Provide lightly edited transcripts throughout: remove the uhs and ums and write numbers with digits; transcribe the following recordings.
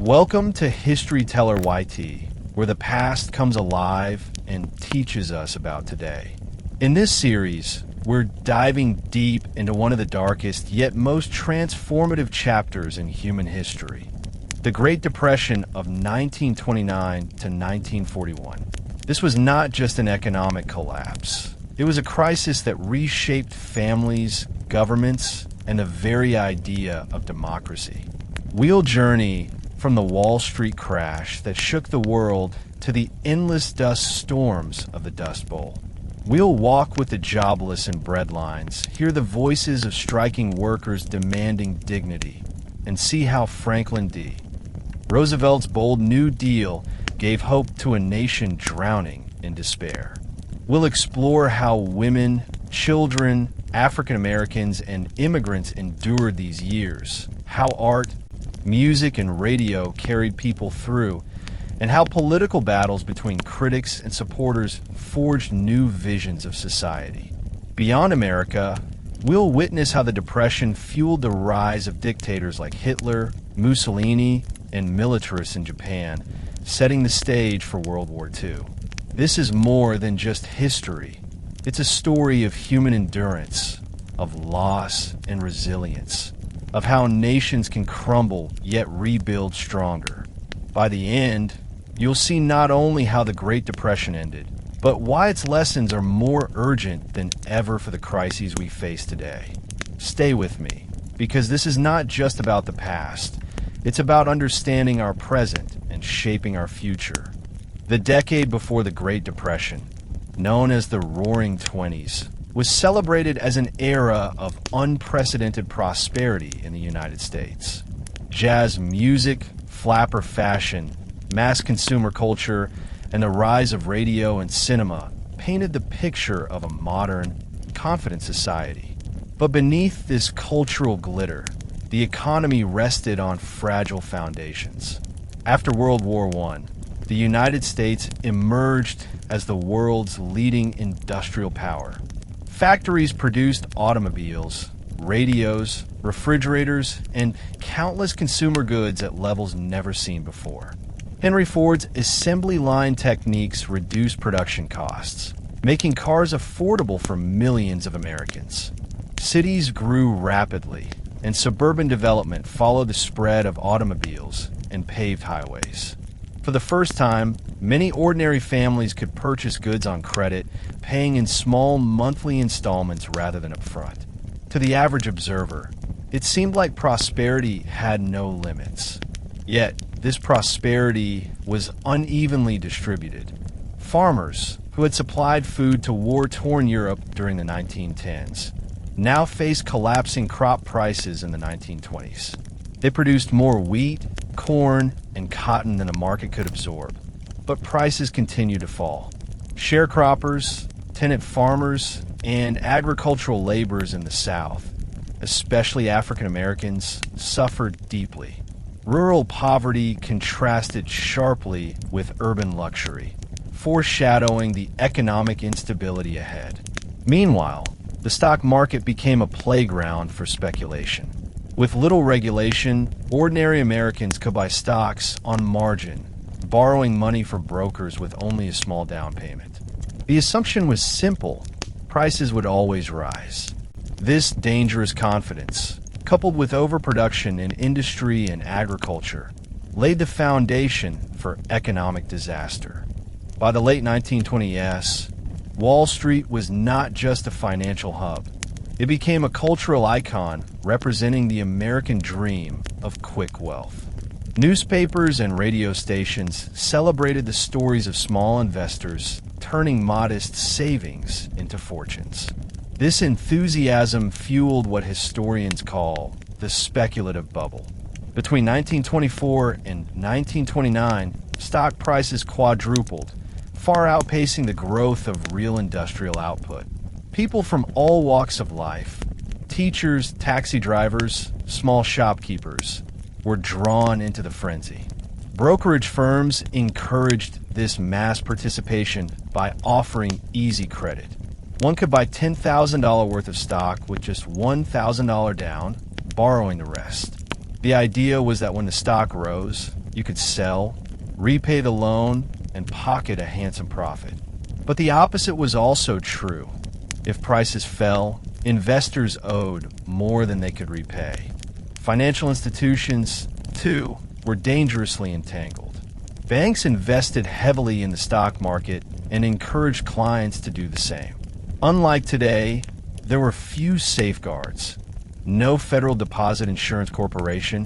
Welcome to History Teller YT, where the past comes alive and teaches us about today. In this series, we're diving deep into one of the darkest yet most transformative chapters in human history, the Great Depression of 1929 to 1941. This was not just an economic collapse. It was a crisis that reshaped families, governments, and the very idea of democracy. We'll journey from the Wall Street crash that shook the world to the endless dust storms of the Dust Bowl. We'll walk with the jobless and breadlines, hear the voices of striking workers demanding dignity, and see how Franklin D. Roosevelt's bold New Deal gave hope to a nation drowning in despair. We'll explore how women, children, African Americans, and immigrants endured these years, how art, music, and radio carried people through, and how political battles between critics and supporters forged new visions of society. Beyond America, we'll witness how the Depression fueled the rise of dictators like Hitler, Mussolini, and militarists in Japan, setting the stage for World War II. This is more than just history. It's a story of human endurance, of loss and resilience, of how nations can crumble yet rebuild stronger. By the end, you'll see not only how the Great Depression ended, but why its lessons are more urgent than ever for the crises we face today. Stay with me, because this is not just about the past. It's about understanding our present and shaping our future. The decade before the Great Depression, known as the Roaring Twenties, was celebrated as an era of unprecedented prosperity in the United States. Jazz music, flapper fashion, mass consumer culture, and the rise of radio and cinema painted the picture of a modern, confident society. But beneath this cultural glitter, the economy rested on fragile foundations. After World War I, the United States emerged as the world's leading industrial power. Factories produced automobiles, radios, refrigerators, and countless consumer goods at levels never seen before. Henry Ford's assembly line techniques reduced production costs, making cars affordable for millions of Americans. Cities grew rapidly, and suburban development followed the spread of automobiles and paved highways. For the first time, many ordinary families could purchase goods on credit, paying in small monthly installments rather than upfront. To the average observer, it seemed like prosperity had no limits. Yet, this prosperity was unevenly distributed. Farmers, who had supplied food to war-torn Europe during the 1910s, now faced collapsing crop prices in the 1920s. They produced more wheat, corn, and cotton than the market could absorb, but prices continued to fall. Sharecroppers, tenant farmers, and agricultural laborers in the South, especially African Americans, suffered deeply. Rural poverty contrasted sharply with urban luxury, foreshadowing the economic instability ahead. Meanwhile, the stock market became a playground for speculation. With little regulation, ordinary Americans could buy stocks on margin, borrowing money from brokers with only a small down payment. The assumption was simple: prices would always rise. This dangerous confidence, coupled with overproduction in industry and agriculture, laid the foundation for economic disaster. By the late 1920s, Wall Street was not just a financial hub. It became a cultural icon representing the American dream of quick wealth. Newspapers and radio stations celebrated the stories of small investors turning modest savings into fortunes. This enthusiasm fueled what historians call the speculative bubble. Between 1924 and 1929, stock prices quadrupled, far outpacing the growth of real industrial output. People from all walks of life, teachers, taxi drivers, small shopkeepers, were drawn into the frenzy. Brokerage firms encouraged this mass participation by offering easy credit. One could buy $10,000 worth of stock with just $1,000 down, borrowing the rest. The idea was that when the stock rose, You could sell, repay the loan, and pocket a handsome profit. But the opposite was also true. If prices fell, investors owed more than they could repay. Financial institutions, too, were dangerously entangled. Banks invested heavily in the stock market and encouraged clients to do the same. Unlike today, there were few safeguards. No Federal Deposit Insurance Corporation,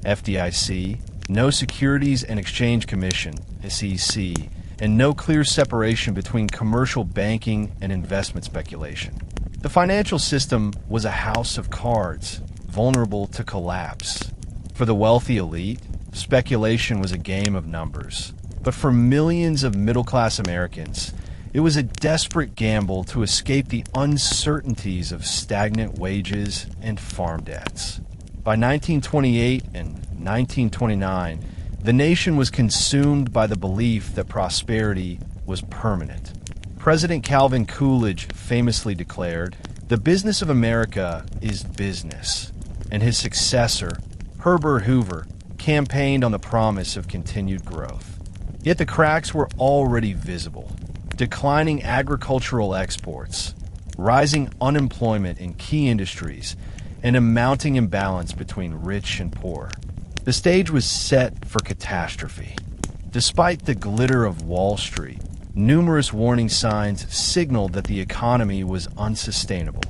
FDIC, no Securities and Exchange Commission, SEC, and no clear separation between commercial banking and investment speculation. The financial system was a house of cards, vulnerable to collapse. For the wealthy elite, speculation was a game of numbers. But for millions of middle-class Americans, it was a desperate gamble to escape the uncertainties of stagnant wages and farm debts. By 1928 and 1929, the nation was consumed by the belief that prosperity was permanent. President Calvin Coolidge famously declared, "The business of America is business," and his successor, Herbert Hoover, campaigned on the promise of continued growth. Yet the cracks were already visible. Declining agricultural exports, rising unemployment in key industries, and a mounting imbalance between rich and poor. The stage was set for catastrophe. Despite the glitter of Wall Street, numerous warning signs signaled that the economy was unsustainable.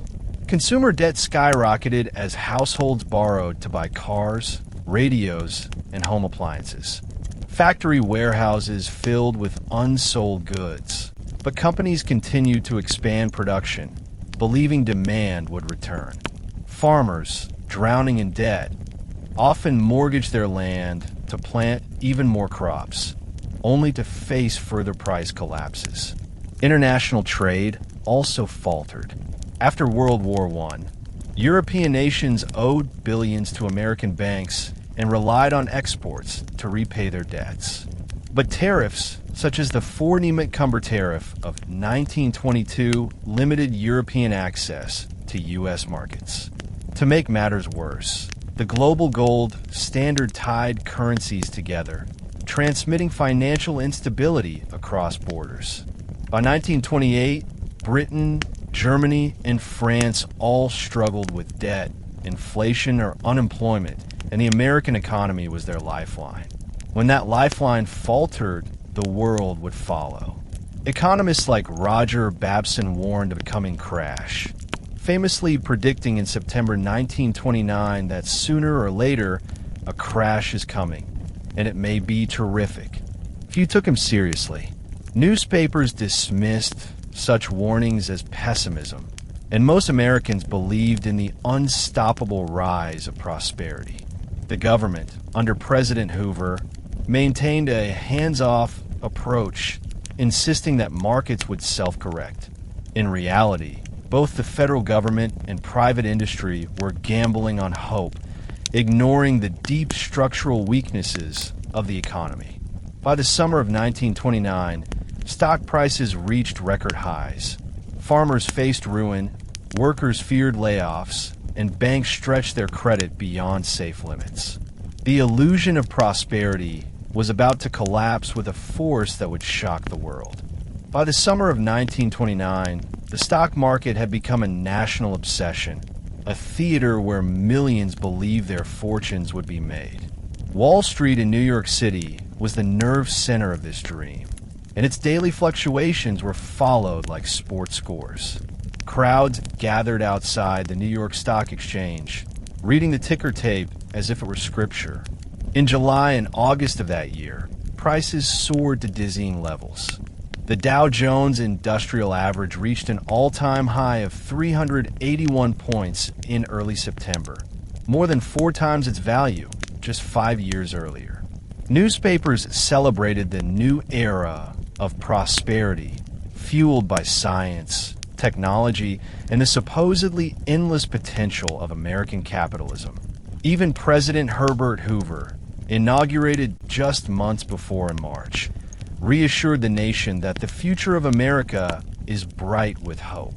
Consumer debt skyrocketed as households borrowed to buy cars, radios, and home appliances. Factory warehouses filled with unsold goods, but companies continued to expand production, believing demand would return. Farmers, drowning in debt, often mortgaged their land to plant even more crops, only to face further price collapses. International trade also faltered. After World War I, European nations owed billions to American banks and relied on exports to repay their debts. But tariffs, such as the Ford-Niemeyer tariff of 1922, limited European access to U.S. markets. To make matters worse, the global gold standard tied currencies together, transmitting financial instability across borders. By 1928, Britain, Germany, and France all struggled with debt, inflation, or unemployment, and the American economy was their lifeline. When that lifeline faltered, the world would follow. Economists like Roger Babson warned of a coming crash, famously predicting in September 1929 that sooner or later, a crash is coming, and it may be terrific. Few took him seriously. Newspapers dismissed such warnings as pessimism, and most Americans believed in the unstoppable rise of prosperity. The government, under President Hoover, maintained a hands-off approach, insisting that markets would self-correct. In reality, both the federal government and private industry were gambling on hope, ignoring the deep structural weaknesses of the economy. By the summer of 1929, stock prices reached record highs. Farmers faced ruin, workers feared layoffs, and banks stretched their credit beyond safe limits. The illusion of prosperity was about to collapse with a force that would shock the world. By the summer of 1929, the stock market had become a national obsession, a theater where millions believed their fortunes would be made. Wall Street in New York City was the nerve center of this dream, and its daily fluctuations were followed like sports scores. Crowds gathered outside the New York Stock Exchange, reading the ticker tape as if it were scripture. In July and August of that year, prices soared to dizzying levels. The Dow Jones Industrial Average reached an all-time high of 381 points in early September, more than 4 times its value just 5 years earlier. Newspapers celebrated the new era of prosperity, fueled by science, technology, and the supposedly endless potential of American capitalism. Even President Herbert Hoover, inaugurated just months before in March, reassured the nation that the future of America is bright with hope.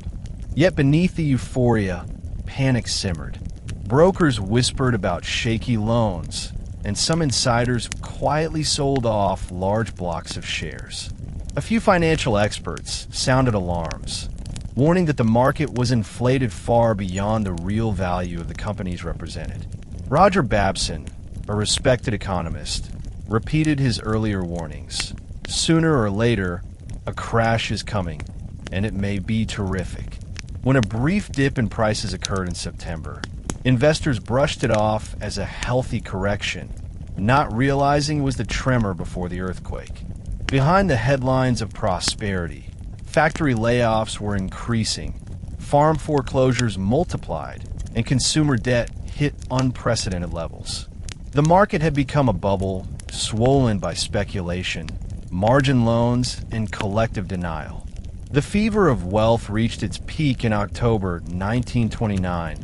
Yet beneath the euphoria, panic simmered. Brokers whispered about shaky loans, and some insiders quietly sold off large blocks of shares. A few financial experts sounded alarms, warning that the market was inflated far beyond the real value of the companies represented. Roger Babson, a respected economist, repeated his earlier warnings. Sooner or later, a crash is coming, and it may be terrific. When a brief dip in prices occurred in September, investors brushed it off as a healthy correction, not realizing it was the tremor before the earthquake. Behind the headlines of prosperity, factory layoffs were increasing, farm foreclosures multiplied, and consumer debt hit unprecedented levels. The market had become a bubble, swollen by speculation, margin loans, and collective denial. The fever of wealth reached its peak in October 1929,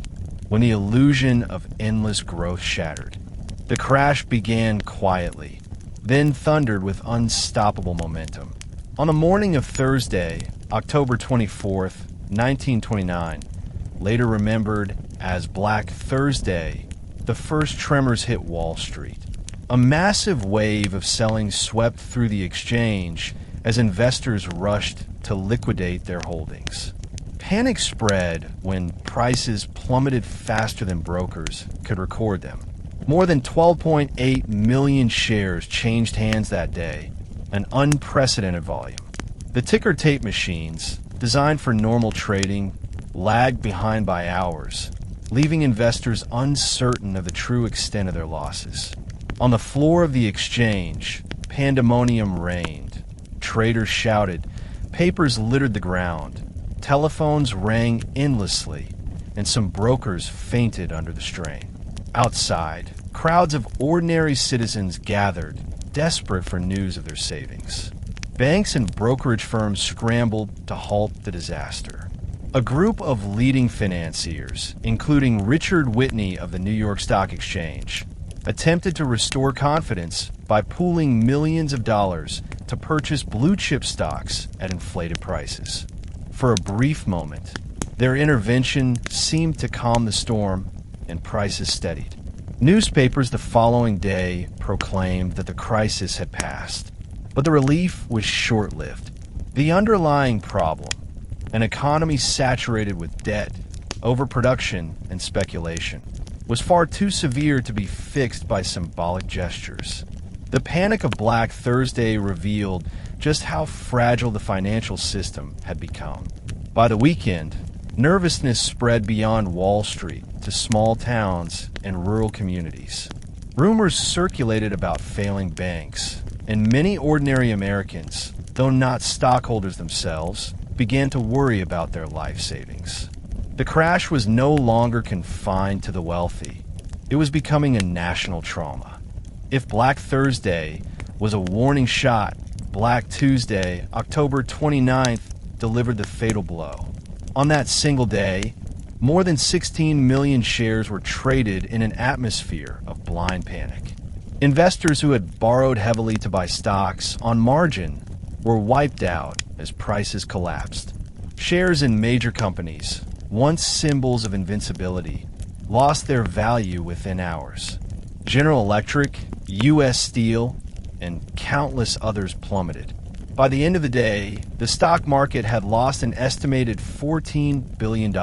when the illusion of endless growth shattered. The crash began quietly, then thundered with unstoppable momentum. On the morning of Thursday, October 24th, 1929, later remembered as Black Thursday, the first tremors hit Wall Street. A massive wave of selling swept through the exchange as investors rushed to liquidate their holdings. Panic spread when prices plummeted faster than brokers could record them. More than 12.8 million shares changed hands that day, an unprecedented volume. The ticker tape machines, designed for normal trading, lagged behind by hours, leaving investors uncertain of the true extent of their losses. On the floor of the exchange, pandemonium reigned. Traders shouted, papers littered the ground, telephones rang endlessly, and some brokers fainted under the strain. Outside, crowds of ordinary citizens gathered, desperate for news of their savings. Banks and brokerage firms scrambled to halt the disaster. A group of leading financiers, including Richard Whitney of the New York Stock Exchange, attempted to restore confidence by pooling millions of dollars to purchase blue-chip stocks at inflated prices. For a brief moment, their intervention seemed to calm the storm, and prices steadied. Newspapers the following day proclaimed that the crisis had passed, but the relief was short-lived. The underlying problem, an economy saturated with debt, overproduction, and speculation, was far too severe to be fixed by symbolic gestures. The panic of Black Thursday revealed just how fragile the financial system had become. By the weekend, nervousness spread beyond Wall Street to small towns and rural communities. Rumors circulated about failing banks, and many ordinary Americans, though not stockholders themselves, began to worry about their life savings. The crash was no longer confined to the wealthy. It was becoming a national trauma. If Black Thursday was a warning shot, Black Tuesday, October 29th, delivered the fatal blow. On that single day, more than 16 million shares were traded in an atmosphere of blind panic. Investors who had borrowed heavily to buy stocks on margin were wiped out as prices collapsed. Shares in major companies, once symbols of invincibility, lost their value within hours. General Electric, U.S. Steel, and countless others plummeted. By the end of the day, the stock market had lost an estimated $14 billion,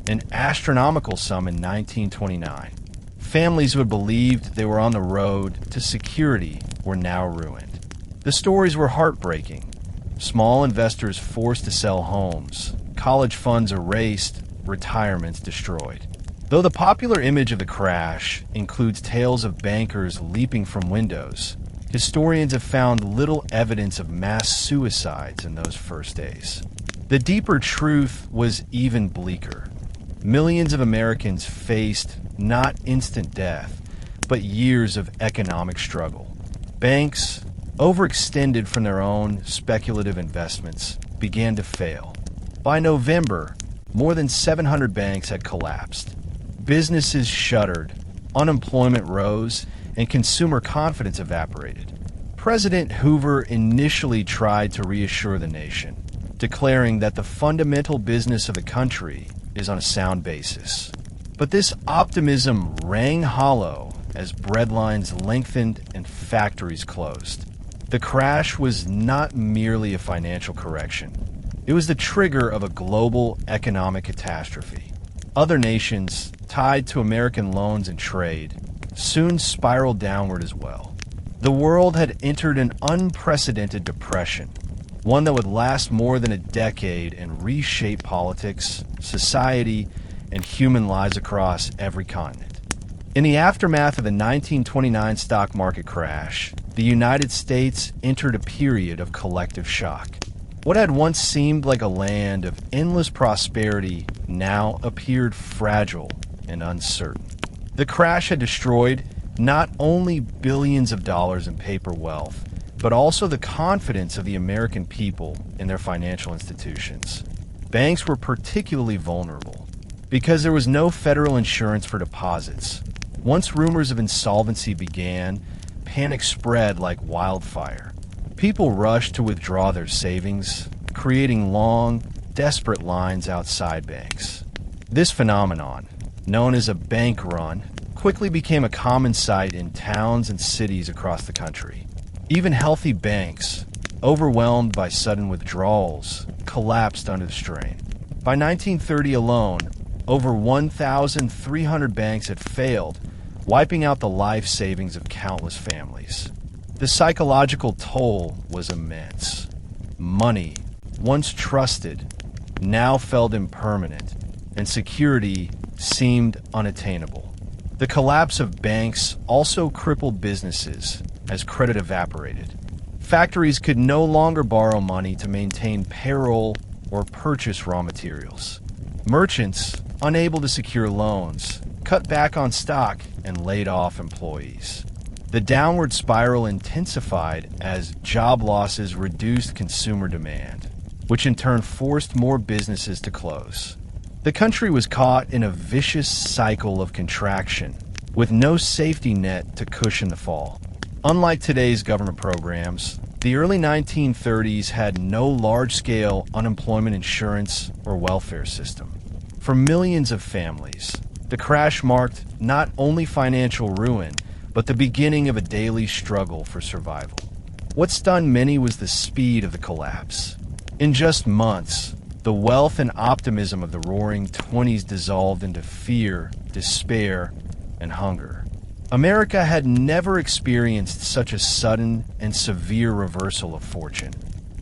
an astronomical sum in 1929. Families who had believed they were on the road to security were now ruined. The stories were heartbreaking. Small investors forced to sell homes, college funds erased, retirements destroyed. Though the popular image of the crash includes tales of bankers leaping from windows, historians have found little evidence of mass suicides in those first days. The deeper truth was even bleaker. Millions of Americans faced not instant death, but years of economic struggle. Banks, overextended from their own speculative investments, began to fail. By November, more than 700 banks had collapsed. Businesses shuttered, unemployment rose, and consumer confidence evaporated. President Hoover initially tried to reassure the nation, declaring that the fundamental business of the country is on a sound basis. But this optimism rang hollow as breadlines lengthened and factories closed. The crash was not merely a financial correction. It was the trigger of a global economic catastrophe. Other nations, tied to American loans and trade, soon spiraled downward as well. The world had entered an unprecedented depression, one that would last more than a decade and reshape politics, society, and human lives across every continent. In the aftermath of the 1929 stock market crash, the United States entered a period of collective shock. What had once seemed like a land of endless prosperity now appeared fragile and uncertain. The crash had destroyed not only billions of dollars in paper wealth, but also the confidence of the American people in their financial institutions. Banks were particularly vulnerable because there was no federal insurance for deposits. Once rumors of insolvency began, panic spread like wildfire. People rushed to withdraw their savings, creating long, desperate lines outside banks. This phenomenon, known as a bank run, quickly became a common sight in towns and cities across the country. Even healthy banks, overwhelmed by sudden withdrawals, collapsed under the strain. By 1930 alone, over 1,300 banks had failed, wiping out the life savings of countless families. The psychological toll was immense. Money, once trusted, now felt impermanent, and security seemed unattainable. The collapse of banks also crippled businesses as credit evaporated. Factories could no longer borrow money to maintain payroll or purchase raw materials. Merchants, unable to secure loans, cut back on stock and laid off employees. The downward spiral intensified as job losses reduced consumer demand, which in turn forced more businesses to close. The country was caught in a vicious cycle of contraction, with no safety net to cushion the fall. Unlike today's government programs, the early 1930s had no large-scale unemployment insurance or welfare system. For millions of families, the crash marked not only financial ruin, but the beginning of a daily struggle for survival. What stunned many was the speed of the collapse. In just months, the wealth and optimism of the roaring 20s dissolved into fear, despair, and hunger. America had never experienced such a sudden and severe reversal of fortune,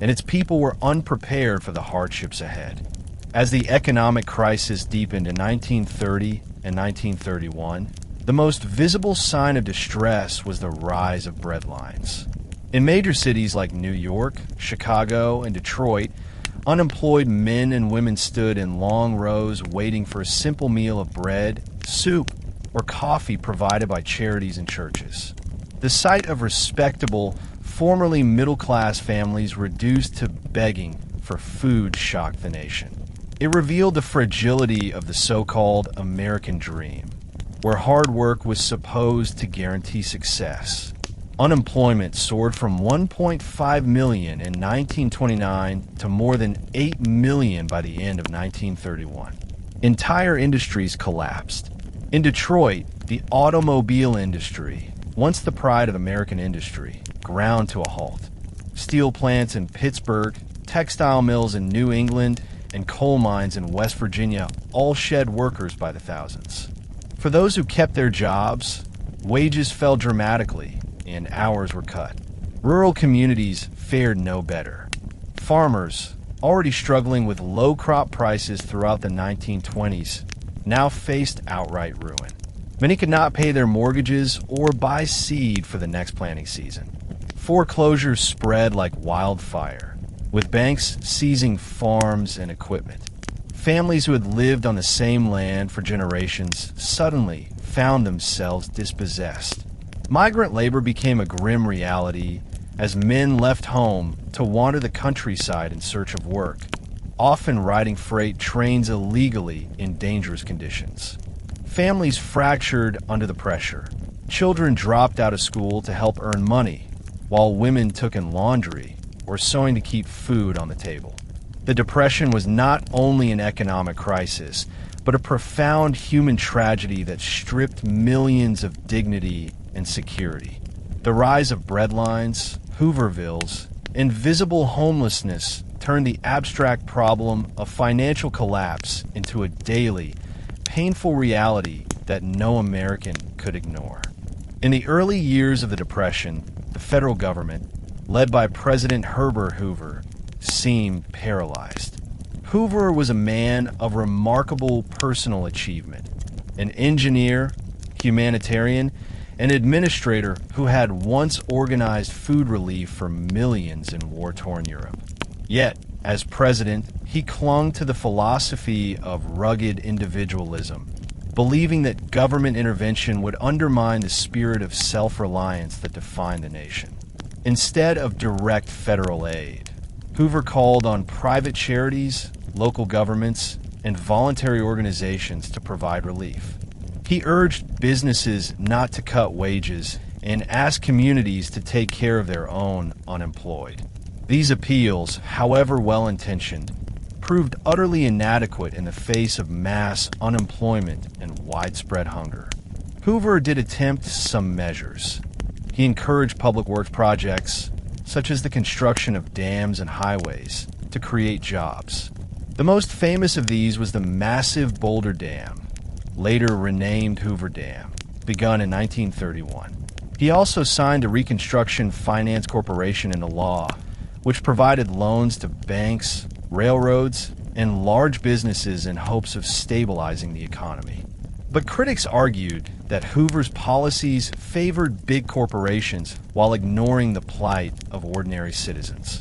and its people were unprepared for the hardships ahead. As the economic crisis deepened in 1930 and 1931, the most visible sign of distress was the rise of breadlines. In major cities like New York, Chicago, and Detroit, unemployed men and women stood in long rows waiting for a simple meal of bread, soup, or coffee provided by charities and churches. The sight of respectable, formerly middle-class families reduced to begging for food shocked the nation. It revealed the fragility of the so-called American dream, where hard work was supposed to guarantee success. Unemployment soared from 1.5 million in 1929 to more than 8 million by the end of 1931. Entire industries collapsed. In Detroit, the automobile industry, once the pride of American industry, ground to a halt. Steel plants in Pittsburgh, textile mills in New England, and coal mines in West Virginia all shed workers by the thousands. For those who kept their jobs, wages fell dramatically and hours were cut. Rural communities fared no better. Farmers, already struggling with low crop prices throughout the 1920s, now faced outright ruin. Many could not pay their mortgages or buy seed for the next planting season. Foreclosures spread like wildfire, with banks seizing farms and equipment. Families who had lived on the same land for generations suddenly found themselves dispossessed. Migrant labor became a grim reality as men left home to wander the countryside in search of work, often riding freight trains illegally in dangerous conditions. Families fractured under the pressure. Children dropped out of school to help earn money, while women took in laundry or sewing to keep food on the table. The Depression was not only an economic crisis, but a profound human tragedy that stripped millions of dignity and security. The rise of breadlines, Hoovervilles, and visible homelessness turned the abstract problem of financial collapse into a daily, painful reality that no American could ignore. In the early years of the Depression, the federal government, led by President Herbert Hoover, seemed paralyzed. Hoover was a man of remarkable personal achievement, an engineer, humanitarian, and administrator who had once organized food relief for millions in war-torn Europe. Yet, as president, he clung to the philosophy of rugged individualism, believing that government intervention would undermine the spirit of self-reliance that defined the nation. Instead of direct federal aid, Hoover called on private charities, local governments, and voluntary organizations to provide relief. He urged businesses not to cut wages and asked communities to take care of their own unemployed. These appeals, however well-intentioned, proved utterly inadequate in the face of mass unemployment and widespread hunger. Hoover did attempt some measures. He encouraged public works projects, such as the construction of dams and highways, to create jobs. The most famous of these was the massive Boulder Dam, later renamed Hoover Dam, begun in 1931. He also signed a Reconstruction Finance Corporation into law, which provided loans to banks, railroads, and large businesses in hopes of stabilizing the economy. But critics argued that Hoover's policies favored big corporations while ignoring the plight of ordinary citizens.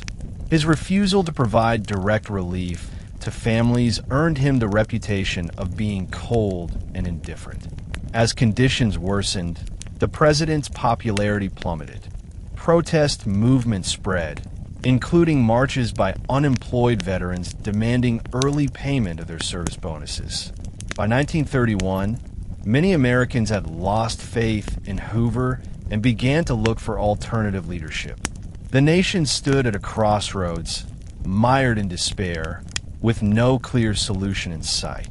His refusal to provide direct relief to families earned him the reputation of being cold and indifferent. As conditions worsened, the president's popularity plummeted. Protest movements spread, including marches by unemployed veterans demanding early payment of their service bonuses. By 1931, many Americans had lost faith in Hoover and began to look for alternative leadership. The nation stood at a crossroads, mired in despair, with no clear solution in sight.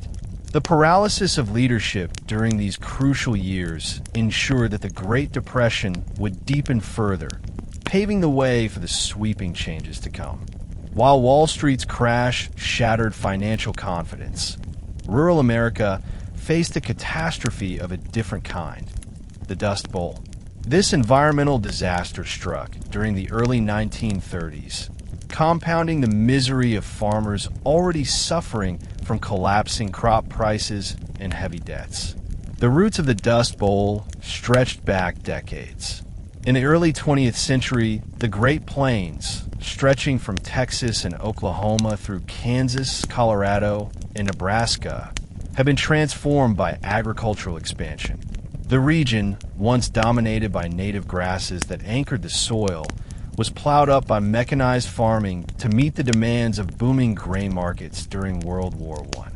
The paralysis of leadership during these crucial years ensured that the Great Depression would deepen further, paving the way for the sweeping changes to come. While Wall Street's crash shattered financial confidence, rural America faced a catastrophe of a different kind, the Dust Bowl. This environmental disaster struck during the early 1930s, compounding the misery of farmers already suffering from collapsing crop prices and heavy debts. The roots of the Dust Bowl stretched back decades. In the early 20th century, the Great Plains, stretching from Texas and Oklahoma through Kansas, Colorado, and Nebraska, had been transformed by agricultural expansion. The region, once dominated by native grasses that anchored the soil, was plowed up by mechanized farming to meet the demands of booming grain markets during World War I.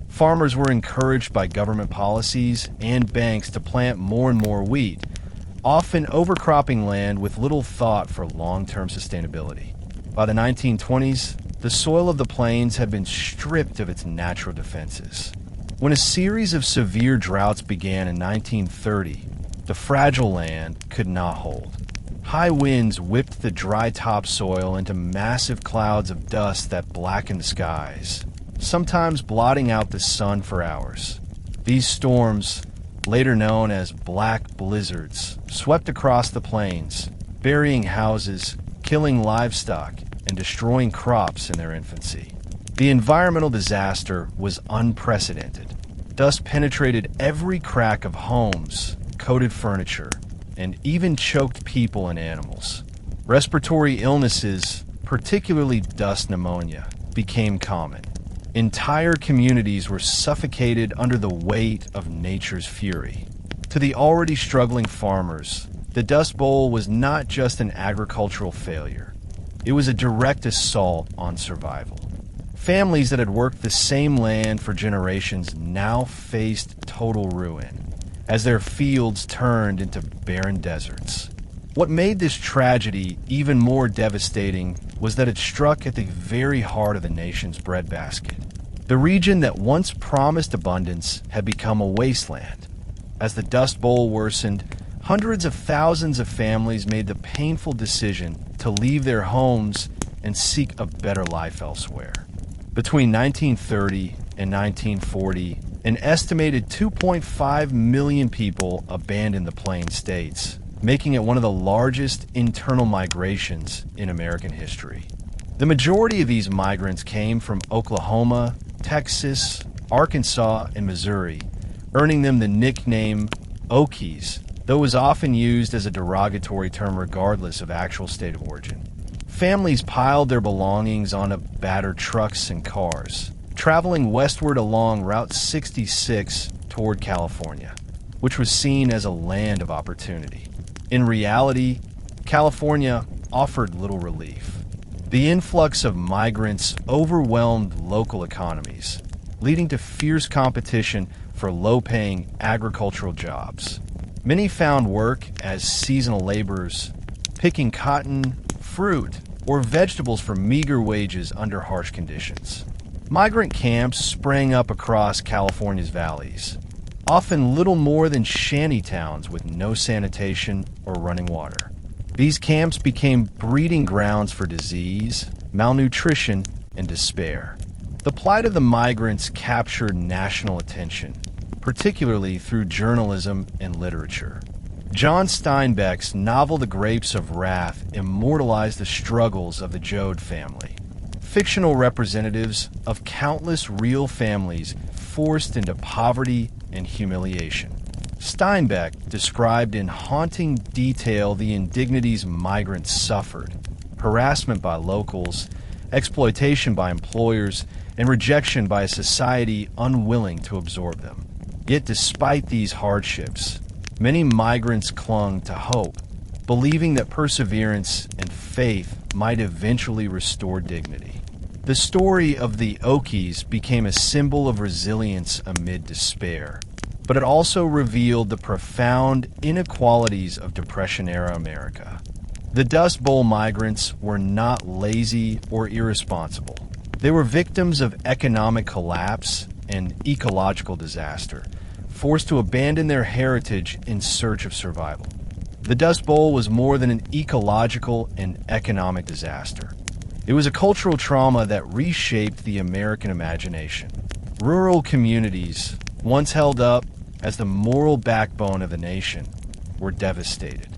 Farmers were encouraged by government policies and banks to plant more and more wheat, often overcropping land with little thought for long-term sustainability. By the 1920s, the soil of the plains had been stripped of its natural defenses. When a series of severe droughts began in 1930, the fragile land could not hold. High winds whipped the dry topsoil into massive clouds of dust that blackened the skies, sometimes blotting out the sun for hours. These storms, later known as black blizzards, swept across the plains, burying houses, killing livestock, and destroying crops in their infancy. The environmental disaster was unprecedented. Dust penetrated every crack of homes, coated furniture, and even choked people and animals. Respiratory illnesses, particularly dust pneumonia, became common. Entire communities were suffocated under the weight of nature's fury. To the already struggling farmers, the Dust Bowl was not just an agricultural failure. It was a direct assault on survival. Families that had worked the same land for generations now faced total ruin, as their fields turned into barren deserts. What made this tragedy even more devastating was that it struck at the very heart of the nation's breadbasket. The region that once promised abundance had become a wasteland. As the Dust Bowl worsened, hundreds of thousands of families made the painful decision to leave their homes and seek a better life elsewhere. Between 1930 and 1940, an estimated 2.5 million people abandoned the Plain States, making it one of the largest internal migrations in American history. The majority of these migrants came from Oklahoma, Texas, Arkansas, and Missouri, earning them the nickname Okies, though it was often used as a derogatory term regardless of actual state of origin. Families piled their belongings onto battered trucks and cars, traveling westward along Route 66 toward California, which was seen as a land of opportunity. In reality, California offered little relief. The influx of migrants overwhelmed local economies, leading to fierce competition for low-paying agricultural jobs. Many found work as seasonal laborers, picking cotton, fruit, or vegetables for meager wages under harsh conditions. Migrant camps sprang up across California's valleys, often little more than shanty towns with no sanitation or running water. These camps became breeding grounds for disease, malnutrition, and despair. The plight of the migrants captured national attention, particularly through journalism and literature. John Steinbeck's novel The Grapes of Wrath immortalized the struggles of the Joad family, fictional representatives of countless real families forced into poverty and humiliation. Steinbeck described in haunting detail the indignities migrants suffered: harassment by locals, exploitation by employers, and rejection by a society unwilling to absorb them. Yet despite these hardships, many migrants clung to hope, believing that perseverance and faith might eventually restore dignity. The story of the Okies became a symbol of resilience amid despair, but it also revealed the profound inequalities of Depression-era America. The Dust Bowl migrants were not lazy or irresponsible. They were victims of economic collapse and ecological disaster, forced to abandon their heritage in search of survival. The Dust Bowl was more than an ecological and economic disaster. It was a cultural trauma that reshaped the American imagination. Rural communities, once held up as the moral backbone of the nation, were devastated.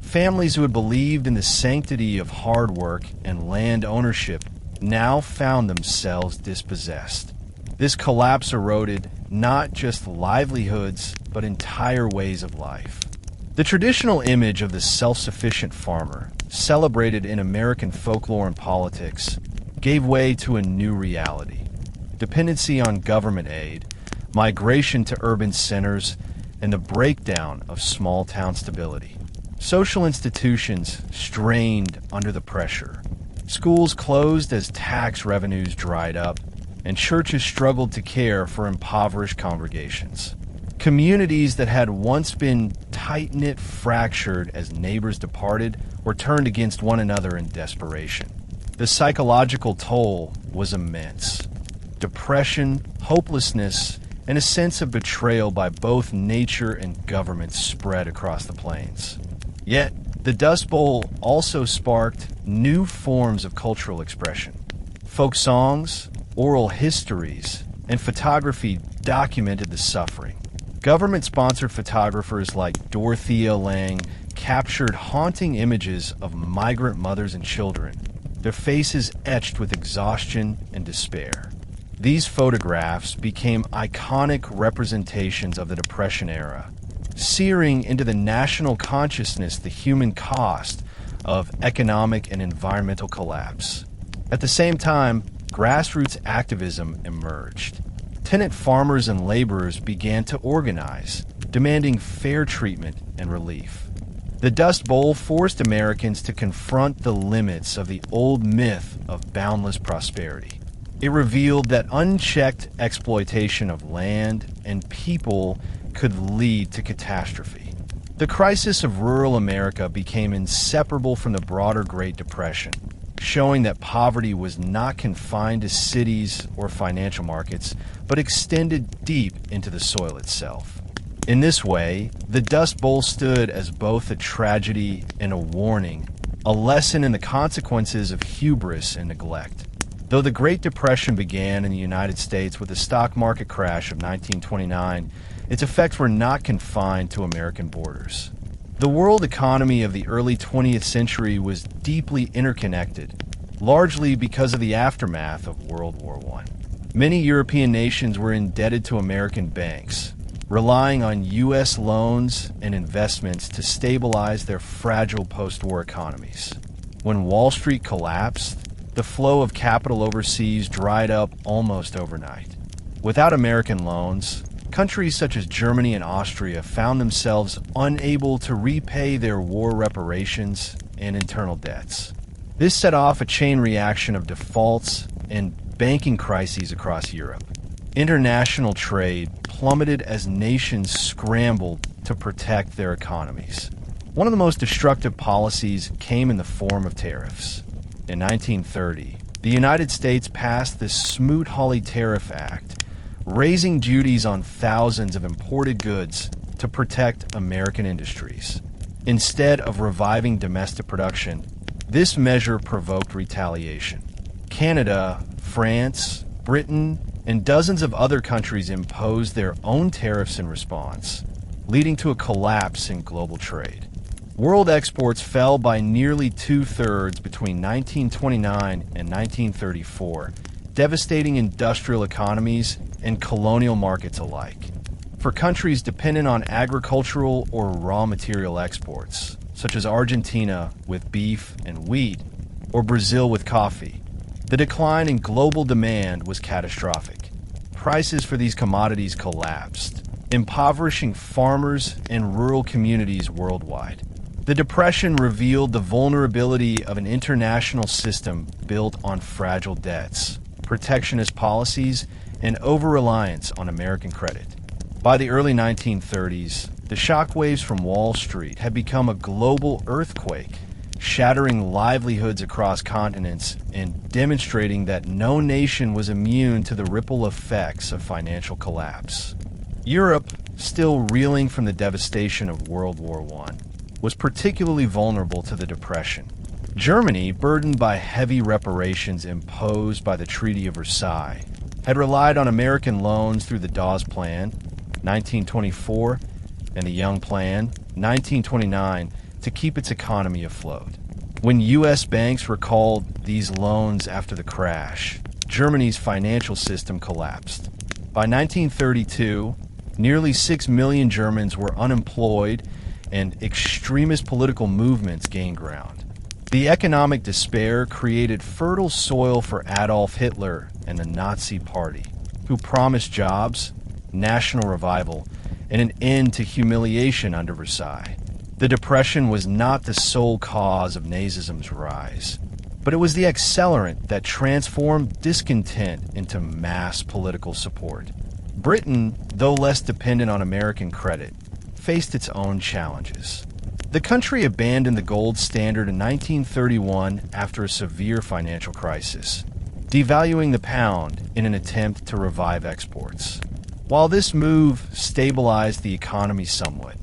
Families who had believed in the sanctity of hard work and land ownership now found themselves dispossessed. This collapse eroded not just livelihoods, but entire ways of life. The traditional image of the self-sufficient farmer, celebrated in American folklore and politics, gave way to a new reality. Dependency on government aid, migration to urban centers, and the breakdown of small-town stability. Social institutions strained under the pressure. Schools closed as tax revenues dried up, and churches struggled to care for impoverished congregations. Communities that had once been tight-knit fractured as neighbors departed or turned against one another in desperation. The psychological toll was immense. Depression, hopelessness, and a sense of betrayal by both nature and government spread across the plains. Yet, the Dust Bowl also sparked new forms of cultural expression. Folk songs, oral histories, and photography documented the suffering. Government-sponsored photographers like Dorothea Lange captured haunting images of migrant mothers and children, their faces etched with exhaustion and despair. These photographs became iconic representations of the Depression era, searing into the national consciousness the human cost of economic and environmental collapse. At the same time, grassroots activism emerged. Tenant farmers and laborers began to organize, demanding fair treatment and relief. The Dust Bowl forced Americans to confront the limits of the old myth of boundless prosperity. It revealed that unchecked exploitation of land and people could lead to catastrophe. The crisis of rural America became inseparable from the broader Great Depression, showing that poverty was not confined to cities or financial markets, but extended deep into the soil itself. In this way, the Dust Bowl stood as both a tragedy and a warning, a lesson in the consequences of hubris and neglect. Though the Great Depression began in the United States with the stock market crash of 1929, its effects were not confined to American borders. The world economy of the early 20th century was deeply interconnected, largely because of the aftermath of World War I. Many European nations were indebted to American banks, relying on U.S. loans and investments to stabilize their fragile post-war economies. When Wall Street collapsed, the flow of capital overseas dried up almost overnight. Without American loans, countries such as Germany and Austria found themselves unable to repay their war reparations and internal debts. This set off a chain reaction of defaults and banking crises across Europe. International trade plummeted as nations scrambled to protect their economies. One of the most destructive policies came in the form of tariffs. In 1930, the United States passed the Smoot-Hawley Tariff Act, raising duties on thousands of imported goods to protect American industries. Instead of reviving domestic production, this measure provoked retaliation. Canada, France, Britain, and dozens of other countries imposed their own tariffs in response, leading to a collapse in global trade. World exports fell by nearly two-thirds between 1929 and 1934, devastating industrial economies and colonial markets alike. For countries dependent on agricultural or raw material exports, such as Argentina with beef and wheat, or Brazil with coffee, the decline in global demand was catastrophic. Prices for these commodities collapsed, impoverishing farmers and rural communities worldwide. The Depression revealed the vulnerability of an international system built on fragile debts, protectionist policies, and over-reliance on American credit. By the early 1930s, the shockwaves from Wall Street had become a global earthquake, shattering livelihoods across continents and demonstrating that no nation was immune to the ripple effects of financial collapse. Europe, still reeling from the devastation of World War I, was particularly vulnerable to the Depression. Germany, burdened by heavy reparations imposed by the Treaty of Versailles, had relied on American loans through the Dawes Plan, 1924, and the Young Plan, 1929, to keep its economy afloat. When U.S. banks recalled these loans after the crash, Germany's financial system collapsed. By 1932, nearly 6 million Germans were unemployed and extremist political movements gained ground. The economic despair created fertile soil for Adolf Hitler and the Nazi Party, who promised jobs, national revival, and an end to humiliation under Versailles. The Depression was not the sole cause of Nazism's rise, but it was the accelerant that transformed discontent into mass political support. Britain, though less dependent on American credit, faced its own challenges. The country abandoned the gold standard in 1931 after a severe financial crisis, devaluing the pound in an attempt to revive exports. While this move stabilized the economy somewhat,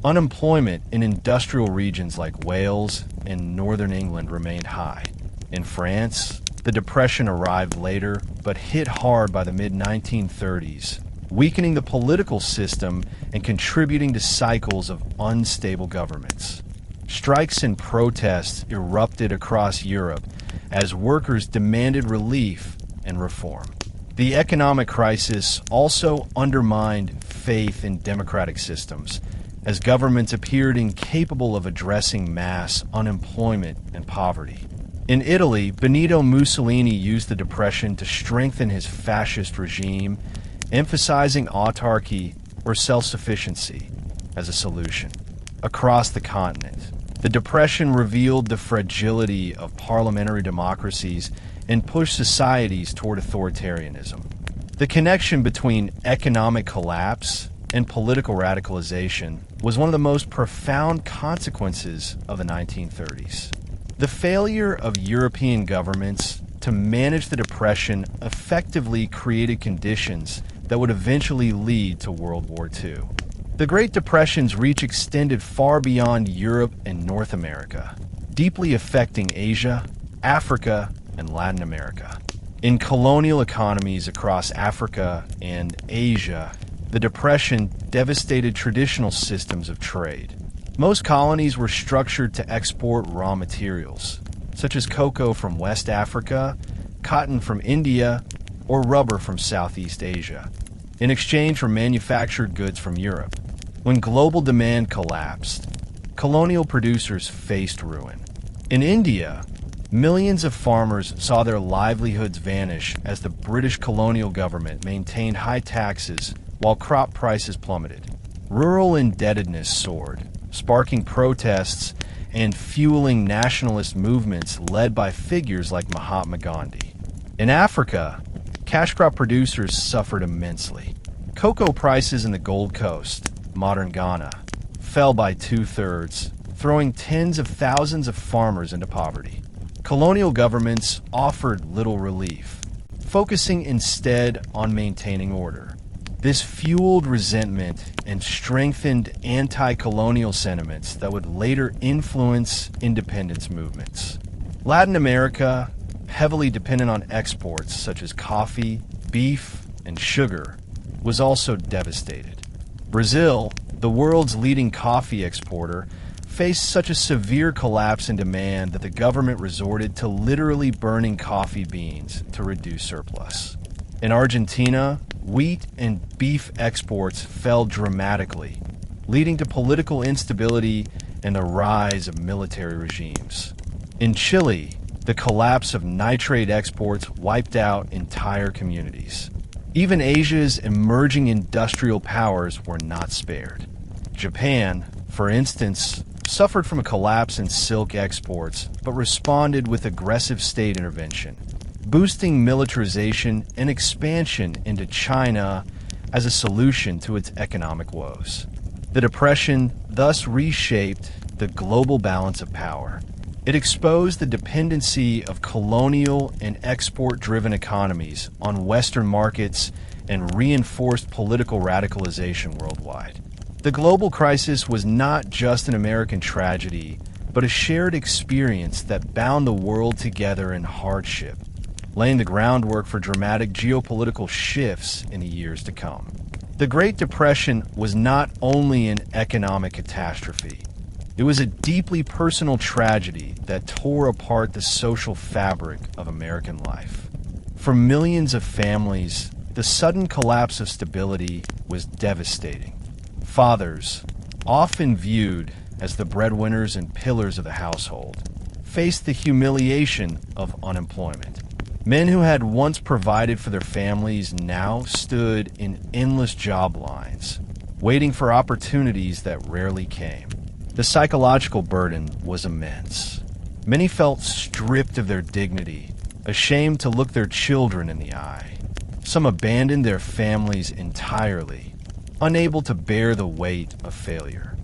unemployment in industrial regions like Wales and northern England remained high. In France, the Depression arrived later, but hit hard by the mid-1930s, weakening the political system and contributing to cycles of unstable governments. Strikes and protests erupted across Europe as workers demanded relief and reform. The economic crisis also undermined faith in democratic systems, as governments appeared incapable of addressing mass unemployment and poverty. In Italy, Benito Mussolini used the Depression to strengthen his fascist regime, emphasizing autarky or self-sufficiency as a solution. Across the continent, the Depression revealed the fragility of parliamentary democracies and pushed societies toward authoritarianism. The connection between economic collapse and political radicalization was one of the most profound consequences of the 1930s. The failure of European governments to manage the Depression effectively created conditions that would eventually lead to World War II. The Great Depression's reach extended far beyond Europe and North America, deeply affecting Asia, Africa, and Latin America. In colonial economies across Africa and Asia, the Depression devastated traditional systems of trade. Most colonies were structured to export raw materials, such as cocoa from West Africa, cotton from India, or rubber from Southeast Asia, in exchange for manufactured goods from Europe. When global demand collapsed, colonial producers faced ruin. In India, millions of farmers saw their livelihoods vanish as the British colonial government maintained high taxes while crop prices plummeted. Rural indebtedness soared, sparking protests and fueling nationalist movements led by figures like Mahatma Gandhi. In Africa, cash crop producers suffered immensely. Cocoa prices in the Gold Coast, modern Ghana, fell by 2/3, throwing tens of thousands of farmers into poverty. Colonial governments offered little relief, focusing instead on maintaining order. This fueled resentment and strengthened anti-colonial sentiments that would later influence independence movements. Latin America, heavily dependent on exports such as coffee, beef, and sugar, was also devastated. Brazil, the world's leading coffee exporter, faced such a severe collapse in demand that the government resorted to literally burning coffee beans to reduce surplus. In Argentina, wheat and beef exports fell dramatically, leading to political instability and the rise of military regimes. In Chile, the collapse of nitrate exports wiped out entire communities. Even Asia's emerging industrial powers were not spared. Japan, for instance, suffered from a collapse in silk exports, but responded with aggressive state intervention, boosting militarization and expansion into China as a solution to its economic woes. The Depression thus reshaped the global balance of power. It exposed the dependency of colonial and export-driven economies on Western markets and reinforced political radicalization worldwide. The global crisis was not just an American tragedy, but a shared experience that bound the world together in hardship, laying the groundwork for dramatic geopolitical shifts in the years to come. The Great Depression was not only an economic catastrophe, it was a deeply personal tragedy that tore apart the social fabric of American life. For millions of families, the sudden collapse of stability was devastating. Fathers, often viewed as the breadwinners and pillars of the household, faced the humiliation of unemployment. Men who had once provided for their families now stood in endless job lines, waiting for opportunities that rarely came. The psychological burden was immense. Many felt stripped of their dignity, ashamed to look their children in the eye. Some abandoned their families entirely, unable to bear the weight of failure.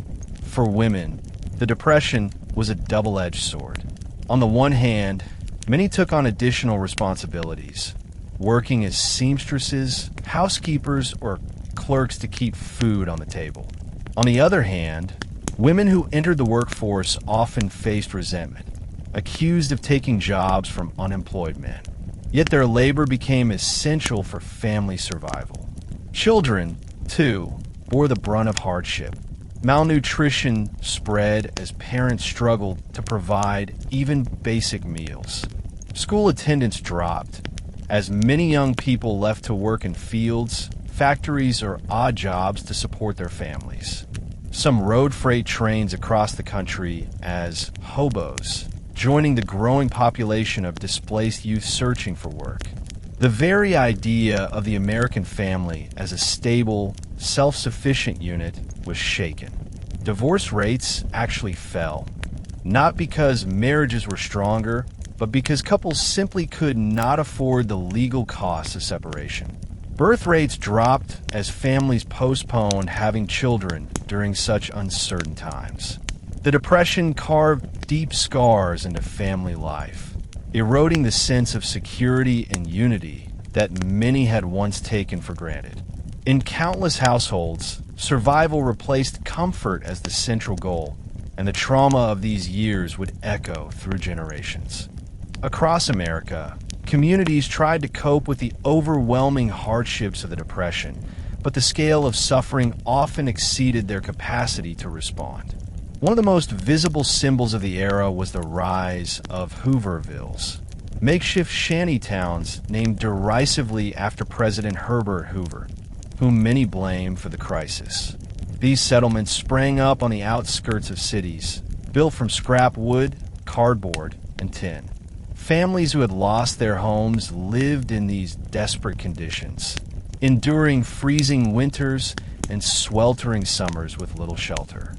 For women, the Depression was a double-edged sword. On the one hand, many took on additional responsibilities, working as seamstresses, housekeepers, or clerks to keep food on the table. On the other hand, women who entered the workforce often faced resentment, accused of taking jobs from unemployed men. Yet their labor became essential for family survival. Children, too, bore the brunt of hardship. Malnutrition spread as parents struggled to provide even basic meals. School attendance dropped as many young people left to work in fields, factories, or odd jobs to support their families. Some rode freight trains across the country as hobos, joining the growing population of displaced youth searching for work. The very idea of the American family as a stable, self-sufficient unit was shaken. Divorce rates actually fell, not because marriages were stronger, but because couples simply could not afford the legal costs of separation. Birth rates dropped as families postponed having children during such uncertain times. The Depression carved deep scars into family life, eroding the sense of security and unity that many had once taken for granted. In countless households, survival replaced comfort as the central goal, and the trauma of these years would echo through generations. Across America, communities tried to cope with the overwhelming hardships of the Depression, but the scale of suffering often exceeded their capacity to respond. One of the most visible symbols of the era was the rise of Hoovervilles, makeshift shanty towns named derisively after President Herbert Hoover, whom many blame for the crisis. These settlements sprang up on the outskirts of cities, built from scrap wood, cardboard, and tin. Families who had lost their homes lived in these desperate conditions, enduring freezing winters and sweltering summers with little shelter.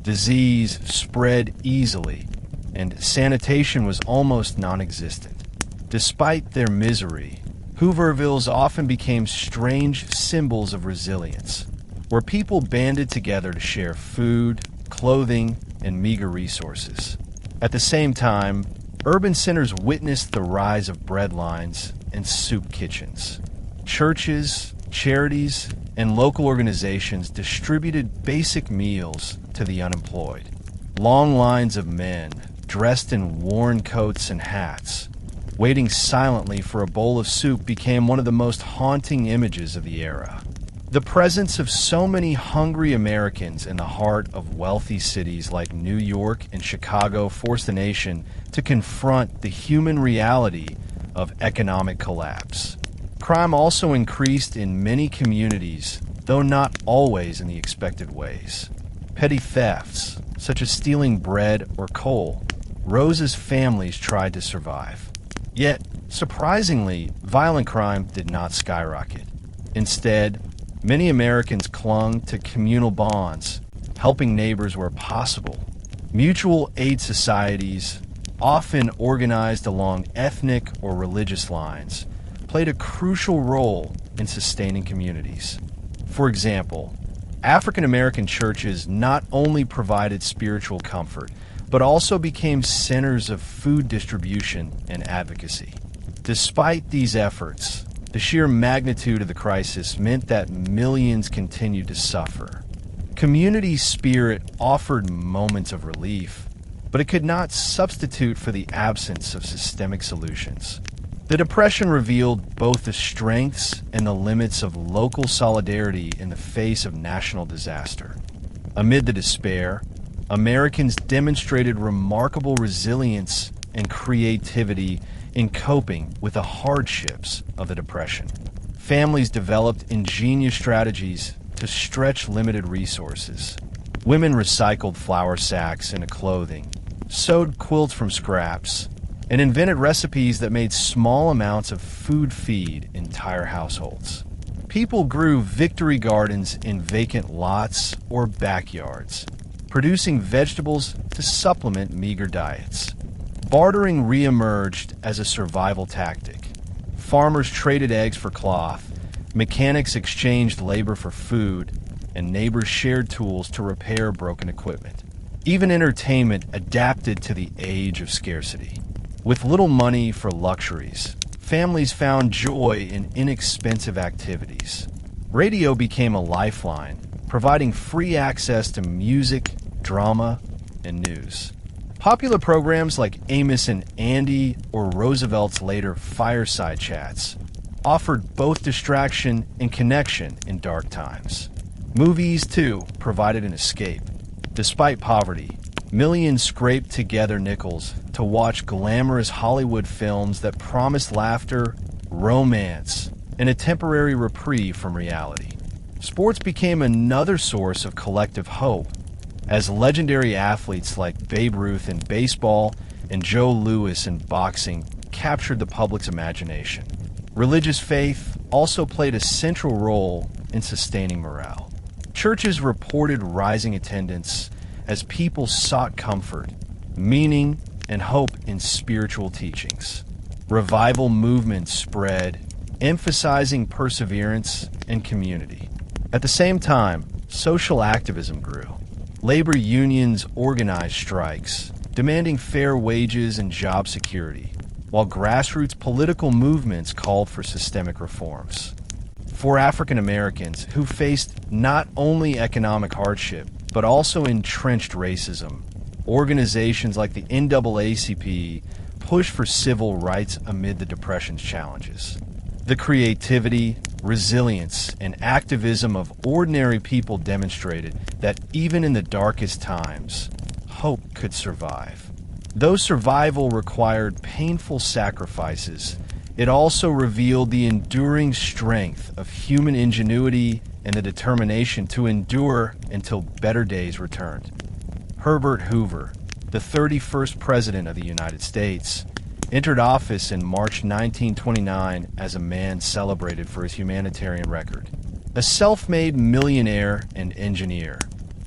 Disease spread easily, and sanitation was almost non-existent. Despite their misery, Hoovervilles often became strange symbols of resilience, where people banded together to share food, clothing, and meager resources. At the same time, urban centers witnessed the rise of breadlines and soup kitchens. Churches, charities, and local organizations distributed basic meals to the unemployed. Long lines of men, dressed in worn coats and hats, waiting silently for a bowl of soup became one of the most haunting images of the era. The presence of so many hungry Americans in the heart of wealthy cities like New York and Chicago forced the nation to confront the human reality of economic collapse. Crime also increased in many communities, though not always in the expected ways. Petty thefts, such as stealing bread or coal, rose as families tried to survive. Yet, surprisingly, violent crime did not skyrocket. Instead, many Americans clung to communal bonds, helping neighbors where possible. Mutual aid societies, often organized along ethnic or religious lines, played a crucial role in sustaining communities. For example, African American churches not only provided spiritual comfort, but also became centers of food distribution and advocacy. Despite these efforts, the sheer magnitude of the crisis meant that millions continued to suffer. Community spirit offered moments of relief, but it could not substitute for the absence of systemic solutions. The Depression revealed both the strengths and the limits of local solidarity in the face of national disaster. Amid the despair, Americans demonstrated remarkable resilience and creativity in coping with the hardships of the Depression. Families developed ingenious strategies to stretch limited resources. Women recycled flour sacks into clothing, sewed quilts from scraps, and invented recipes that made small amounts of food feed entire households. People grew victory gardens in vacant lots or backyards, producing vegetables to supplement meager diets. Bartering reemerged as a survival tactic. Farmers traded eggs for cloth, mechanics exchanged labor for food, and neighbors shared tools to repair broken equipment. Even entertainment adapted to the age of scarcity. With little money for luxuries, families found joy in inexpensive activities. Radio became a lifeline, providing free access to music, drama, and news. Popular programs like Amos and Andy or Roosevelt's later Fireside chats offered both distraction and connection in dark times. Movies, too, provided an escape. Despite poverty, millions scraped together nickels to watch glamorous Hollywood films that promised laughter, romance, and a temporary reprieve from reality. Sports became another source of collective hope, as legendary athletes like Babe Ruth in baseball and Joe Louis in boxing captured the public's imagination. Religious faith also played a central role in sustaining morale. Churches reported rising attendance as people sought comfort, meaning, and hope in spiritual teachings. Revival movements spread, emphasizing perseverance and community. At the same time, social activism grew. Labor unions organized strikes, demanding fair wages and job security, while grassroots political movements called for systemic reforms. For African Americans who faced not only economic hardship, but also entrenched racism, organizations like the NAACP pushed for civil rights amid the Depression's challenges. The creativity, resilience, and activism of ordinary people demonstrated that even in the darkest times, hope could survive. Though survival required painful sacrifices, it also revealed the enduring strength of human ingenuity and the determination to endure until better days returned. Herbert Hoover, the 31st President of the United States, entered office in March 1929 as a man celebrated for his humanitarian record. A self-made millionaire and engineer,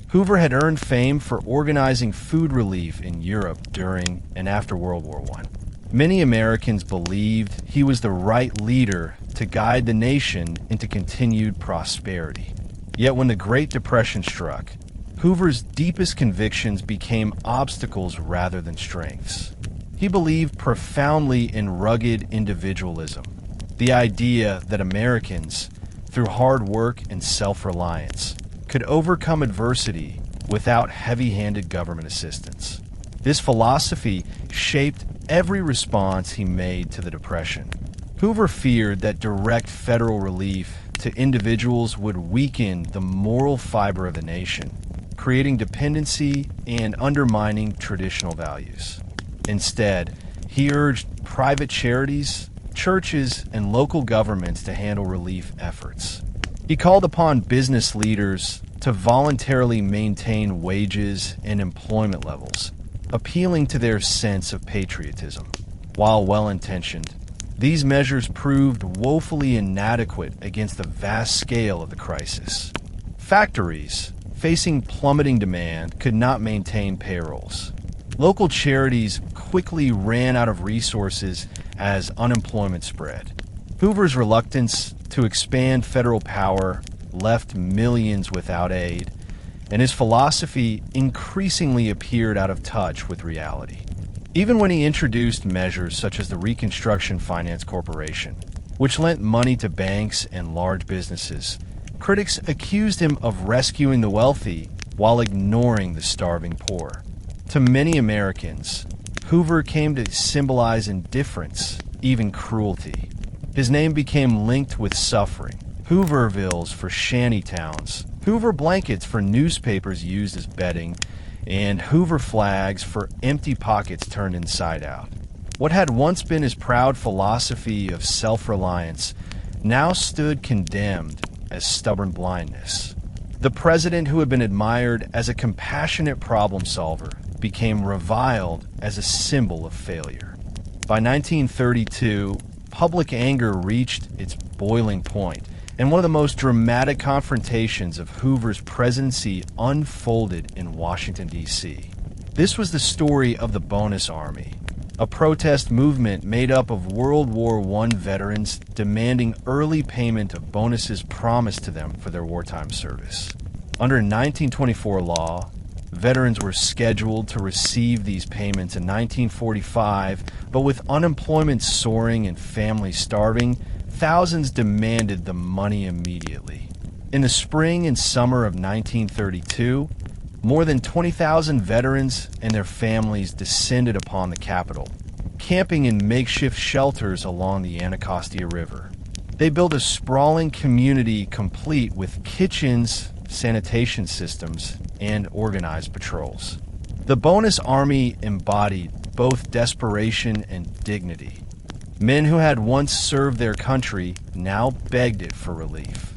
Hoover had earned fame for organizing food relief in Europe during and after World War I. Many Americans believed he was the right leader to guide the nation into continued prosperity. Yet when the Great Depression struck, Hoover's deepest convictions became obstacles rather than strengths. He believed profoundly in rugged individualism, the idea that Americans, through hard work and self-reliance, could overcome adversity without heavy-handed government assistance. This philosophy shaped every response he made to the Depression. Hoover feared that direct federal relief to individuals would weaken the moral fiber of the nation, creating dependency and undermining traditional values. Instead, he urged private charities, churches, and local governments to handle relief efforts. He called upon business leaders to voluntarily maintain wages and employment levels, appealing to their sense of patriotism. While well-intentioned, these measures proved woefully inadequate against the vast scale of the crisis. Factories, facing plummeting demand, could not maintain payrolls. Local charities quickly ran out of resources as unemployment spread. Hoover's reluctance to expand federal power left millions without aid, and his philosophy increasingly appeared out of touch with reality. Even when he introduced measures such as the Reconstruction Finance Corporation, which lent money to banks and large businesses, critics accused him of rescuing the wealthy while ignoring the starving poor. To many Americans, Hoover came to symbolize indifference, even cruelty. His name became linked with suffering. Hoovervilles for shanty towns, Hoover blankets for newspapers used as bedding, and Hoover flags for empty pockets turned inside out. What had once been his proud philosophy of self-reliance now stood condemned as stubborn blindness. The president who had been admired as a compassionate problem solver became reviled as a symbol of failure. By 1932, public anger reached its boiling point, and one of the most dramatic confrontations of Hoover's presidency unfolded in Washington, D.C. This was the story of the Bonus Army, a protest movement made up of World War I veterans demanding early payment of bonuses promised to them for their wartime service. Under 1924 law, veterans were scheduled to receive these payments in 1945, but with unemployment soaring and families starving, thousands demanded the money immediately. In the spring and summer of 1932, more than 20,000 veterans and their families descended upon the Capitol, camping in makeshift shelters along the Anacostia River. They built a sprawling community complete with kitchens, sanitation systems, and organized patrols. The Bonus Army embodied both desperation and dignity. Men who had once served their country now begged it for relief.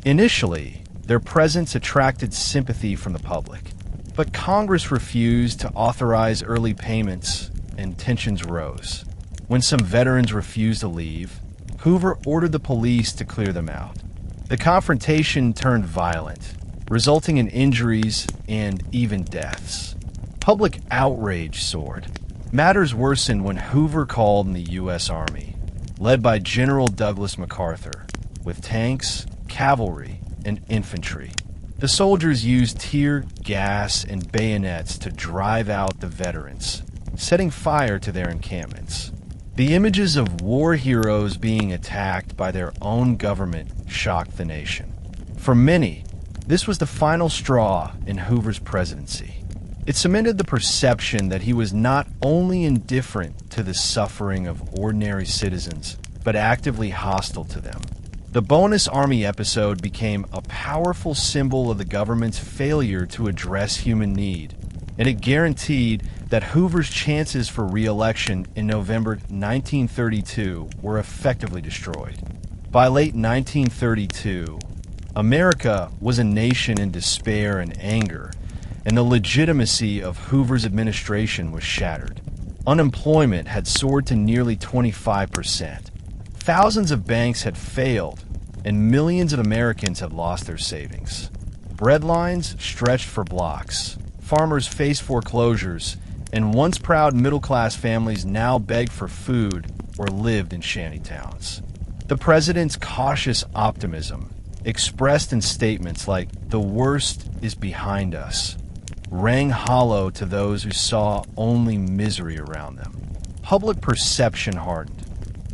Initially, their presence attracted sympathy from the public, but Congress refused to authorize early payments and tensions rose. When some veterans refused to leave, Hoover ordered the police to clear them out. The confrontation turned violent, resulting in injuries and even deaths. Public outrage soared. Matters worsened when Hoover called in the U.S. Army, led by General Douglas MacArthur, with tanks, cavalry, and infantry. The soldiers used tear gas and bayonets to drive out the veterans, setting fire to their encampments. The images of war heroes being attacked by their own government shocked the nation. For many, this was the final straw in Hoover's presidency. It cemented the perception that he was not only indifferent to the suffering of ordinary citizens, but actively hostile to them. The Bonus Army episode became a powerful symbol of the government's failure to address human need, and it guaranteed that Hoover's chances for re-election in November 1932 were effectively destroyed. By late 1932, America was a nation in despair and anger, and the legitimacy of Hoover's administration was shattered. Unemployment had soared to nearly 25%. Thousands of banks had failed, and millions of Americans had lost their savings. Breadlines stretched for blocks. Farmers faced foreclosures, and once proud middle-class families now begged for food or lived in shantytowns. The president's cautious optimism, expressed in statements like, "The worst is behind us," rang hollow to those who saw only misery around them. Public perception hardened.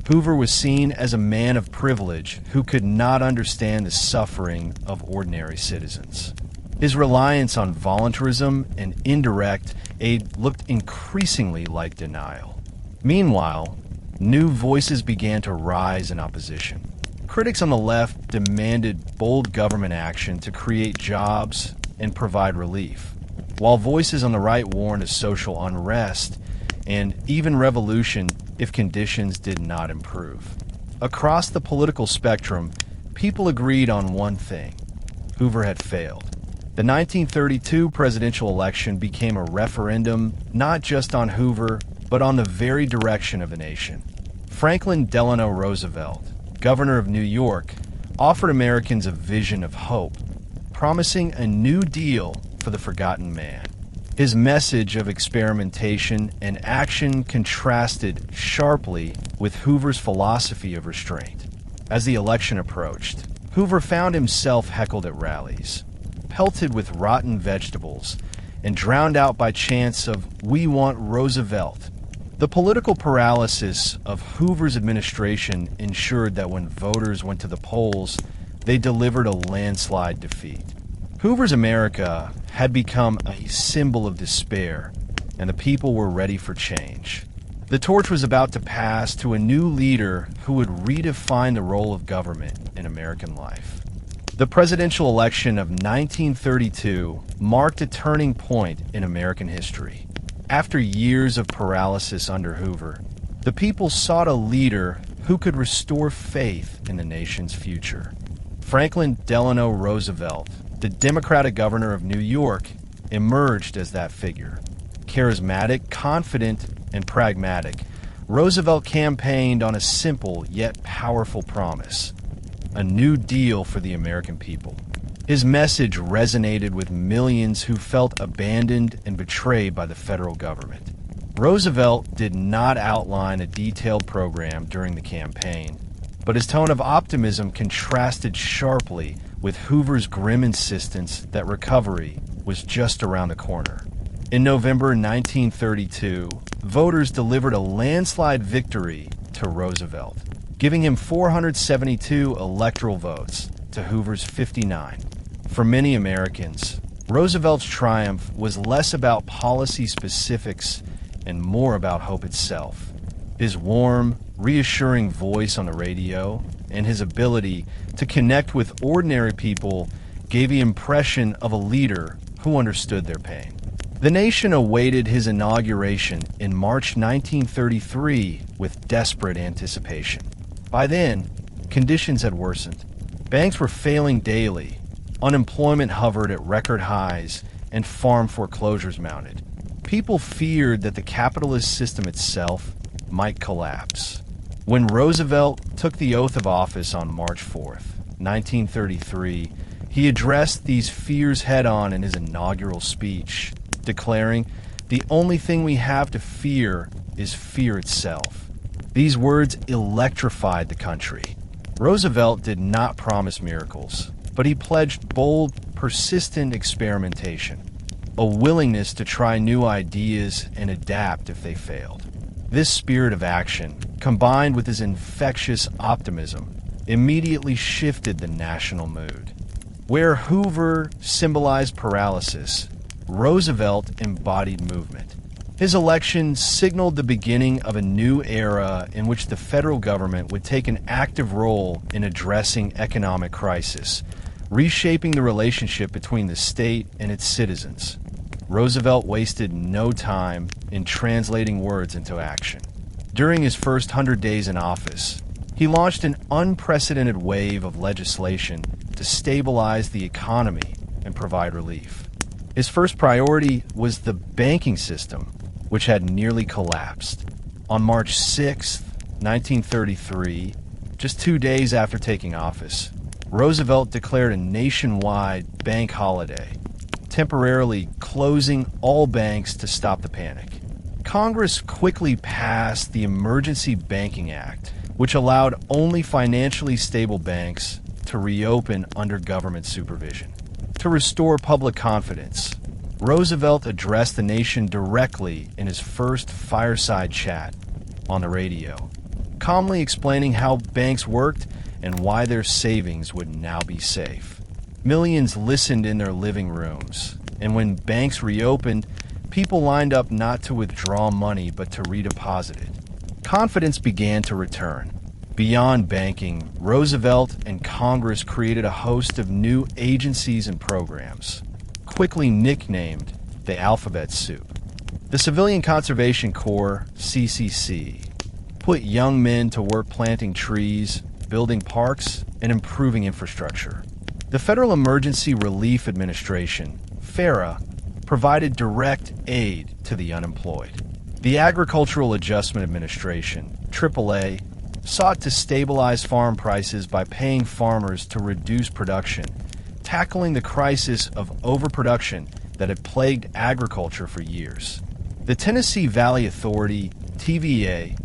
Hoover was seen as a man of privilege who could not understand the suffering of ordinary citizens. His reliance on voluntarism and indirect aid looked increasingly like denial. Meanwhile, new voices began to rise in opposition. Critics on the left demanded bold government action to create jobs and provide relief, while voices on the right warned of social unrest and even revolution if conditions did not improve. Across the political spectrum, people agreed on one thing: Hoover had failed. The 1932 presidential election became a referendum not just on Hoover, but on the very direction of the nation. Franklin Delano Roosevelt, governor of New York, offered Americans a vision of hope, promising a new deal for the forgotten man. His message of experimentation and action contrasted sharply with Hoover's philosophy of restraint. As the election approached, Hoover found himself heckled at rallies, pelted with rotten vegetables, and drowned out by chants of "We want Roosevelt." The political paralysis of Hoover's administration ensured that when voters went to the polls, they delivered a landslide defeat. Hoover's America had become a symbol of despair, and the people were ready for change. The torch was about to pass to a new leader who would redefine the role of government in American life. The presidential election of 1932 marked a turning point in American history. After years of paralysis under Hoover, the people sought a leader who could restore faith in the nation's future. Franklin Delano Roosevelt, the Democratic governor of New York, emerged as that figure. Charismatic, confident, and pragmatic, Roosevelt campaigned on a simple yet powerful promise: a new deal for the American people. His message resonated with millions who felt abandoned and betrayed by the federal government. Roosevelt did not outline a detailed program during the campaign, but his tone of optimism contrasted sharply with Hoover's grim insistence that recovery was just around the corner. In November 1932, voters delivered a landslide victory to Roosevelt, giving him 472 electoral votes to Hoover's 59. For many Americans, Roosevelt's triumph was less about policy specifics and more about hope itself. His warm, reassuring voice on the radio and his ability to connect with ordinary people gave the impression of a leader who understood their pain. The nation awaited his inauguration in March 1933 with desperate anticipation. By then, conditions had worsened. Banks were failing daily, unemployment hovered at record highs, and farm foreclosures mounted. People feared that the capitalist system itself might collapse. When Roosevelt took the oath of office on March 4th, 1933, he addressed these fears head-on in his inaugural speech, declaring, "The only thing we have to fear is fear itself." These words electrified the country. Roosevelt did not promise miracles. but he pledged bold, persistent experimentation, a willingness to try new ideas and adapt if they failed. This spirit of action, combined with his infectious optimism, immediately shifted the national mood. Where Hoover symbolized paralysis, Roosevelt embodied movement. His election signaled the beginning of a new era in which the federal government would take an active role in addressing economic crisis, reshaping the relationship between the state and its citizens. Roosevelt wasted no time in translating words into action. During his first 100 days in office, he launched an unprecedented wave of legislation to stabilize the economy and provide relief. His first priority was the banking system, which had nearly collapsed. On March 6, 1933, just 2 days after taking office, Roosevelt declared a nationwide bank holiday, temporarily closing all banks to stop the panic. Congress quickly passed the Emergency Banking Act, which allowed only financially stable banks to reopen under government supervision. To restore public confidence, Roosevelt addressed the nation directly in his first Fireside chat on the radio, calmly explaining how banks worked and why their savings would now be safe. Millions listened in their living rooms, and when banks reopened, people lined up not to withdraw money but to redeposit it. Confidence began to return. Beyond banking, Roosevelt and Congress created a host of new agencies and programs, quickly nicknamed the Alphabet Soup. The Civilian Conservation Corps, CCC, put young men to work planting trees, building parks, and improving infrastructure. The Federal Emergency Relief Administration, FERA, provided direct aid to the unemployed. The Agricultural Adjustment Administration, AAA, sought to stabilize farm prices by paying farmers to reduce production, tackling the crisis of overproduction that had plagued agriculture for years. The Tennessee Valley Authority, TVA,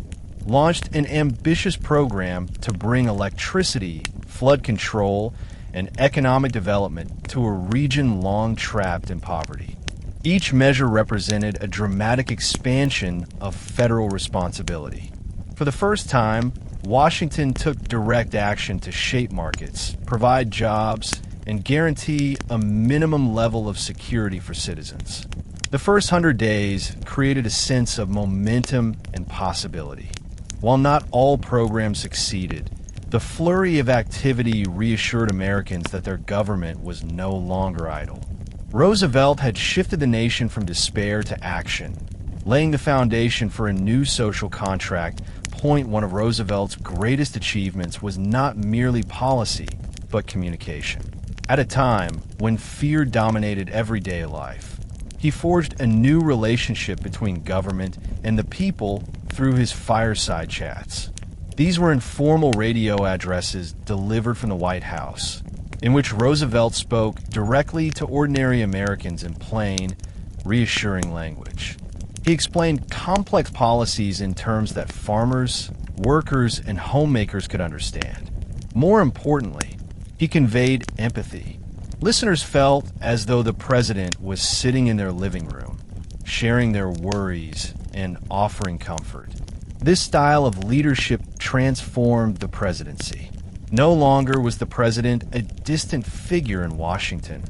launched an ambitious program to bring electricity, flood control, and economic development to a region long trapped in poverty. Each measure represented a dramatic expansion of federal responsibility. For the first time, Washington took direct action to shape markets, provide jobs, and guarantee a minimum level of security for citizens. The first 100 days created a sense of momentum and possibility. While not all programs succeeded, the flurry of activity reassured Americans that their government was no longer idle. Roosevelt had shifted the nation from despair to action, laying the foundation for a new social contract. One of Roosevelt's greatest achievements was not merely policy, but communication. At a time when fear dominated everyday life, he forged a new relationship between government and the people through his fireside chats. These were informal radio addresses delivered from the White House, in which Roosevelt spoke directly to ordinary Americans in plain, reassuring language. He explained complex policies in terms that farmers, workers, and homemakers could understand. More importantly, he conveyed empathy. Listeners felt as though the president was sitting in their living room, sharing their worries and offering comfort. This style of leadership transformed the presidency. No longer was the president a distant figure in Washington.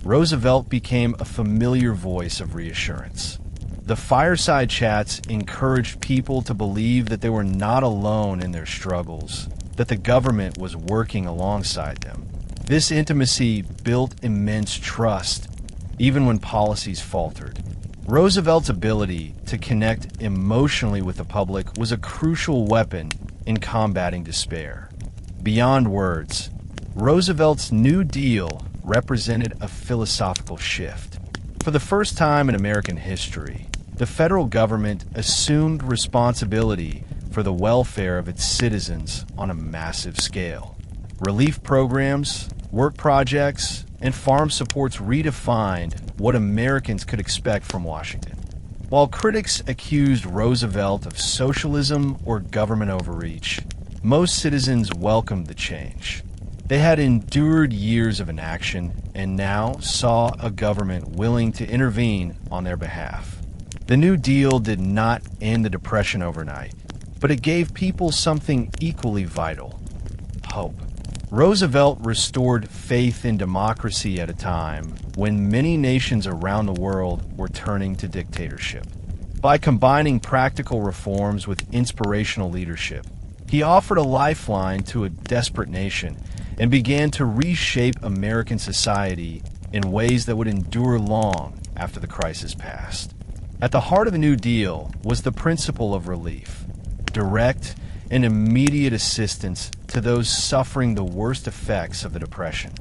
Roosevelt became a familiar voice of reassurance. The fireside chats encouraged people to believe that they were not alone in their struggles, that the government was working alongside them. This intimacy built immense trust, even when policies faltered. Roosevelt's ability to connect emotionally with the public was a crucial weapon in combating despair. Beyond words, Roosevelt's New Deal represented a philosophical shift. For the first time in American history, the federal government assumed responsibility for the welfare of its citizens on a massive scale. Relief programs, work projects, and farm supports redefined what Americans could expect from Washington. While critics accused Roosevelt of socialism or government overreach, most citizens welcomed the change. They had endured years of inaction and now saw a government willing to intervene on their behalf. The New Deal did not end the Depression overnight, but it gave people something equally vital: hope. Roosevelt restored faith in democracy at a time when many nations around the world were turning to dictatorship. By combining practical reforms with inspirational leadership, he offered a lifeline to a desperate nation and began to reshape American society in ways that would endure long after the crisis passed. At the heart of the New Deal was the principle of relief, direct and immediate assistance to those suffering the worst effects of the Depression.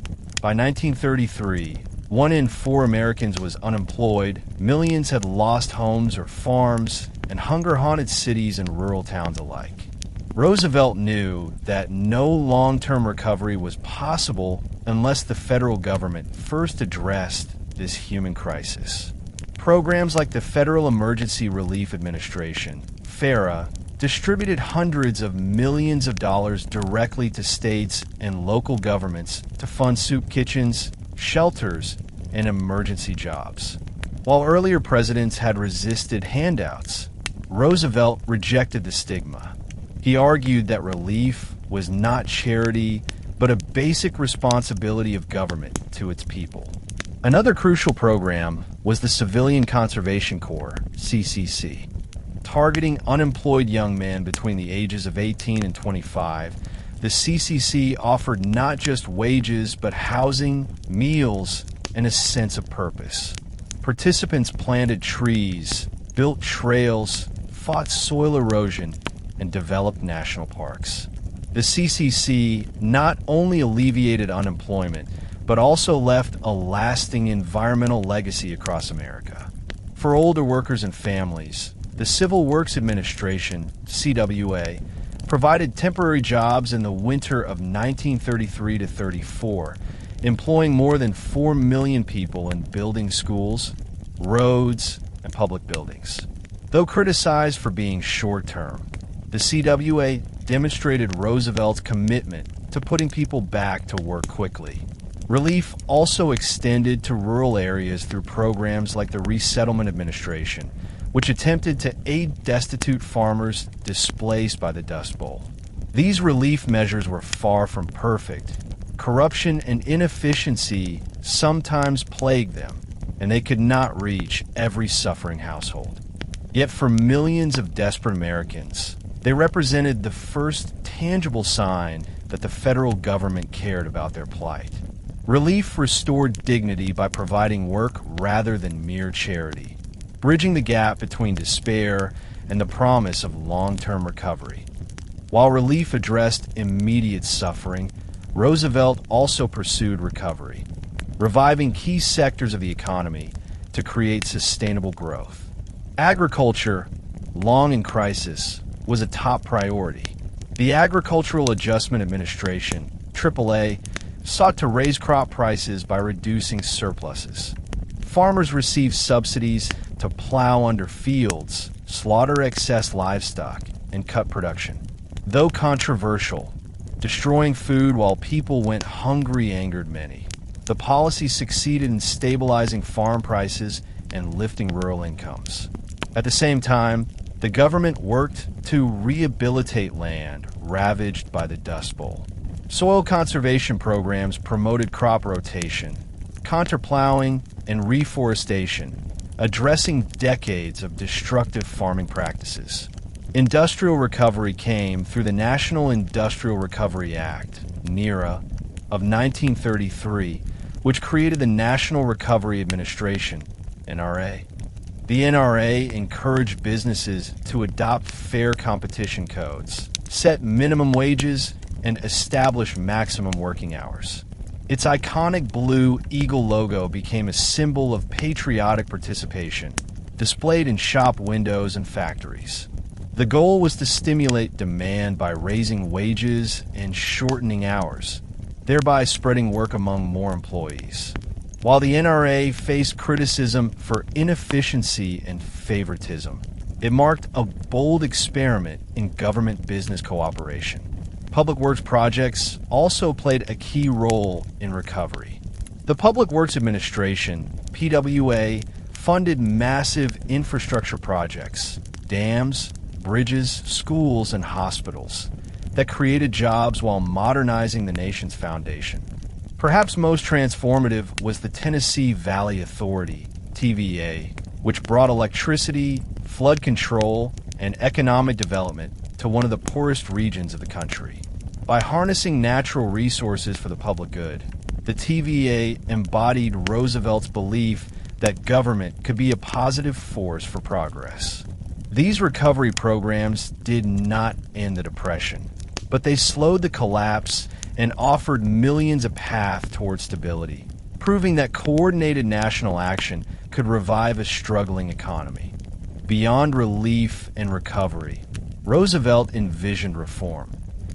By 1933, 1 in 4 Americans was unemployed, millions had lost homes or farms, and hunger haunted cities and rural towns alike. Roosevelt knew that no long-term recovery was possible unless the federal government first addressed this human crisis. Programs like the Federal Emergency Relief Administration, FERA, distributed hundreds of millions of dollars directly to states and local governments to fund soup kitchens, shelters, and emergency jobs. While earlier presidents had resisted handouts, Roosevelt rejected the stigma. He argued that relief was not charity, but a basic responsibility of government to its people. Another crucial program was the Civilian Conservation Corps, CCC. Targeting unemployed young men between the ages of 18 and 25, the CCC offered not just wages, but housing, meals, and a sense of purpose. Participants planted trees, built trails, fought soil erosion, and developed national parks. The CCC not only alleviated unemployment, but also left a lasting environmental legacy across America. For older workers and families, the Civil Works Administration, CWA, provided temporary jobs in the winter of 1933 to 34, employing more than 4 million people in building schools, roads, and public buildings. Though criticized for being short-term, the CWA demonstrated Roosevelt's commitment to putting people back to work quickly. Relief also extended to rural areas through programs like the Resettlement Administration, which attempted to aid destitute farmers displaced by the Dust Bowl. These relief measures were far from perfect. Corruption and inefficiency sometimes plagued them, and they could not reach every suffering household. Yet for millions of desperate Americans, they represented the first tangible sign that the federal government cared about their plight. Relief restored dignity by providing work rather than mere charity, bridging the gap between despair and the promise of long-term recovery. While relief addressed immediate suffering, Roosevelt also pursued recovery, reviving key sectors of the economy to create sustainable growth. Agriculture, long in crisis, was a top priority. The Agricultural Adjustment Administration, AAA, sought to raise crop prices by reducing surpluses. Farmers received subsidies to plow under fields, slaughter excess livestock, and cut production. Though controversial, destroying food while people went hungry angered many. The policy succeeded in stabilizing farm prices and lifting rural incomes. At the same time, the government worked to rehabilitate land ravaged by the Dust Bowl. Soil conservation programs promoted crop rotation, counterplowing, and reforestation, addressing decades of destructive farming practices. Industrial recovery came through the National Industrial Recovery Act, NIRA, of 1933, which created the National Recovery Administration, NRA. The NRA encouraged businesses to adopt fair competition codes, set minimum wages, and establish maximum working hours. Its iconic blue eagle logo became a symbol of patriotic participation, displayed in shop windows and factories. The goal was to stimulate demand by raising wages and shortening hours, thereby spreading work among more employees. While the NRA faced criticism for inefficiency and favoritism, it marked a bold experiment in government-business cooperation. Public works projects also played a key role in recovery. The Public Works Administration, PWA, funded massive infrastructure projects, dams, bridges, schools, and hospitals that created jobs while modernizing the nation's foundation. Perhaps most transformative was the Tennessee Valley Authority, TVA, which brought electricity, flood control, and economic development to one of the poorest regions of the country. By harnessing natural resources for the public good, the TVA embodied Roosevelt's belief that government could be a positive force for progress. These recovery programs did not end the Depression, but they slowed the collapse and offered millions a path toward stability, proving that coordinated national action could revive a struggling economy. Beyond relief and recovery, Roosevelt envisioned reform,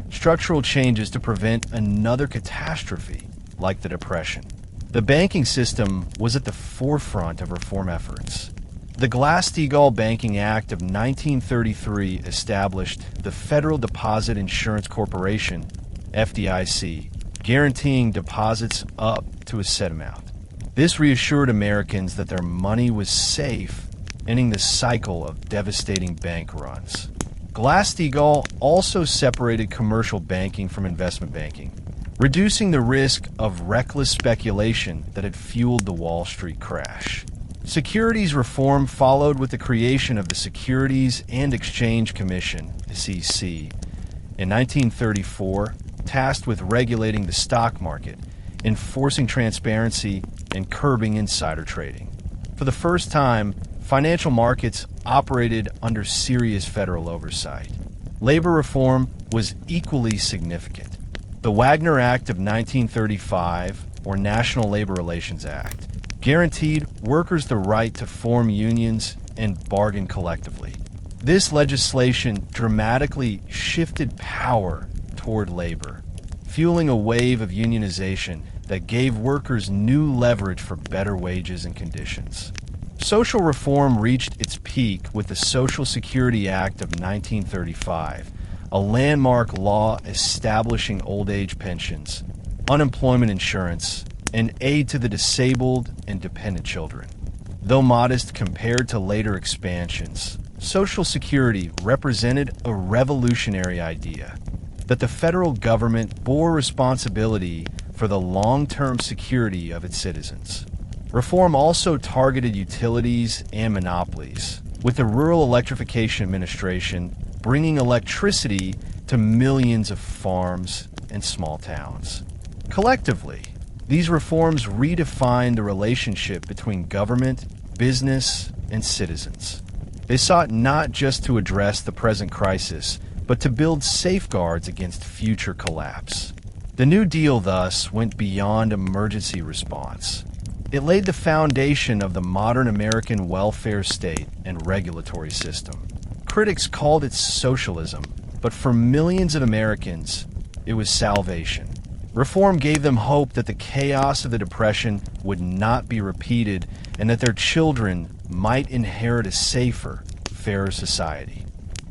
structural changes to prevent another catastrophe like the Depression. The banking system was at the forefront of reform efforts. The Glass-Steagall Banking Act of 1933 established the Federal Deposit Insurance Corporation, FDIC, guaranteeing deposits up to a set amount. This reassured Americans that their money was safe, ending the cycle of devastating bank runs. Glass-Steagall also separated commercial banking from investment banking, reducing the risk of reckless speculation that had fueled the Wall Street crash. Securities reform followed with the creation of the Securities and Exchange Commission, SEC, in 1934, tasked with regulating the stock market, enforcing transparency, and curbing insider trading. For the first time, financial markets operated under serious federal oversight. Labor reform was equally significant. The Wagner Act of 1935, or National Labor Relations Act, guaranteed workers the right to form unions and bargain collectively. This legislation dramatically shifted power toward labor, fueling a wave of unionization that gave workers new leverage for better wages and conditions. Social reform reached its peak with the Social Security Act of 1935, a landmark law establishing old age pensions, unemployment insurance, and aid to the disabled and dependent children. Though modest compared to later expansions, Social Security represented a revolutionary idea that the federal government bore responsibility for the long-term security of its citizens. Reform also targeted utilities and monopolies, with the Rural Electrification Administration bringing electricity to millions of farms and small towns. Collectively, these reforms redefined the relationship between government, business, and citizens. They sought not just to address the present crisis, but to build safeguards against future collapse. The New Deal, thus, went beyond emergency response. It laid the foundation of the modern American welfare state and regulatory system. Critics called it socialism, but for millions of Americans, it was salvation. Reform gave them hope that the chaos of the Depression would not be repeated and that their children might inherit a safer, fairer society.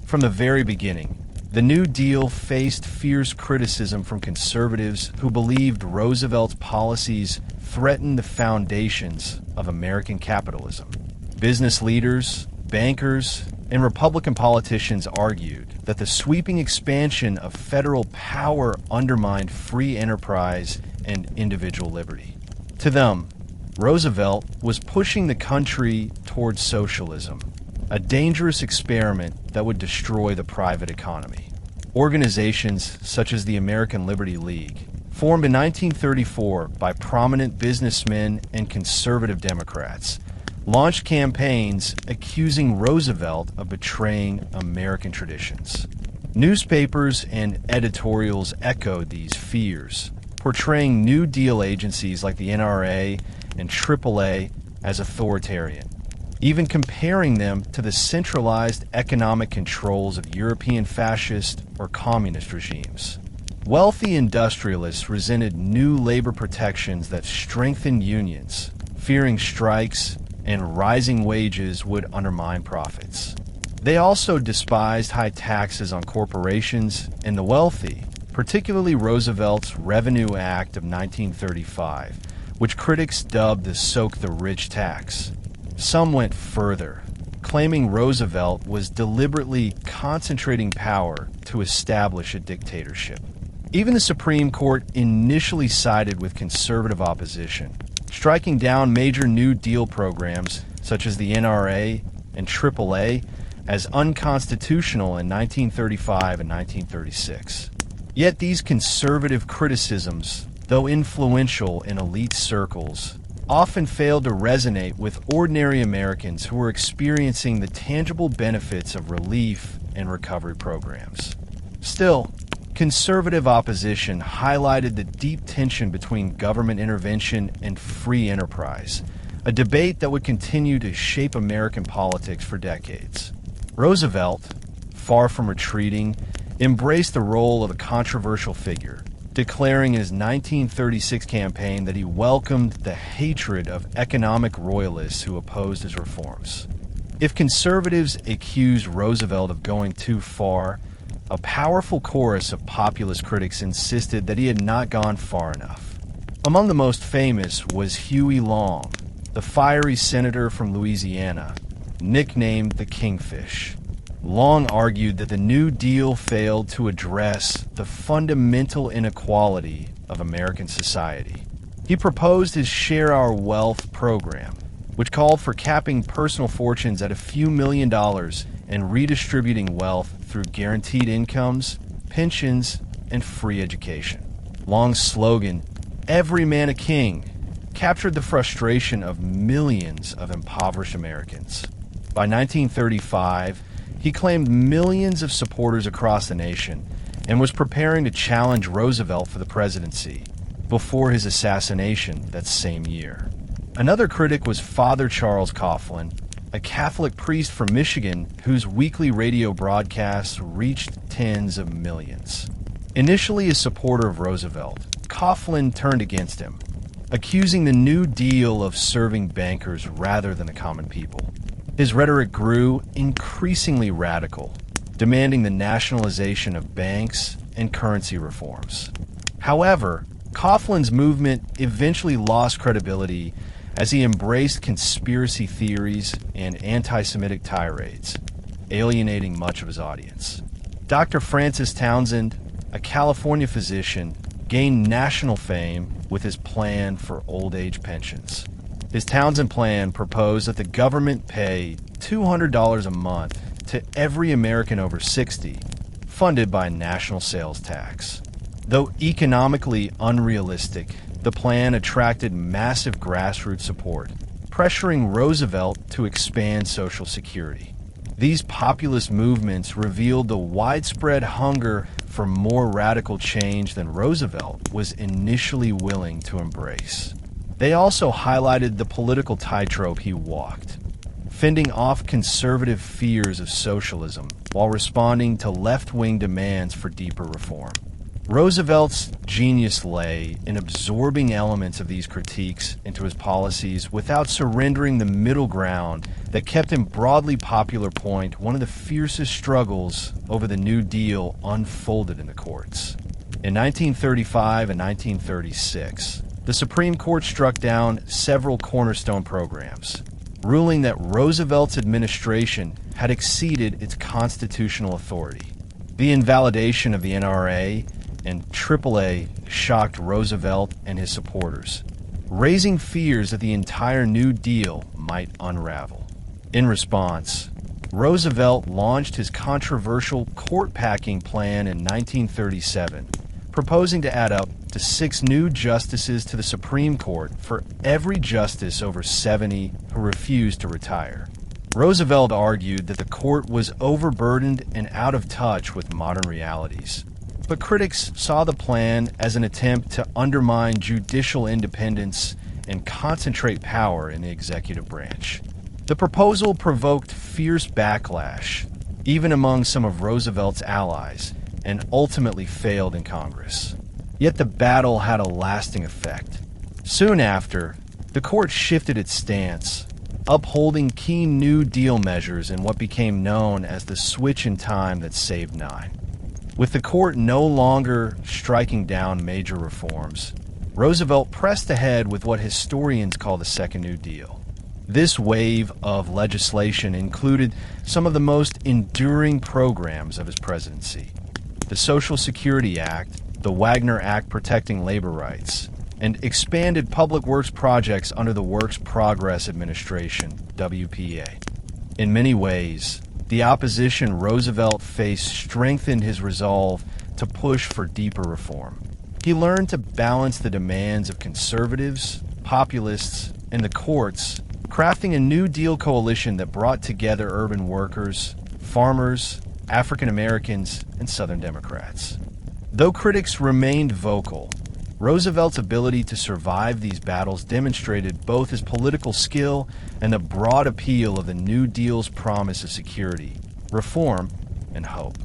From the very beginning, the New Deal faced fierce criticism from conservatives who believed Roosevelt's policies threatened the foundations of American capitalism. Business leaders, bankers, and Republican politicians argued that the sweeping expansion of federal power undermined free enterprise and individual liberty. To them, Roosevelt was pushing the country towards socialism, a dangerous experiment that would destroy the private economy. Organizations such as the American Liberty League, formed in 1934 by prominent businessmen and conservative Democrats, launched campaigns accusing Roosevelt of betraying American traditions. Newspapers and editorials echoed these fears, portraying New Deal agencies like the NRA and AAA as authoritarian, even comparing them to the centralized economic controls of European fascist or communist regimes. Wealthy industrialists resented new labor protections that strengthened unions, fearing strikes and rising wages would undermine profits. They also despised high taxes on corporations and the wealthy, particularly Roosevelt's Revenue Act of 1935, which critics dubbed the Soak the Rich tax. Some went further, claiming Roosevelt was deliberately concentrating power to establish a dictatorship. Even the Supreme Court initially sided with conservative opposition, striking down major New Deal programs such as the NRA and AAA as unconstitutional in 1935 and 1936. Yet these conservative criticisms, though influential in elite circles, often failed to resonate with ordinary Americans who were experiencing the tangible benefits of relief and recovery programs. Still, conservative opposition highlighted the deep tension between government intervention and free enterprise, a debate that would continue to shape American politics for decades. Roosevelt, far from retreating, embraced the role of a controversial figure, declaring in his 1936 campaign that he welcomed the hatred of economic royalists who opposed his reforms. If conservatives accused Roosevelt of going too far, a powerful chorus of populist critics insisted that he had not gone far enough. Among the most famous was Huey Long, the fiery senator from Louisiana, nicknamed the Kingfish. Long argued that the New Deal failed to address the fundamental inequality of American society. He proposed his Share Our Wealth program, which called for capping personal fortunes at a few $1,000,000 and redistributing wealth through guaranteed incomes, pensions, and free education. Long's slogan, "Every man a king," captured the frustration of millions of impoverished Americans. By 1935, he claimed millions of supporters across the nation and was preparing to challenge Roosevelt for the presidency before his assassination that same year. Another critic was Father Charles Coughlin, a Catholic priest from Michigan whose weekly radio broadcasts reached tens of millions. Initially a supporter of Roosevelt, Coughlin turned against him, accusing the New Deal of serving bankers rather than the common people. His rhetoric grew increasingly radical, demanding the nationalization of banks and currency reforms. However, Coughlin's movement eventually lost credibility as he embraced conspiracy theories and anti-Semitic tirades, alienating much of his audience. Dr. Francis Townsend, a California physician, gained national fame with his plan for old age pensions. His Townsend plan proposed that the government pay $200 a month to every American over 60, funded by a national sales tax. Though economically unrealistic, the plan attracted massive grassroots support, pressuring Roosevelt to expand Social Security. These populist movements revealed the widespread hunger for more radical change than Roosevelt was initially willing to embrace. They also highlighted the political tightrope he walked, fending off conservative fears of socialism while responding to left-wing demands for deeper reform. Roosevelt's genius lay in absorbing elements of these critiques into his policies without surrendering the middle ground that kept him broadly popular. One of the fiercest struggles over the New Deal unfolded in the courts. In 1935 and 1936, the Supreme Court struck down several cornerstone programs, ruling that Roosevelt's administration had exceeded its constitutional authority. The invalidation of the NRA and AAA shocked Roosevelt and his supporters, raising fears that the entire New Deal might unravel. In response, Roosevelt launched his controversial court-packing plan in 1937, proposing to add up to 6 new justices to the Supreme Court for every justice over 70 who refused to retire. Roosevelt argued that the court was overburdened and out of touch with modern realities. But critics saw the plan as an attempt to undermine judicial independence and concentrate power in the executive branch. The proposal provoked fierce backlash, even among some of Roosevelt's allies, and ultimately failed in Congress. Yet the battle had a lasting effect. Soon after, the court shifted its stance, upholding key New Deal measures in what became known as the switch in time that saved 9. With the court no longer striking down major reforms, Roosevelt pressed ahead with what historians call the Second New Deal. This wave of legislation included some of the most enduring programs of his presidency: the Social Security Act, the Wagner Act protecting labor rights, and expanded public works projects under the Works Progress Administration, WPA. In many ways, the opposition Roosevelt faced strengthened his resolve to push for deeper reform. He learned to balance the demands of conservatives, populists, and the courts, crafting a New Deal coalition that brought together urban workers, farmers, African Americans, and Southern Democrats. Though critics remained vocal, Roosevelt's ability to survive these battles demonstrated both his political skill and the broad appeal of the New Deal's promise of security, reform, and hope.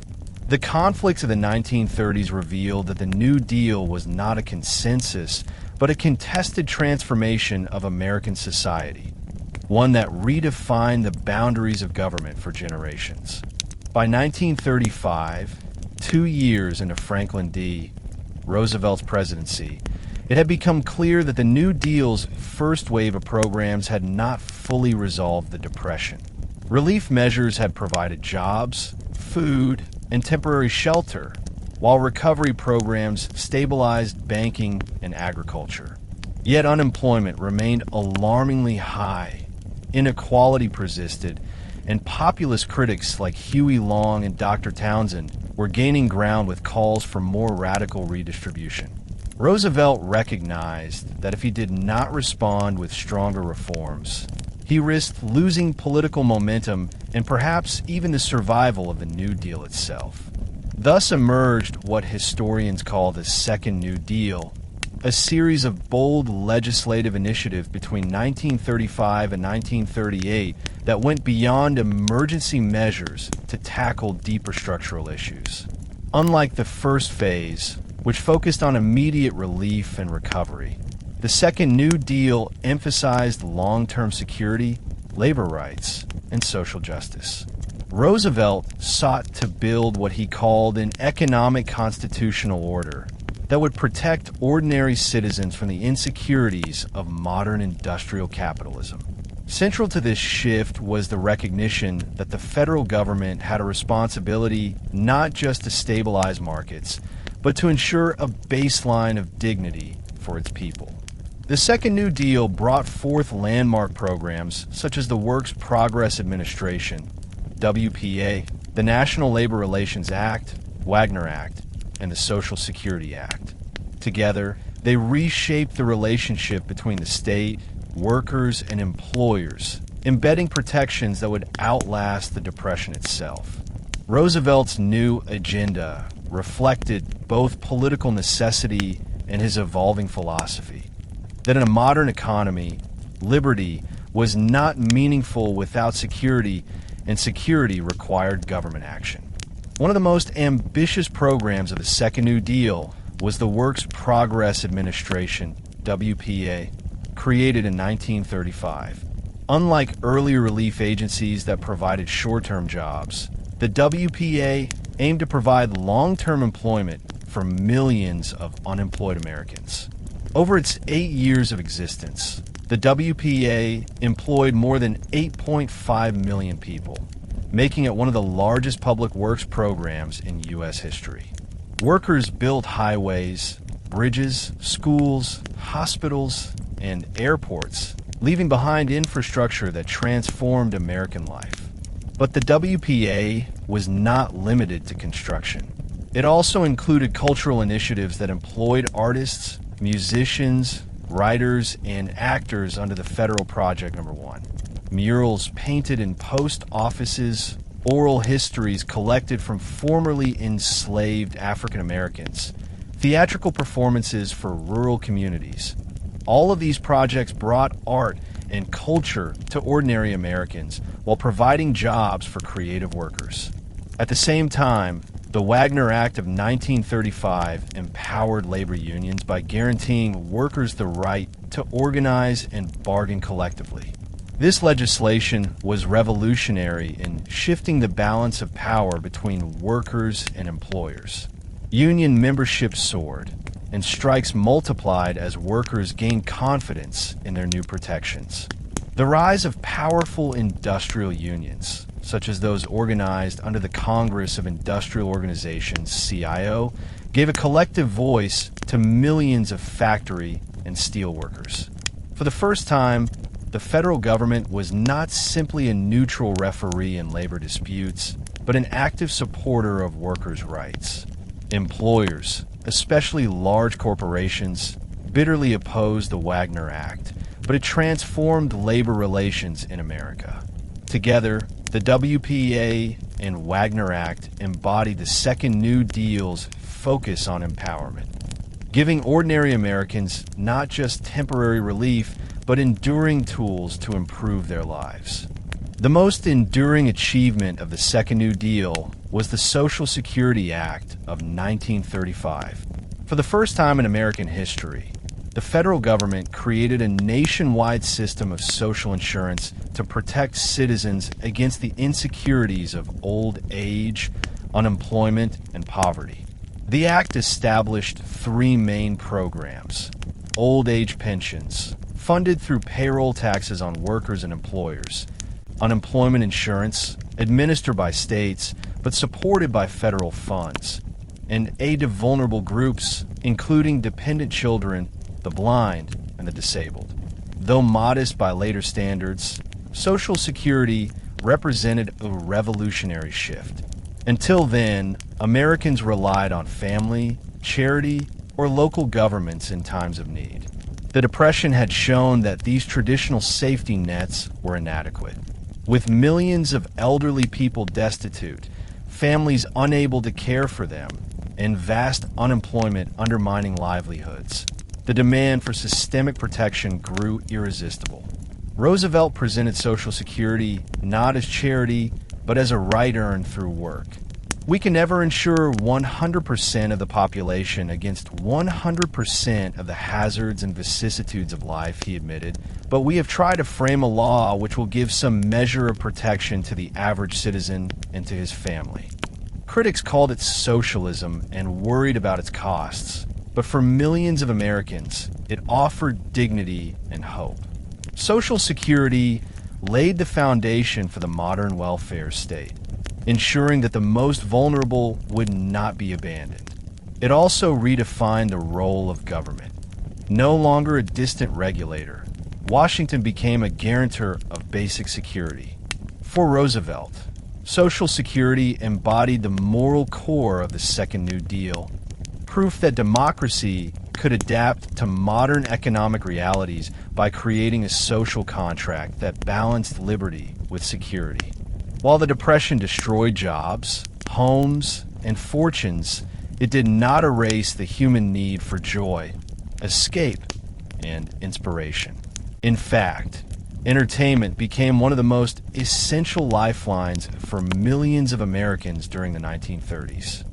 The conflicts of the 1930s revealed that the New Deal was not a consensus, but a contested transformation of American society, one that redefined the boundaries of government for generations. By 1935, 2 years into Franklin D. Roosevelt's presidency, it had become clear that the New Deal's first wave of programs had not fully resolved the Depression. Relief measures had provided jobs, food, and temporary shelter, while recovery programs stabilized banking and agriculture. Yet unemployment remained alarmingly high, inequality persisted, and populist critics like Huey Long and Dr. Townsend were gaining ground with calls for more radical redistribution. Roosevelt recognized that if he did not respond with stronger reforms, he risked losing political momentum and perhaps even the survival of the New Deal itself. Thus emerged what historians call the Second New Deal, a series of bold legislative initiatives between 1935 and 1938 that went beyond emergency measures to tackle deeper structural issues. Unlike the first phase, which focused on immediate relief and recovery, the Second New Deal emphasized long-term security, labor rights, and social justice. Roosevelt sought to build what he called an economic constitutional order that would protect ordinary citizens from the insecurities of modern industrial capitalism. Central to this shift was the recognition that the federal government had a responsibility not just to stabilize markets, but to ensure a baseline of dignity for its people. The Second New Deal brought forth landmark programs such as the Works Progress Administration, WPA, the National Labor Relations Act, Wagner Act, and the Social Security Act. Together, they reshaped the relationship between the state, workers, and employers, embedding protections that would outlast the Depression itself. Roosevelt's new agenda reflected both political necessity and his evolving philosophy, that in a modern economy, liberty was not meaningful without security, and security required government action. One of the most ambitious programs of the Second New Deal was the Works Progress Administration, WPA, created in 1935. Unlike earlier relief agencies that provided short-term jobs, the WPA aimed to provide long-term employment for millions of unemployed Americans. Over its 8 years of existence, the WPA employed more than 8.5 million people, making it one of the largest public works programs in U.S. history. Workers built highways, bridges, schools, hospitals, and airports, leaving behind infrastructure that transformed American life. But the WPA was not limited to construction. It also included cultural initiatives that employed artists, musicians, writers, and actors under the federal Project No. 1. Murals painted in post offices, oral histories collected from formerly enslaved African Americans, theatrical performances for rural communities. All of these projects brought art and culture to ordinary Americans while providing jobs for creative workers. At the same time, the Wagner Act of 1935 empowered labor unions by guaranteeing workers the right to organize and bargain collectively. This legislation was revolutionary in shifting the balance of power between workers and employers. Union membership soared, and strikes multiplied as workers gained confidence in their new protections. The rise of powerful industrial unions, such as those organized under the Congress of Industrial Organizations, CIO, gave a collective voice to millions of factory and steel workers. For the first time, the federal government was not simply a neutral referee in labor disputes, but an active supporter of workers' rights. Employers, especially large corporations, bitterly opposed the Wagner Act, but it transformed labor relations in America. Together, the WPA and Wagner Act embodied the Second New Deal's focus on empowerment, giving ordinary Americans not just temporary relief, but enduring tools to improve their lives. The most enduring achievement of the Second New Deal was the Social Security Act of 1935. For the first time in American history, the federal government created a nationwide system of social insurance to protect citizens against the insecurities of old age, unemployment, and poverty. The act established three main programs: old age pensions, funded through payroll taxes on workers and employers; unemployment insurance, administered by states but supported by federal funds; and aid to vulnerable groups, including dependent children, the blind, and the disabled. Though modest by later standards, Social Security represented a revolutionary shift. Until then, Americans relied on family, charity, or local governments in times of need. The Depression had shown that these traditional safety nets were inadequate. With millions of elderly people destitute, families unable to care for them, and vast unemployment undermining livelihoods, the demand for systemic protection grew irresistible. Roosevelt presented Social Security not as charity, but as a right earned through work. We can never insure 100% of the population against 100% of the hazards and vicissitudes of life, he admitted, but we have tried to frame a law which will give some measure of protection to the average citizen and to his family. Critics called it socialism and worried about its costs, but for millions of Americans, it offered dignity and hope. Social Security laid the foundation for the modern welfare state, ensuring that the most vulnerable would not be abandoned. It also redefined the role of government. No longer a distant regulator, Washington became a guarantor of basic security. For Roosevelt, Social Security embodied the moral core of the Second New Deal, proof that democracy could adapt to modern economic realities by creating a social contract that balanced liberty with security. While the Depression destroyed jobs, homes, and fortunes, it did not erase the human need for joy, escape, and inspiration. In fact, entertainment became one of the most essential lifelines for millions of Americans during the 1930s.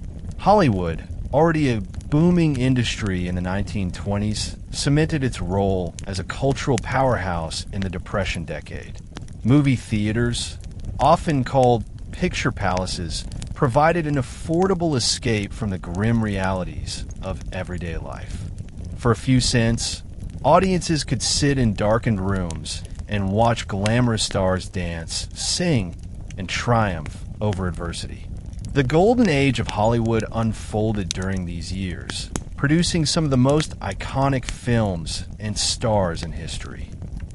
Hollywood, already a booming industry in the 1920s, cemented its role as a cultural powerhouse in the Depression decade. Movie theaters, often called picture palaces, provided an affordable escape from the grim realities of everyday life. For a few cents, audiences could sit in darkened rooms and watch glamorous stars dance, sing, and triumph over adversity. The golden age of Hollywood unfolded during these years, producing some of the most iconic films and stars in history.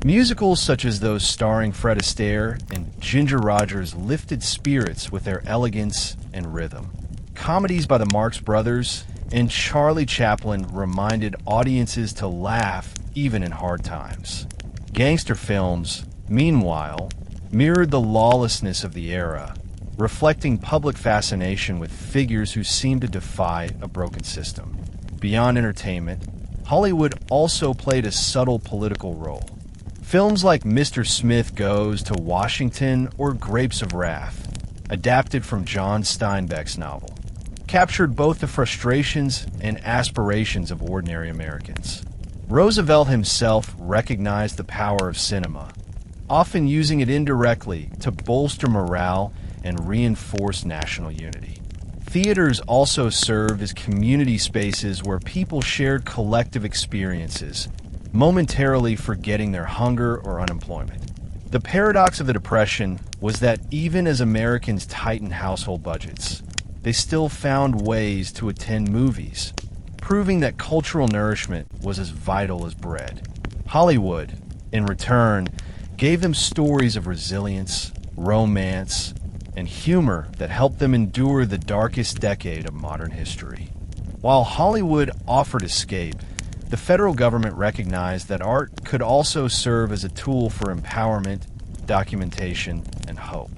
Musicals such as those starring Fred Astaire and Ginger Rogers lifted spirits with their elegance and rhythm. Comedies by the Marx Brothers and Charlie Chaplin reminded audiences to laugh even in hard times. Gangster films, meanwhile, mirrored the lawlessness of the era, reflecting public fascination with figures who seemed to defy a broken system. Beyond entertainment, Hollywood also played a subtle political role. Films like Mr. Smith Goes to Washington or Grapes of Wrath, adapted from John Steinbeck's novel, captured both the frustrations and aspirations of ordinary Americans. Roosevelt himself recognized the power of cinema, often using it indirectly to bolster morale and reinforce national unity. Theaters also serve as community spaces where people shared collective experiences, momentarily forgetting their hunger or unemployment. The paradox of the Depression was that even as Americans tightened household budgets, they still found ways to attend movies, proving that cultural nourishment was as vital as bread. Hollywood, in return, gave them stories of resilience, romance, and humor that helped them endure the darkest decade of modern history. While Hollywood offered escape, the federal government recognized that art could also serve as a tool for empowerment, documentation, and hope.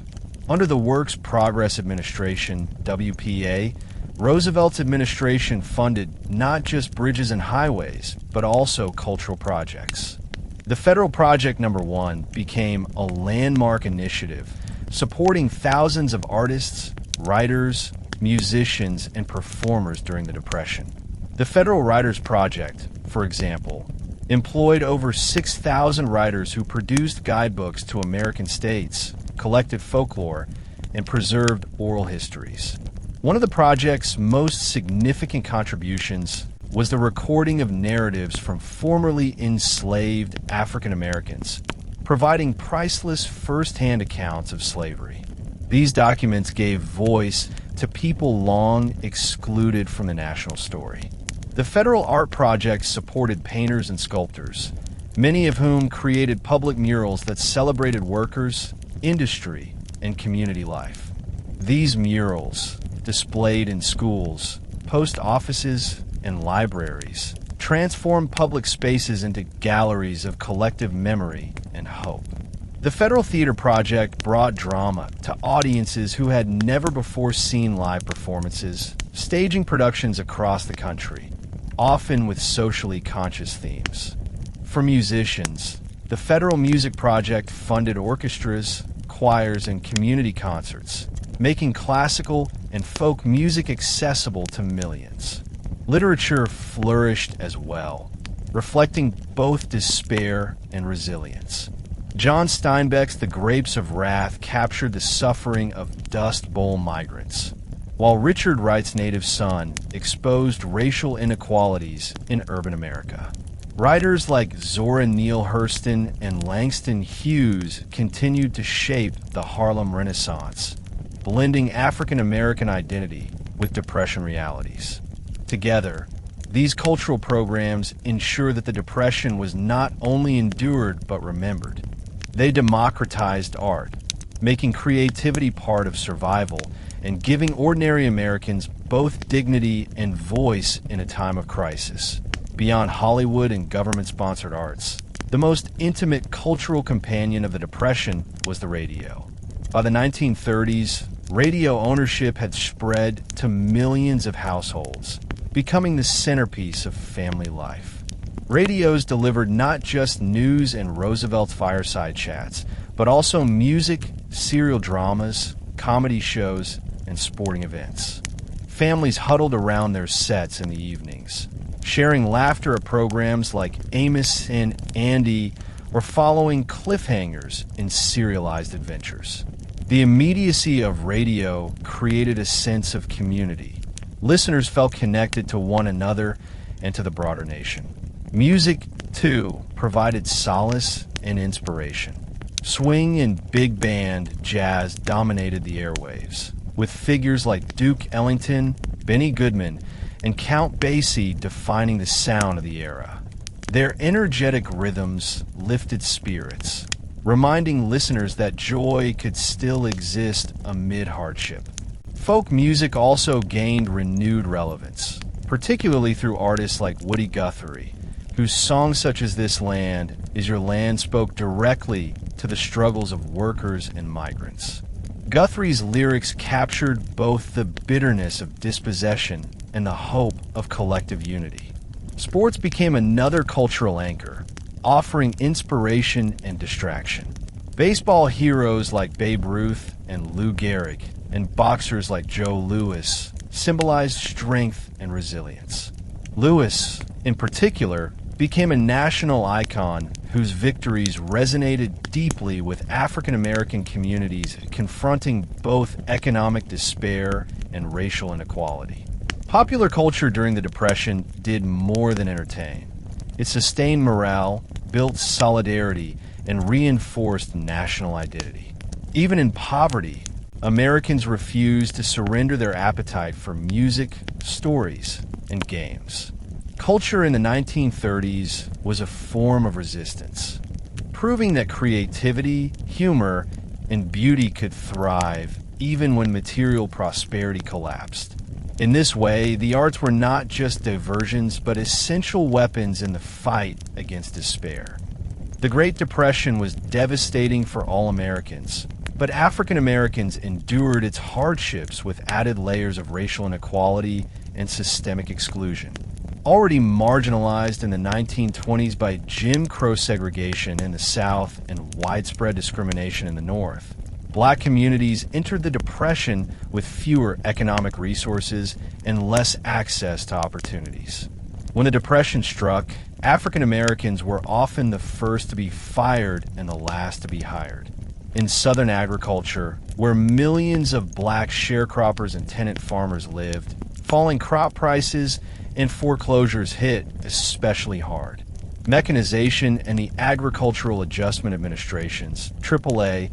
Under the Works Progress Administration, WPA, Roosevelt's administration funded not just bridges and highways, but also cultural projects. The Federal Project No. 1 became a landmark initiative supporting thousands of artists, writers, musicians, and performers during the Depression. The Federal Writers Project, for example, employed over 6,000 writers who produced guidebooks to American states, collected folklore, and preserved oral histories. One of the project's most significant contributions was the recording of narratives from formerly enslaved African Americans, providing priceless first-hand accounts of slavery. These documents gave voice to people long excluded from the national story. The Federal Art Project supported painters and sculptors, many of whom created public murals that celebrated workers, industry, and community life. These murals, displayed in schools, post offices, and libraries, transformed public spaces into galleries of collective memory and hope. The Federal Theater Project brought drama to audiences who had never before seen live performances, staging productions across the country, often with socially conscious themes. For musicians, the Federal Music Project funded orchestras, choirs, and community concerts, making classical and folk music accessible to millions. Literature flourished as well, reflecting both despair and resilience. John Steinbeck's The Grapes of Wrath captured the suffering of Dust Bowl migrants, while Richard Wright's Native Son exposed racial inequalities in urban America. Writers like Zora Neale Hurston and Langston Hughes continued to shape the Harlem Renaissance, blending African American identity with Depression realities. Together, these cultural programs ensure that the Depression was not only endured but remembered. They democratized art, making creativity part of survival and giving ordinary Americans both dignity and voice in a time of crisis. Beyond Hollywood and government-sponsored arts, the most intimate cultural companion of the Depression was the radio. By the 1930s, radio ownership had spread to millions of households, becoming the centerpiece of family life. Radios delivered not just news and Roosevelt's fireside chats, but also music, serial dramas, comedy shows, and sporting events. Families huddled around their sets in the evenings, sharing laughter at programs like Amos and Andy or following cliffhangers in serialized adventures. The immediacy of radio created a sense of community. Listeners felt connected to one another and to the broader nation. Music, too, provided solace and inspiration. Swing and big band jazz dominated the airwaves, with figures like Duke Ellington, Benny Goodman, and Count Basie defining the sound of the era. Their energetic rhythms lifted spirits, reminding listeners that joy could still exist amid hardship. Folk music also gained renewed relevance, particularly through artists like Woody Guthrie, whose songs such as This Land Is Your Land spoke directly to the struggles of workers and migrants. Guthrie's lyrics captured both the bitterness of dispossession and the hope of collective unity. Sports became another cultural anchor, offering inspiration and distraction. Baseball heroes like Babe Ruth and Lou Gehrig, and boxers like Joe Louis symbolized strength and resilience. Louis, in particular, became a national icon whose victories resonated deeply with African American communities confronting both economic despair and racial inequality. Popular culture during the Depression did more than entertain. It sustained morale, built solidarity, and reinforced national identity. Even in poverty, Americans refused to surrender their appetite for music, stories, and games. Culture in the 1930s was a form of resistance, proving that creativity, humor, and beauty could thrive even when material prosperity collapsed. In this way, the arts were not just diversions, but essential weapons in the fight against despair. The Great Depression was devastating for all Americans, but African Americans endured its hardships with added layers of racial inequality and systemic exclusion. Already marginalized in the 1920s by Jim Crow segregation in the South and widespread discrimination in the North, Black communities entered the Depression with fewer economic resources and less access to opportunities. When the Depression struck, African Americans were often the first to be fired and the last to be hired. In Southern agriculture, where millions of Black sharecroppers and tenant farmers lived, falling crop prices and foreclosures hit especially hard. Mechanization and the Agricultural Adjustment Administration's AAA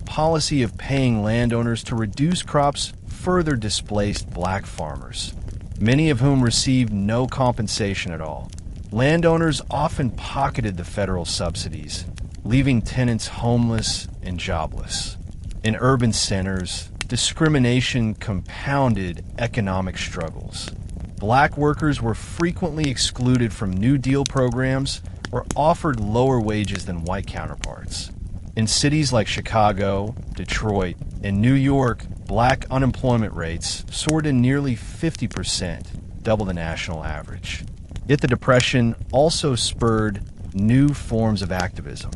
policy of paying landowners to reduce crops further displaced Black farmers, many of whom received no compensation at all. Landowners often pocketed the federal subsidies, leaving tenants homeless and jobless. In urban centers, discrimination compounded economic struggles. Black workers were frequently excluded from New Deal programs or offered lower wages than white counterparts. In cities like Chicago, Detroit, and New York, Black unemployment rates soared to nearly 50%, double the national average. Yet the Depression also spurred new forms of activism.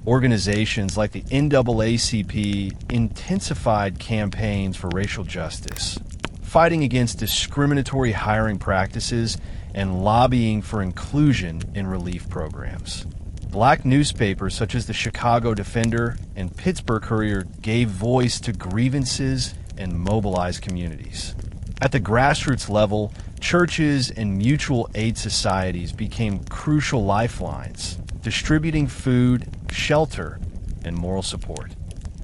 Organizations like the NAACP intensified campaigns for racial justice, fighting against discriminatory hiring practices and lobbying for inclusion in relief programs. Black newspapers such as the Chicago Defender and Pittsburgh Courier gave voice to grievances and mobilized communities. At the grassroots level, churches and mutual aid societies became crucial lifelines, distributing food, shelter, and moral support.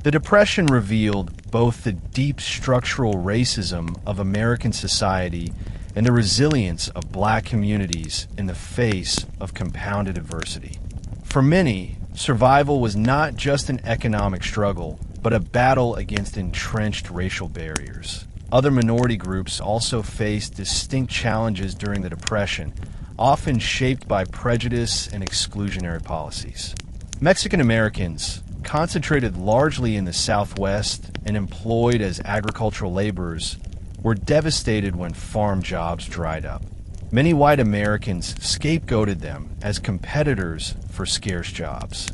The Depression revealed both the deep structural racism of American society and the resilience of Black communities in the face of compounded adversity. For many, survival was not just an economic struggle, but a battle against entrenched racial barriers. Other minority groups also faced distinct challenges during the Depression, often shaped by prejudice and exclusionary policies. Mexican Americans, concentrated largely in the Southwest and employed as agricultural laborers, were devastated when farm jobs dried up. Many white Americans scapegoated them as competitors for scarce jobs.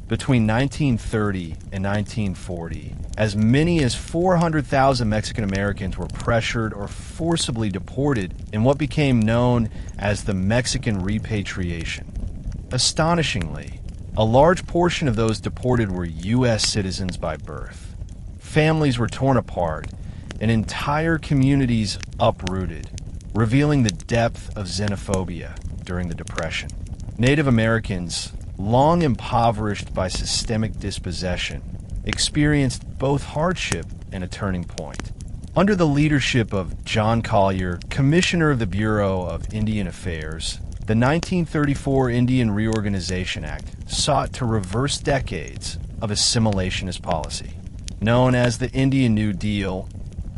Between 1930 and 1940, as many as 400,000 Mexican Americans were pressured or forcibly deported in what became known as the Mexican repatriation. Astonishingly, a large portion of those deported were U.S. citizens by birth. Families were torn apart and entire communities uprooted, revealing the depth of xenophobia during the Depression. Native Americans, long impoverished by systemic dispossession, experienced both hardship and a turning point. Under the leadership of John Collier, Commissioner of the Bureau of Indian Affairs, the 1934 Indian Reorganization Act sought to reverse decades of assimilationist policy. Known as the Indian New Deal,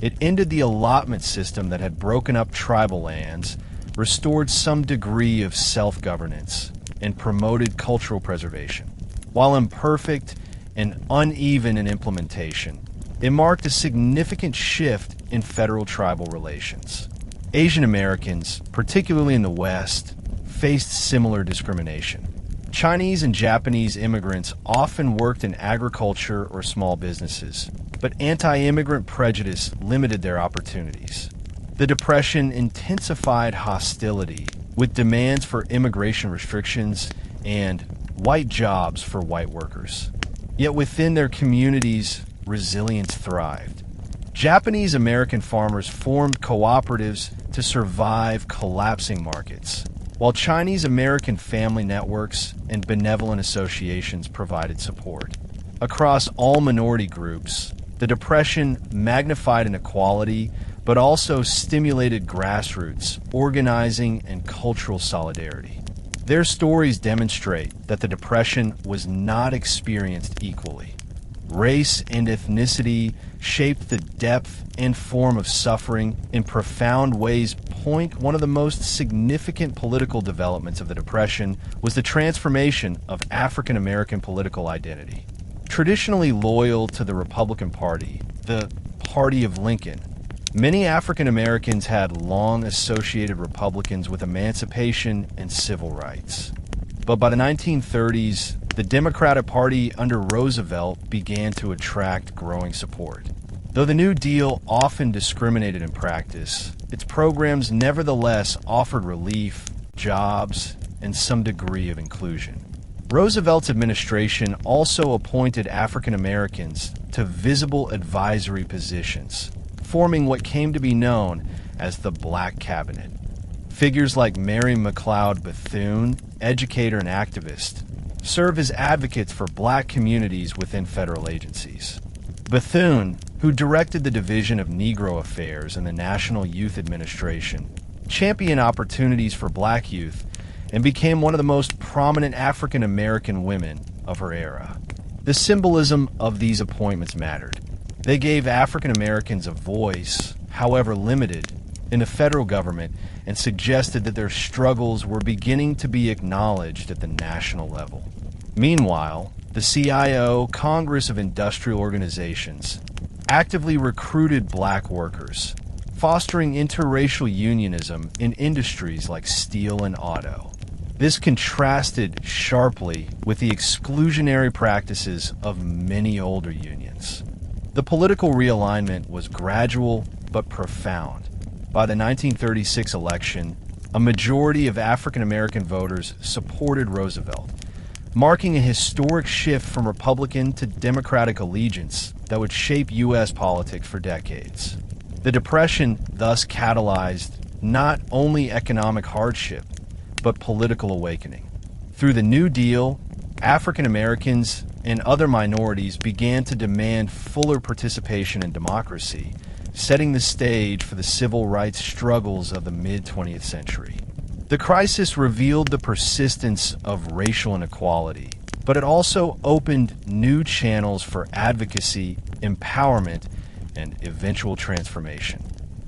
it ended the allotment system that had broken up tribal lands, restored some degree of self-governance, and promoted cultural preservation. While imperfect and uneven in implementation, it marked a significant shift in federal tribal relations. Asian Americans, particularly in the West, faced similar discrimination. Chinese and Japanese immigrants often worked in agriculture or small businesses, but anti-immigrant prejudice limited their opportunities. The Depression intensified hostility with demands for immigration restrictions and white jobs for white workers. Yet within their communities, resilience thrived. Japanese American farmers formed cooperatives to survive collapsing markets, while Chinese American family networks and benevolent associations provided support. Across all minority groups, the Depression magnified inequality, but also stimulated grassroots, organizing, and cultural solidarity. Their stories demonstrate that the Depression was not experienced equally. Race and ethnicity shaped the depth and form of suffering in profound ways. One of the most significant political developments of the Depression was the transformation of African American political identity. Traditionally loyal to the Republican Party, the Party of Lincoln, many African Americans had long associated Republicans with emancipation and civil rights. But by the 1930s, the Democratic Party under Roosevelt began to attract growing support. Though the New Deal often discriminated in practice, its programs nevertheless offered relief, jobs, and some degree of inclusion. Roosevelt's administration also appointed African Americans to visible advisory positions, forming what came to be known as the Black Cabinet. Figures like Mary McLeod Bethune, educator and activist, serve as advocates for black communities within federal agencies. Bethune, who directed the Division of Negro Affairs in the National Youth Administration, championed opportunities for black youth and became one of the most prominent African American women of her era. The symbolism of these appointments mattered. They gave African Americans a voice, however limited, in the federal government and suggested that their struggles were beginning to be acknowledged at the national level. Meanwhile, the CIO, Congress of Industrial Organizations, actively recruited black workers, fostering interracial unionism in industries like steel and auto. This contrasted sharply with the exclusionary practices of many older unions. The political realignment was gradual but profound. By the 1936 election, a majority of African American voters supported Roosevelt, marking a historic shift from Republican to Democratic allegiance that would shape U.S. politics for decades. The Depression thus catalyzed not only economic hardship, but political awakening. Through the New Deal, African Americans and other minorities began to demand fuller participation in democracy, setting the stage for the civil rights struggles of the mid-20th century. The crisis revealed the persistence of racial inequality, but it also opened new channels for advocacy, empowerment, and eventual transformation.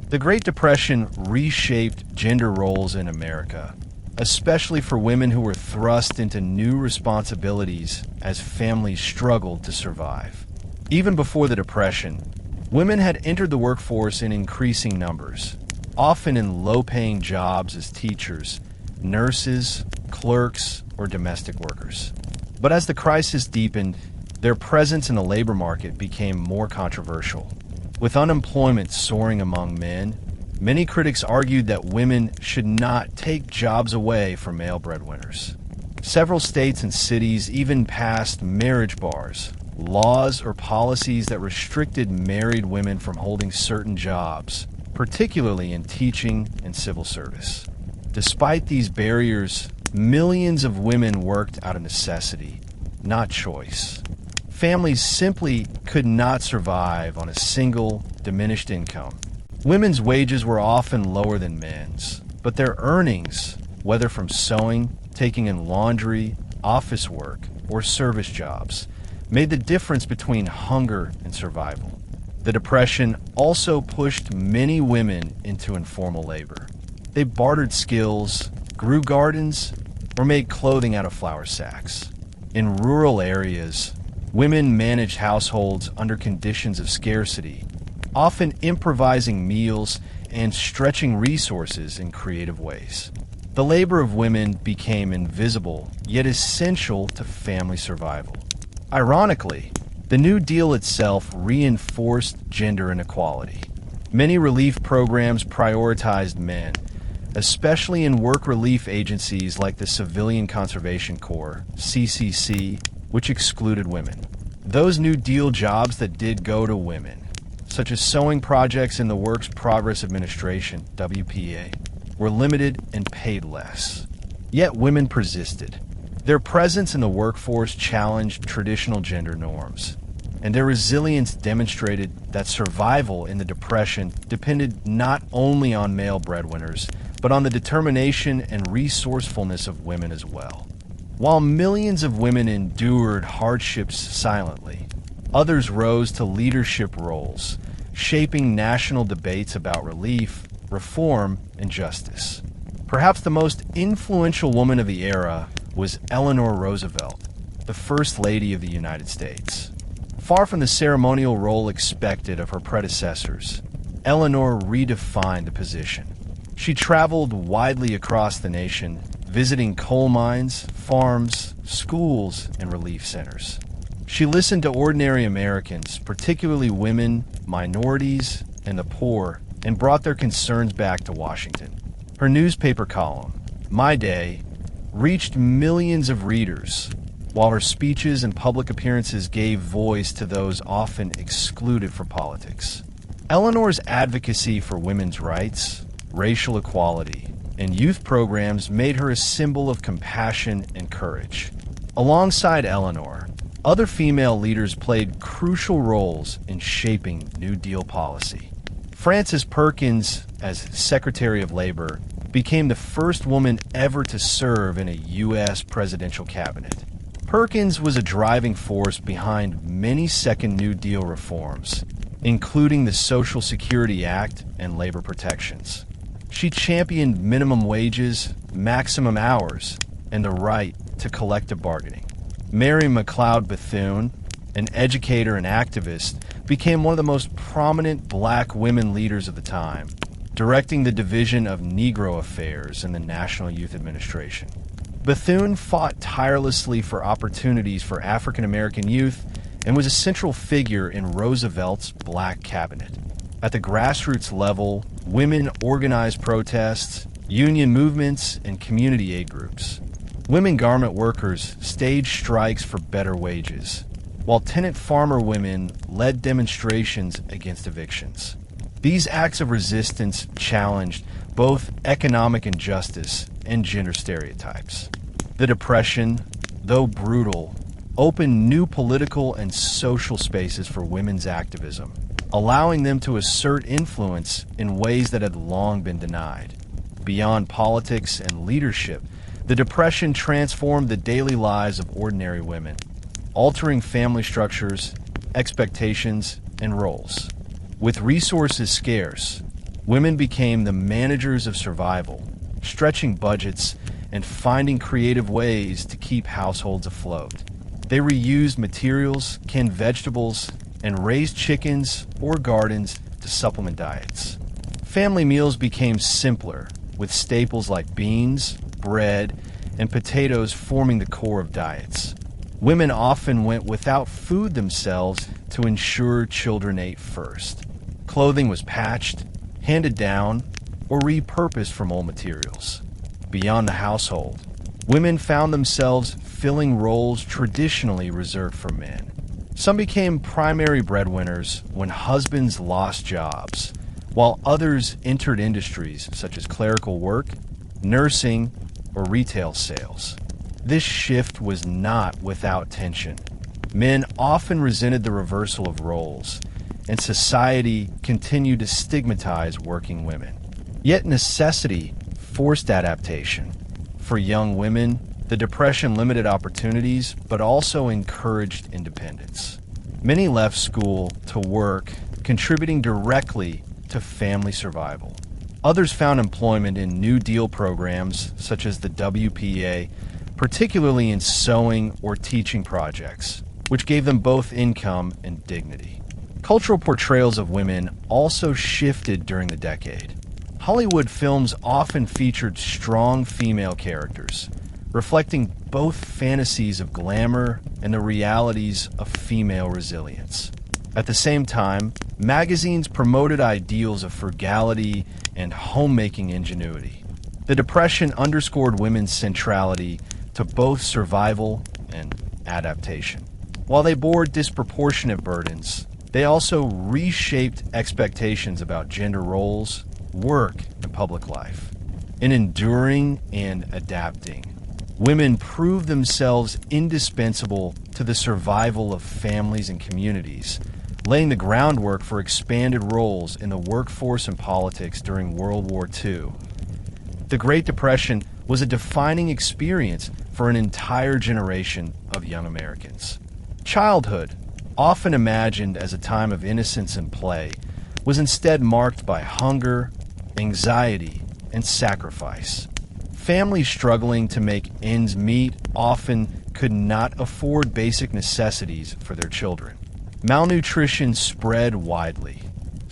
The Great Depression reshaped gender roles in America, especially for women who were thrust into new responsibilities as families struggled to survive. Even before the Depression, women had entered the workforce in increasing numbers, often in low-paying jobs as teachers, nurses, clerks, or domestic workers. But as the crisis deepened, their presence in the labor market became more controversial. With unemployment soaring among men, many critics argued that women should not take jobs away from male breadwinners. Several states and cities even passed marriage bars, laws or policies that restricted married women from holding certain jobs, particularly in teaching and civil service. Despite these barriers, millions of women worked out of necessity, not choice. Families simply could not survive on a single, diminished income. Women's wages were often lower than men's, but their earnings, whether from sewing, taking in laundry, office work, or service jobs, made the difference between hunger and survival. The Depression also pushed many women into informal labor. They bartered skills, grew gardens, or made clothing out of flour sacks. In rural areas, women managed households under conditions of scarcity, often improvising meals and stretching resources in creative ways. The labor of women became invisible, yet essential to family survival. Ironically, the New Deal itself reinforced gender inequality. Many relief programs prioritized men, especially in work relief agencies like the Civilian Conservation Corps, CCC, which excluded women. Those New Deal jobs that did go to women, such as sewing projects in the Works Progress Administration, WPA, were limited and paid less. Yet women persisted. Their presence in the workforce challenged traditional gender norms, and their resilience demonstrated that survival in the Depression depended not only on male breadwinners, but on the determination and resourcefulness of women as well. While millions of women endured hardships silently, others rose to leadership roles, shaping national debates about relief, reform, and justice. Perhaps the most influential woman of the era was Eleanor Roosevelt, the First Lady of the United States. Far from the ceremonial role expected of her predecessors, Eleanor redefined the position. She traveled widely across the nation, visiting coal mines, farms, schools, and relief centers. She listened to ordinary Americans, particularly women, minorities, and the poor, and brought their concerns back to Washington. Her newspaper column, My Day, reached millions of readers, while her speeches and public appearances gave voice to those often excluded from politics. Eleanor's advocacy for women's rights, racial equality, and youth programs made her a symbol of compassion and courage. Alongside Eleanor, other female leaders played crucial roles in shaping New Deal policy. Frances Perkins, as Secretary of Labor, became the first woman ever to serve in a U.S. presidential cabinet. Perkins was a driving force behind many second New Deal reforms, including the Social Security Act and labor protections. She championed minimum wages, maximum hours, and the right to collective bargaining. Mary McLeod Bethune, an educator and activist, became one of the most prominent black women leaders of the time, directing the Division of Negro Affairs in the National Youth Administration. Bethune fought tirelessly for opportunities for African American youth and was a central figure in Roosevelt's Black Cabinet. At the grassroots level, women organized protests, union movements, and community aid groups. Women garment workers staged strikes for better wages, while tenant farmer women led demonstrations against evictions. These acts of resistance challenged both economic injustice and gender stereotypes. The Depression, though brutal, opened new political and social spaces for women's activism, allowing them to assert influence in ways that had long been denied. Beyond politics and leadership, the Depression transformed the daily lives of ordinary women, altering family structures, expectations, and roles. With resources scarce, women became the managers of survival, stretching budgets and finding creative ways to keep households afloat. They reused materials, canned vegetables, and raised chickens or gardens to supplement diets. Family meals became simpler, with staples like beans, bread, and potatoes forming the core of diets. Women often went without food themselves to ensure children ate first. Clothing was patched, handed down, or repurposed from old materials. Beyond the household, women found themselves filling roles traditionally reserved for men. Some became primary breadwinners when husbands lost jobs, while others entered industries such as clerical work, nursing, or retail sales. This shift was not without tension. Men often resented the reversal of roles, and society continued to stigmatize working women. Yet necessity forced adaptation. For young women, the Depression limited opportunities, but also encouraged independence. Many left school to work, contributing directly to family survival. Others found employment in New Deal programs, such as the WPA, particularly in sewing or teaching projects, which gave them both income and dignity. Cultural portrayals of women also shifted during the decade. Hollywood films often featured strong female characters, reflecting both fantasies of glamour and the realities of female resilience. At the same time, magazines promoted ideals of frugality and homemaking ingenuity. The Depression underscored women's centrality to both survival and adaptation. While they bore disproportionate burdens, they also reshaped expectations about gender roles, work, and public life. In enduring and adapting, women proved themselves indispensable to the survival of families and communities, laying the groundwork for expanded roles in the workforce and politics during World War II. The Great Depression was a defining experience for an entire generation of young Americans. Childhood, often imagined as a time of innocence and play, was instead marked by hunger, anxiety, and sacrifice. Families struggling to make ends meet often could not afford basic necessities for their children. Malnutrition spread widely.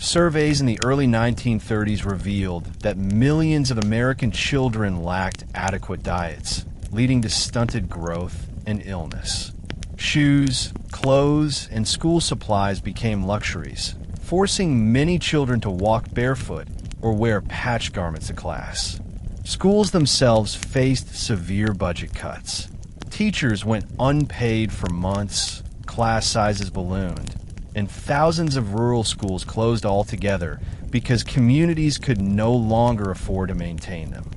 Surveys in the early 1930s revealed that millions of American children lacked adequate diets, leading to stunted growth and illness. Shoes, clothes, and school supplies became luxuries, forcing many children to walk barefoot or wear patch garments to class. Schools themselves faced severe budget cuts. Teachers went unpaid for months, class sizes ballooned, and thousands of rural schools closed altogether because communities could no longer afford to maintain them.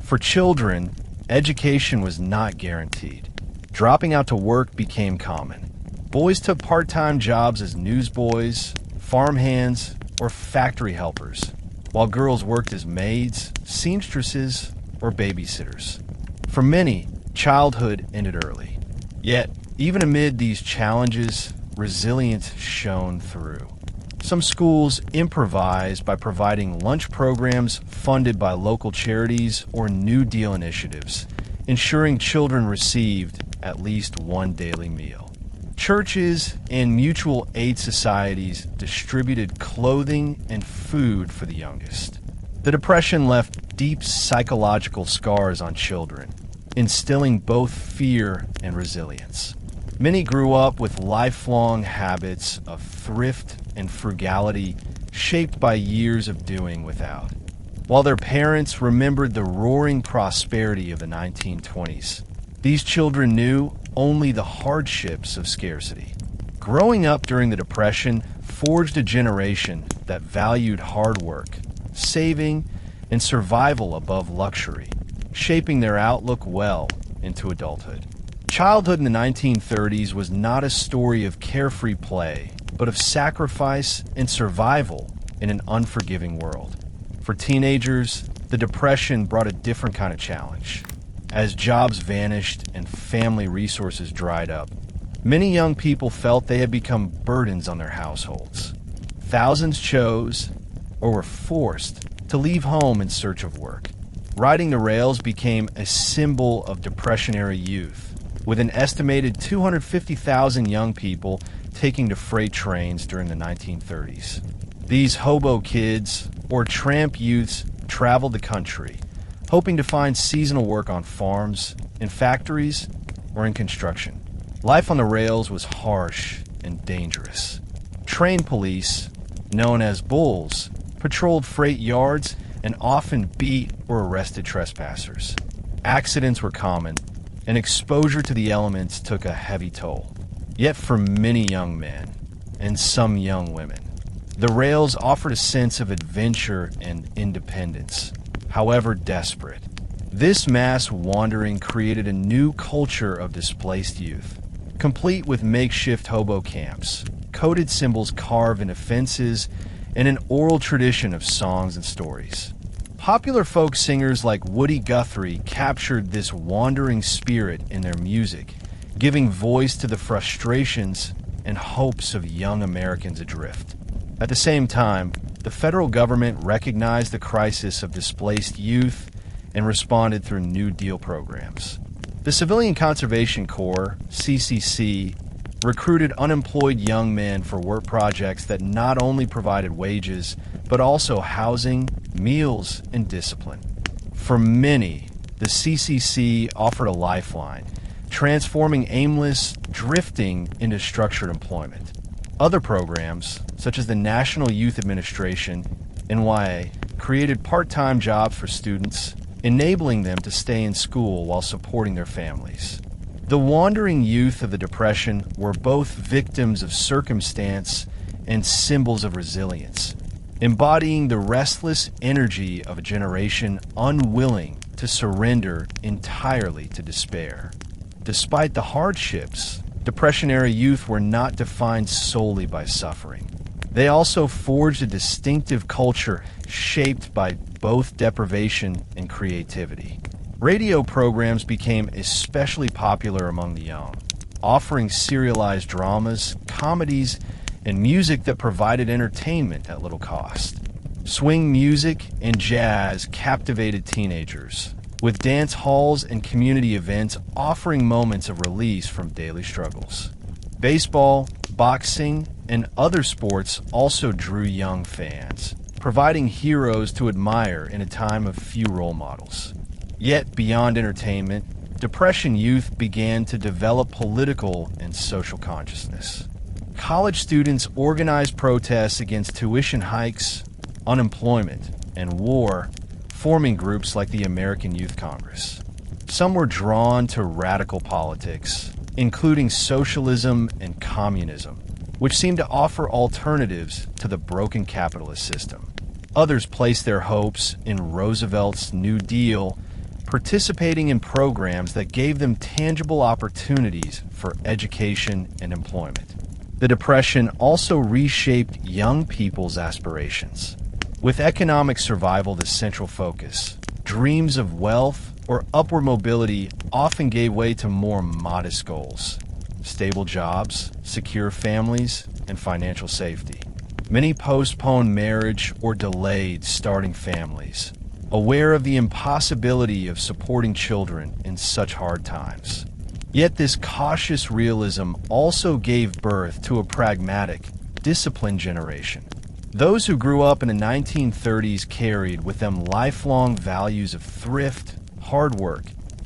For children, education was not guaranteed. Dropping out to work became common. Boys took part-time jobs as newsboys, farmhands, or factory helpers, while girls worked as maids, seamstresses, or babysitters. For many, childhood ended early. Yet, even amid these challenges, resilience shone through. Some schools improvised by providing lunch programs funded by local charities or New Deal initiatives, ensuring children received at least one daily meal. Churches and mutual aid societies distributed clothing and food for the youngest. The Depression left deep psychological scars on children, instilling both fear and resilience. Many grew up with lifelong habits of thrift and frugality shaped by years of doing without. While their parents remembered the roaring prosperity of the 1920s, these children knew only the hardships of scarcity. Growing up during the Depression forged a generation that valued hard work, saving, and survival above luxury, shaping their outlook well into adulthood. Childhood in the 1930s was not a story of carefree play, but of sacrifice and survival in an unforgiving world. For teenagers, the Depression brought a different kind of challenge. As jobs vanished and family resources dried up, many young people felt they had become burdens on their households. Thousands chose, or were forced, to leave home in search of work. Riding the rails became a symbol of Depressionary youth, with an estimated 250,000 young people taking to freight trains during the 1930s. These hobo kids, or tramp youths, traveled the country, hoping to find seasonal work on farms, in factories, or in construction. Life on the rails was harsh and dangerous. Train police, known as bulls, patrolled freight yards and often beat or arrested trespassers. Accidents were common, and exposure to the elements took a heavy toll. Yet for many young men, and some young women, the rails offered a sense of adventure and independence, however desperate. This mass wandering created a new culture of displaced youth, complete with makeshift hobo camps, coded symbols carved into fences, and an oral tradition of songs and stories. Popular folk singers like Woody Guthrie captured this wandering spirit in their music, giving voice to the frustrations and hopes of young Americans adrift. At the same time, the federal government recognized the crisis of displaced youth and responded through New Deal programs. The Civilian Conservation Corps, CCC, recruited unemployed young men for work projects that not only provided wages, but also housing, meals, and discipline. For many, the CCC offered a lifeline, transforming aimless drifting into structured employment. Other programs, such as the National Youth Administration, NYA, created part-time jobs for students, enabling them to stay in school while supporting their families. The wandering youth of the Depression were both victims of circumstance and symbols of resilience, embodying the restless energy of a generation unwilling to surrender entirely to despair. Despite the hardships, Depression-era youth were not defined solely by suffering. They also forged a distinctive culture shaped by both deprivation and creativity. Radio programs became especially popular among the young, offering serialized dramas, comedies, and music that provided entertainment at little cost. Swing music and jazz captivated teenagers, with dance halls and community events offering moments of release from daily struggles. Baseball, boxing, and other sports also drew young fans, providing heroes to admire in a time of few role models. Yet, beyond entertainment, Depression youth began to develop political and social consciousness. College students organized protests against tuition hikes, unemployment, and war, forming groups like the American Youth Congress. Some were drawn to radical politics, including socialism and communism, which seemed to offer alternatives to the broken capitalist system. Others placed their hopes in Roosevelt's New Deal, participating in programs that gave them tangible opportunities for education and employment. The Depression also reshaped young people's aspirations. With economic survival the central focus, dreams of wealth or upward mobility often gave way to more modest goals: stable jobs, secure families, and financial safety. Many postponed marriage or delayed starting families, aware of the impossibility of supporting children in such hard times. Yet this cautious realism also gave birth to a pragmatic, disciplined generation. Those who grew up in the 1930s carried with them lifelong values of thrift, hard work,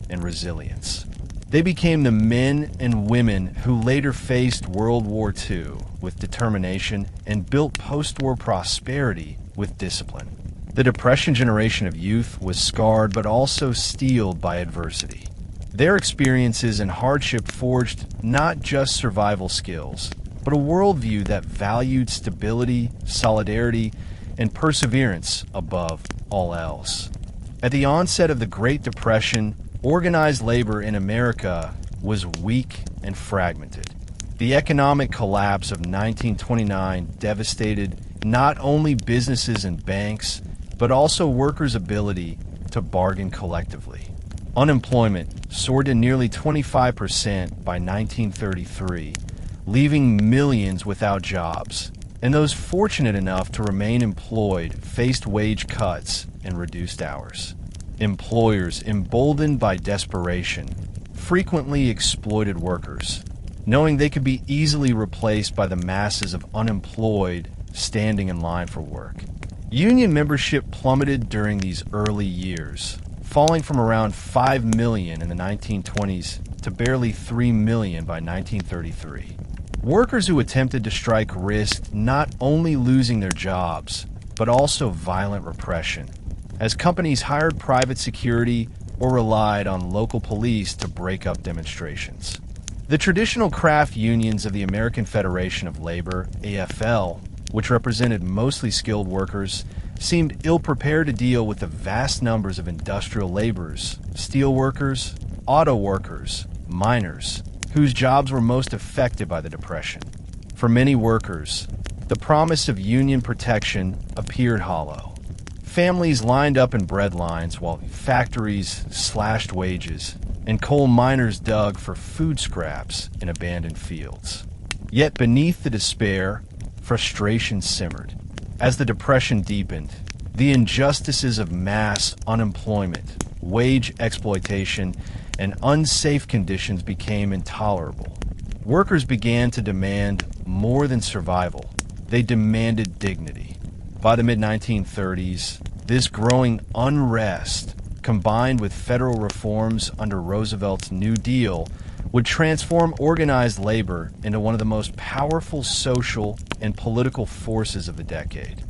and resilience. They became the men and women who later faced World War II with determination and built post-war prosperity with discipline. The Depression generation of youth was scarred but also steeled by adversity. Their experiences and hardship forged not just survival skills, but a worldview that valued stability, solidarity, and perseverance above all else. At the onset of the Great Depression, organized labor in America was weak and fragmented. The economic collapse of 1929 devastated not only businesses and banks, but also workers' ability to bargain collectively. Unemployment soared to nearly 25% by 1933, leaving millions without jobs, and those fortunate enough to remain employed faced wage cuts and reduced hours. Employers, emboldened by desperation, frequently exploited workers, knowing they could be easily replaced by the masses of unemployed standing in line for work. Union membership plummeted during these early years, falling from around 5 million in the 1920s to barely 3 million by 1933. Workers who attempted to strike risked not only losing their jobs, but also violent repression, as companies hired private security or relied on local police to break up demonstrations. The traditional craft unions of the American Federation of Labor, AFL, which represented mostly skilled workers, seemed ill-prepared to deal with the vast numbers of industrial laborers, steel workers, auto workers, miners, whose jobs were most affected by the Depression. For many workers, the promise of union protection appeared hollow. Families lined up in breadlines while factories slashed wages, and coal miners dug for food scraps in abandoned fields. Yet beneath the despair, frustration simmered. As the Depression deepened, the injustices of mass unemployment, wage exploitation, and unsafe conditions became intolerable. Workers began to demand more than survival. They demanded dignity. By the mid-1930s, this growing unrest, combined with federal reforms under Roosevelt's New Deal, would transform organized labor into one of the most powerful social and political forces of the decade.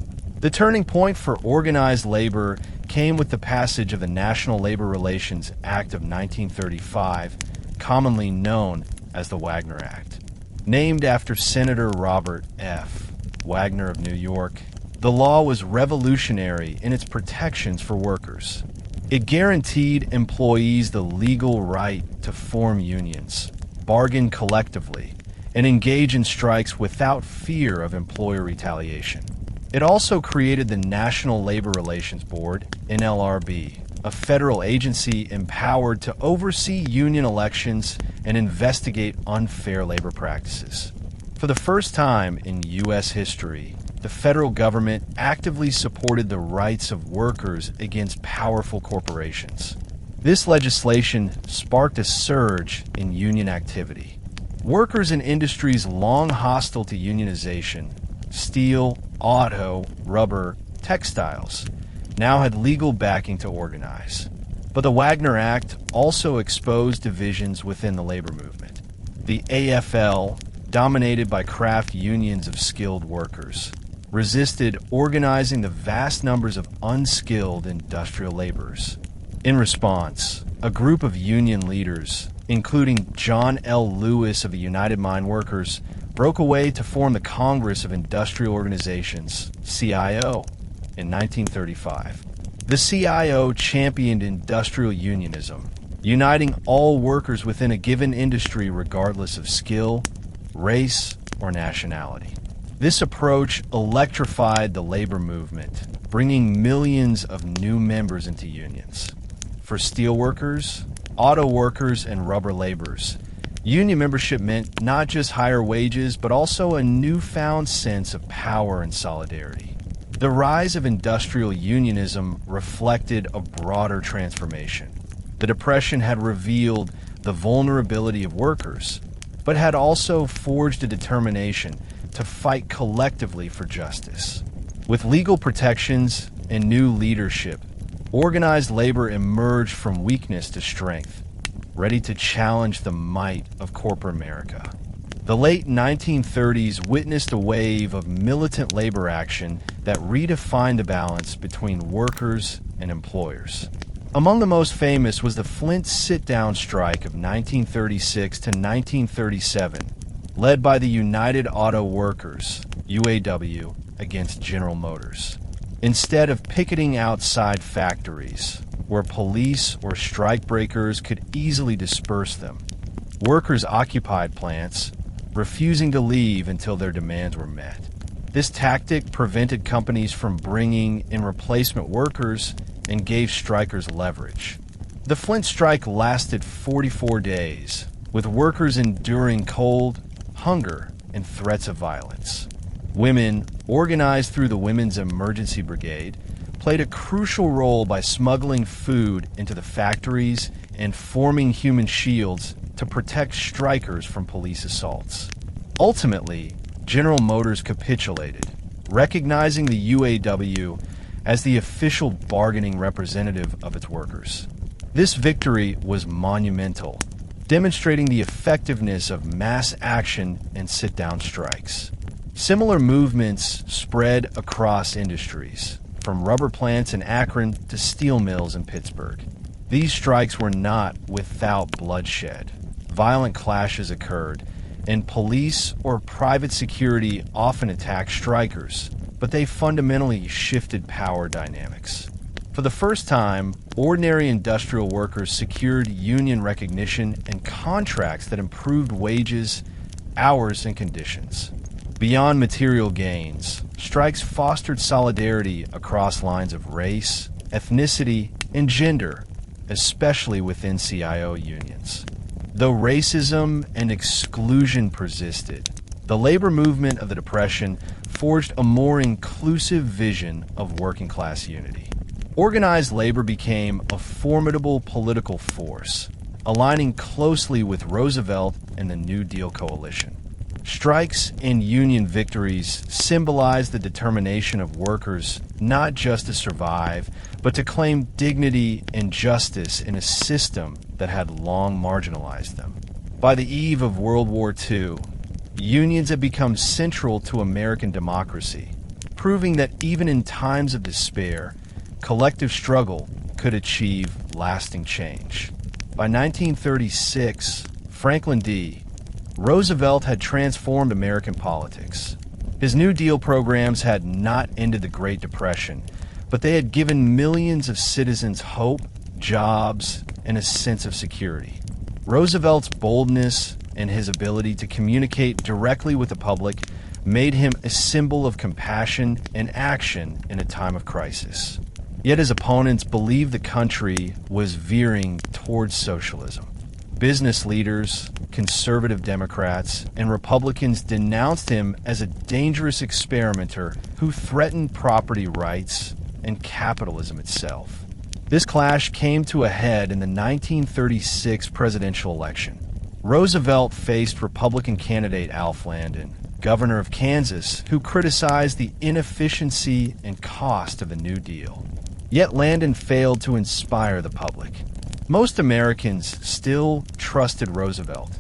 The turning point for organized labor came with the passage of the National Labor Relations Act of 1935, commonly known as the Wagner Act. Named after Senator Robert F. Wagner of New York, the law was revolutionary in its protections for workers. It guaranteed employees the legal right to form unions, bargain collectively, and engage in strikes without fear of employer retaliation. It also created the National Labor Relations Board, NLRB, a federal agency empowered to oversee union elections and investigate unfair labor practices. For the first time in U.S. history, the federal government actively supported the rights of workers against powerful corporations. This legislation sparked a surge in union activity. Workers in industries long hostile to unionization, steel, auto, rubber, textiles, now had legal backing to organize. But the Wagner Act also exposed divisions within the labor movement. The AFL, dominated by craft unions of skilled workers, resisted organizing the vast numbers of unskilled industrial laborers. In response, a group of union leaders, including John L. Lewis of the United Mine Workers, broke away to form the Congress of Industrial Organizations, CIO, in 1935. The CIO championed industrial unionism, uniting all workers within a given industry regardless of skill, race, or nationality. This approach electrified the labor movement, bringing millions of new members into unions. For steel workers, auto workers, and rubber laborers, union membership meant not just higher wages, but also a newfound sense of power and solidarity. The rise of industrial unionism reflected a broader transformation. The Depression had revealed the vulnerability of workers, but had also forged a determination to fight collectively for justice. With legal protections and new leadership, organized labor emerged from weakness to strength, ready to challenge the might of corporate America. The late 1930s witnessed a wave of militant labor action that redefined the balance between workers and employers. Among the most famous was the Flint sit-down strike of 1936 to 1937, led by the United Auto Workers, UAW, against General Motors. Instead of picketing outside factories, where police or strikebreakers could easily disperse them, workers occupied plants, refusing to leave until their demands were met. This tactic prevented companies from bringing in replacement workers and gave strikers leverage. The Flint strike lasted 44 days, with workers enduring cold, hunger, and threats of violence. Women, organized through the Women's Emergency Brigade, played a crucial role by smuggling food into the factories and forming human shields to protect strikers from police assaults. Ultimately, General Motors capitulated, recognizing the UAW as the official bargaining representative of its workers. This victory was monumental, demonstrating the effectiveness of mass action and sit-down strikes. Similar movements spread across industries, from rubber plants in Akron to steel mills in Pittsburgh. These strikes were not without bloodshed. Violent clashes occurred, and police or private security often attacked strikers, but they fundamentally shifted power dynamics. For the first time, ordinary industrial workers secured union recognition and contracts that improved wages, hours, and conditions. Beyond material gains, strikes fostered solidarity across lines of race, ethnicity, and gender, especially within CIO unions. Though racism and exclusion persisted, the labor movement of the Depression forged a more inclusive vision of working-class unity. Organized labor became a formidable political force, aligning closely with Roosevelt and the New Deal coalition. Strikes and union victories symbolized the determination of workers not just to survive, but to claim dignity and justice in a system that had long marginalized them. By the eve of World War II, unions had become central to American democracy, proving that even in times of despair, collective struggle could achieve lasting change. By 1936, Franklin D. Roosevelt had transformed American politics. His New Deal programs had not ended the Great Depression, but they had given millions of citizens hope, jobs, and a sense of security. Roosevelt's boldness and his ability to communicate directly with the public made him a symbol of compassion and action in a time of crisis. Yet his opponents believed the country was veering towards socialism. Business leaders, conservative Democrats, and Republicans denounced him as a dangerous experimenter who threatened property rights and capitalism itself. This clash came to a head in the 1936 presidential election. Roosevelt faced Republican candidate Alf Landon, governor of Kansas, who criticized the inefficiency and cost of the New Deal. Yet Landon failed to inspire the public. Most Americans still trusted Roosevelt,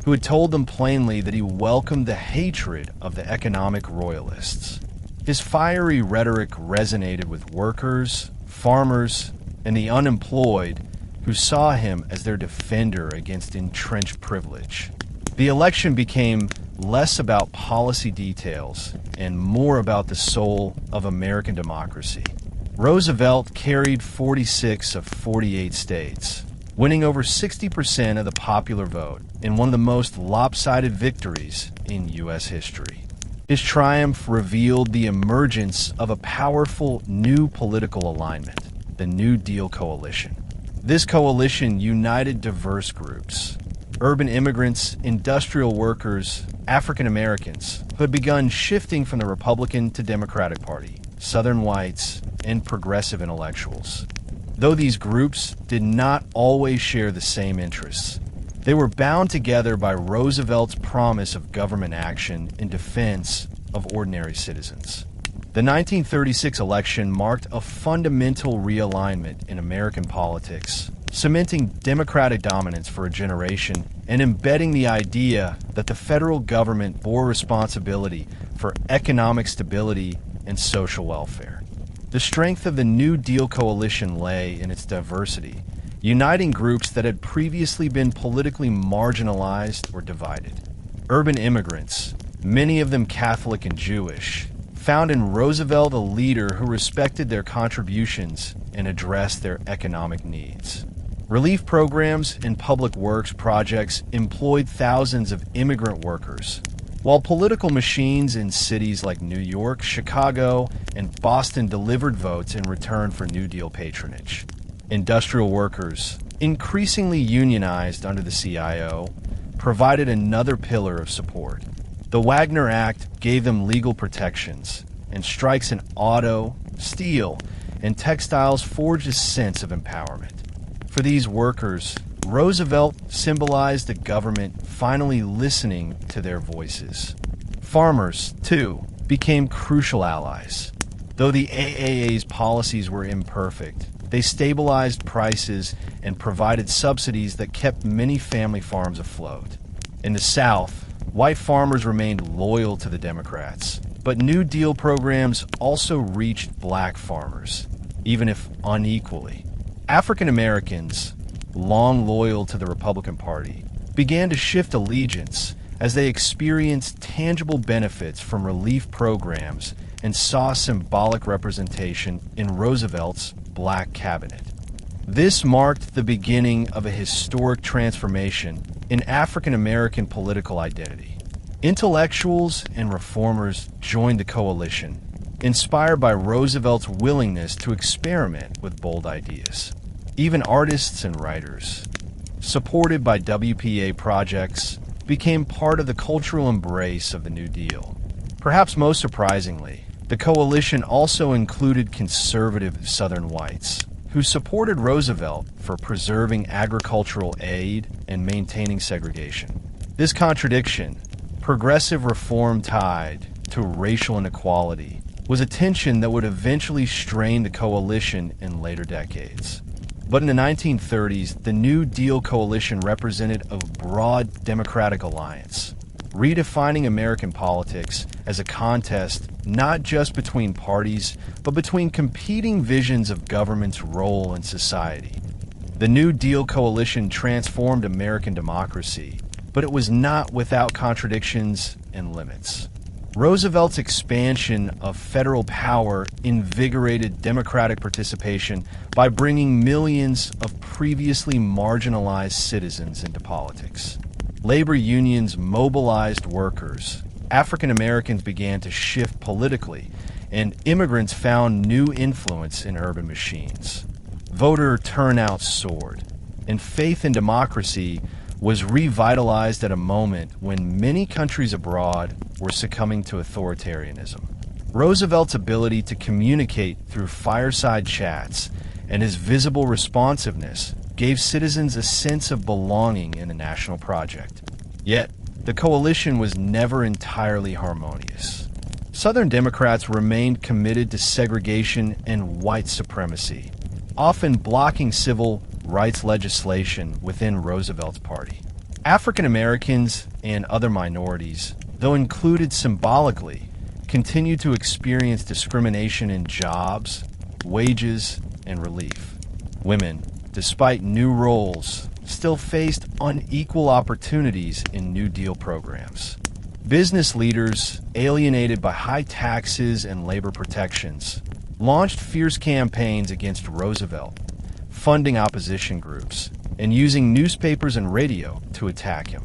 who had told them plainly that he welcomed the hatred of the economic royalists. His fiery rhetoric resonated with workers, farmers, and the unemployed who saw him as their defender against entrenched privilege. The election became less about policy details and more about the soul of American democracy. Roosevelt carried 46 of 48 states, winning over 60% of the popular vote in one of the most lopsided victories in U.S. history. His triumph revealed the emergence of a powerful new political alignment, the New Deal coalition. This coalition united diverse groups: urban immigrants, industrial workers, African Americans, who had begun shifting from the Republican to Democratic Party, Southern whites, and progressive intellectuals. Though these groups did not always share the same interests, they were bound together by Roosevelt's promise of government action in defense of ordinary citizens. The 1936 election marked a fundamental realignment in American politics, cementing Democratic dominance for a generation and embedding the idea that the federal government bore responsibility for economic stability and social welfare. The strength of the New Deal coalition lay in its diversity, uniting groups that had previously been politically marginalized or divided. Urban immigrants, many of them Catholic and Jewish, found in Roosevelt a leader who respected their contributions and addressed their economic needs. Relief programs and public works projects employed thousands of immigrant workers, while political machines in cities like New York, Chicago, and Boston delivered votes in return for New Deal patronage. Industrial workers, increasingly unionized under the CIO, provided another pillar of support. The Wagner Act gave them legal protections, and strikes in auto, steel, and textiles forged a sense of empowerment. For these workers, Roosevelt symbolized the government finally listening to their voices. Farmers, too, became crucial allies. Though the AAA's policies were imperfect, they stabilized prices and provided subsidies that kept many family farms afloat. In the South, white farmers remained loyal to the Democrats, but New Deal programs also reached black farmers, even if unequally. African Americans, long loyal to the Republican Party, began to shift allegiance as they experienced tangible benefits from relief programs and saw symbolic representation in Roosevelt's black cabinet. This marked the beginning of a historic transformation in African American political identity. Intellectuals and reformers joined the coalition, inspired by Roosevelt's willingness to experiment with bold ideas. Even artists and writers, supported by WPA projects, became part of the cultural embrace of the New Deal. Perhaps most surprisingly, the coalition also included conservative Southern whites, who supported Roosevelt for preserving agricultural aid and maintaining segregation. This contradiction, progressive reform tied to racial inequality, was a tension that would eventually strain the coalition in later decades. But in the 1930s, the New Deal coalition represented a broad democratic alliance. redefining American politics as a contest not just between parties, but between competing visions of government's role in society. The New Deal coalition transformed American democracy, but it was not without contradictions and limits. Roosevelt's expansion of federal power invigorated democratic participation by bringing millions of previously marginalized citizens into politics. Labor unions mobilized workers. African Americans began to shift politically, and immigrants found new influence in urban machines. Voter turnout soared, and faith in democracy was revitalized at a moment when many countries abroad were succumbing to authoritarianism. Roosevelt's ability to communicate through fireside chats and his visible responsiveness gave citizens a sense of belonging in the national project. Yet, the coalition was never entirely harmonious. Southern Democrats remained committed to segregation and white supremacy, often blocking civil rights legislation within Roosevelt's party. African Americans and other minorities, though included symbolically, continued to experience discrimination in jobs, wages, and relief. Women, despite new roles, still faced unequal opportunities in New Deal programs. Business leaders, alienated by high taxes and labor protections, launched fierce campaigns against Roosevelt, funding opposition groups, and using newspapers and radio to attack him.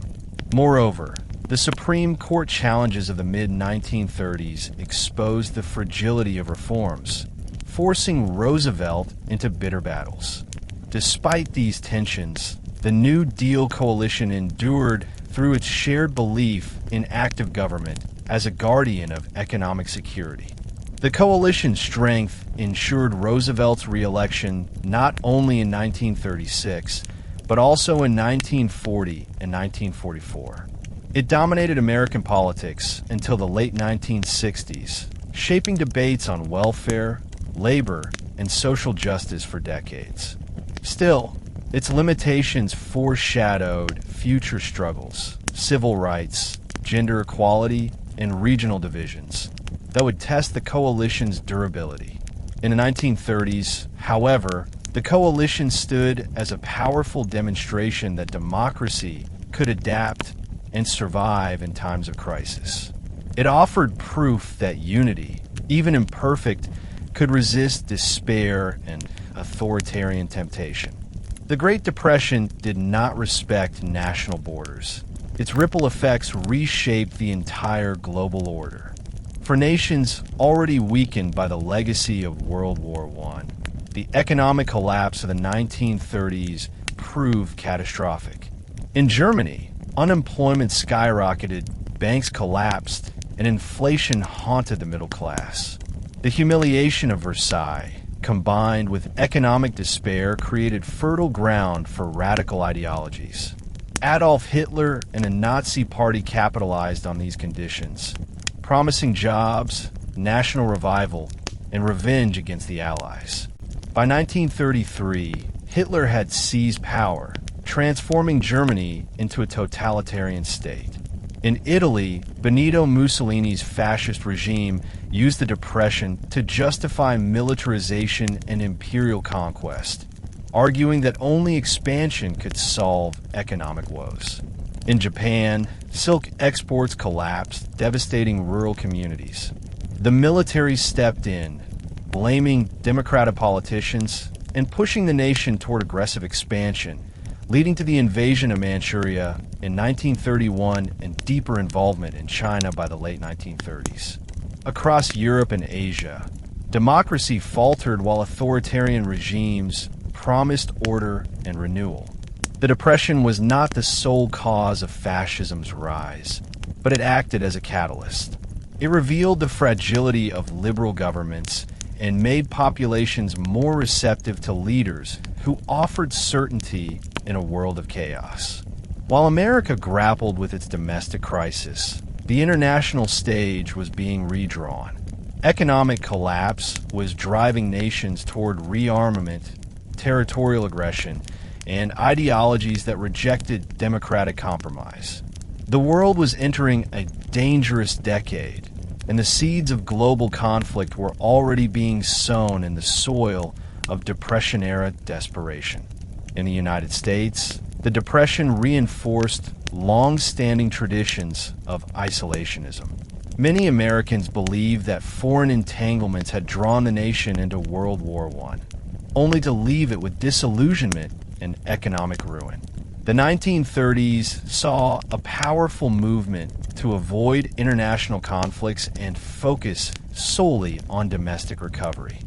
Moreover, the Supreme Court challenges of the mid-1930s exposed the fragility of reforms, forcing Roosevelt into bitter battles. Despite these tensions, the New Deal coalition endured through its shared belief in active government as a guardian of economic security. The coalition's strength ensured Roosevelt's re-election not only in 1936, but also in 1940 and 1944. It dominated American politics until the late 1960s, shaping debates on welfare, labor, and social justice for decades. Still, its limitations foreshadowed future struggles, civil rights, gender equality, and regional divisions that would test the coalition's durability. In the 1930s, however, the coalition stood as a powerful demonstration that democracy could adapt and survive in times of crisis. It offered proof that unity, even imperfect, could resist despair and authoritarian temptation. The Great Depression did not respect national borders. Its ripple effects reshaped the entire global order. For nations already weakened by the legacy of World War I, the economic collapse of the 1930s proved catastrophic. In Germany, unemployment skyrocketed, banks collapsed, and inflation haunted the middle class. The humiliation of Versailles, combined with economic despair, created fertile ground for radical ideologies. Adolf Hitler and the Nazi Party capitalized on these conditions, promising jobs, national revival, and revenge against the Allies. By 1933, Hitler had seized power, transforming Germany into a totalitarian state. In Italy, Benito Mussolini's fascist regime used the Depression to justify militarization and imperial conquest, arguing that only expansion could solve economic woes. In Japan, silk exports collapsed, devastating rural communities. The military stepped in, blaming democratic politicians and pushing the nation toward aggressive expansion, leading to the invasion of Manchuria in 1931 and deeper involvement in China by the late 1930s. Across Europe and Asia, democracy faltered while authoritarian regimes promised order and renewal. The Depression was not the sole cause of fascism's rise, but it acted as a catalyst. It revealed the fragility of liberal governments and made populations more receptive to leaders who offered certainty in a world of chaos. While America grappled with its domestic crisis, the international stage was being redrawn. Economic collapse was driving nations toward rearmament, territorial aggression, and ideologies that rejected democratic compromise. The world was entering a dangerous decade, and the seeds of global conflict were already being sown in the soil of Depression-era desperation. In the United States, the Depression reinforced long-standing traditions of isolationism. Many Americans believed that foreign entanglements had drawn the nation into World War I, only to leave it with disillusionment and economic ruin. The 1930s saw a powerful movement to avoid international conflicts and focus solely on domestic recovery.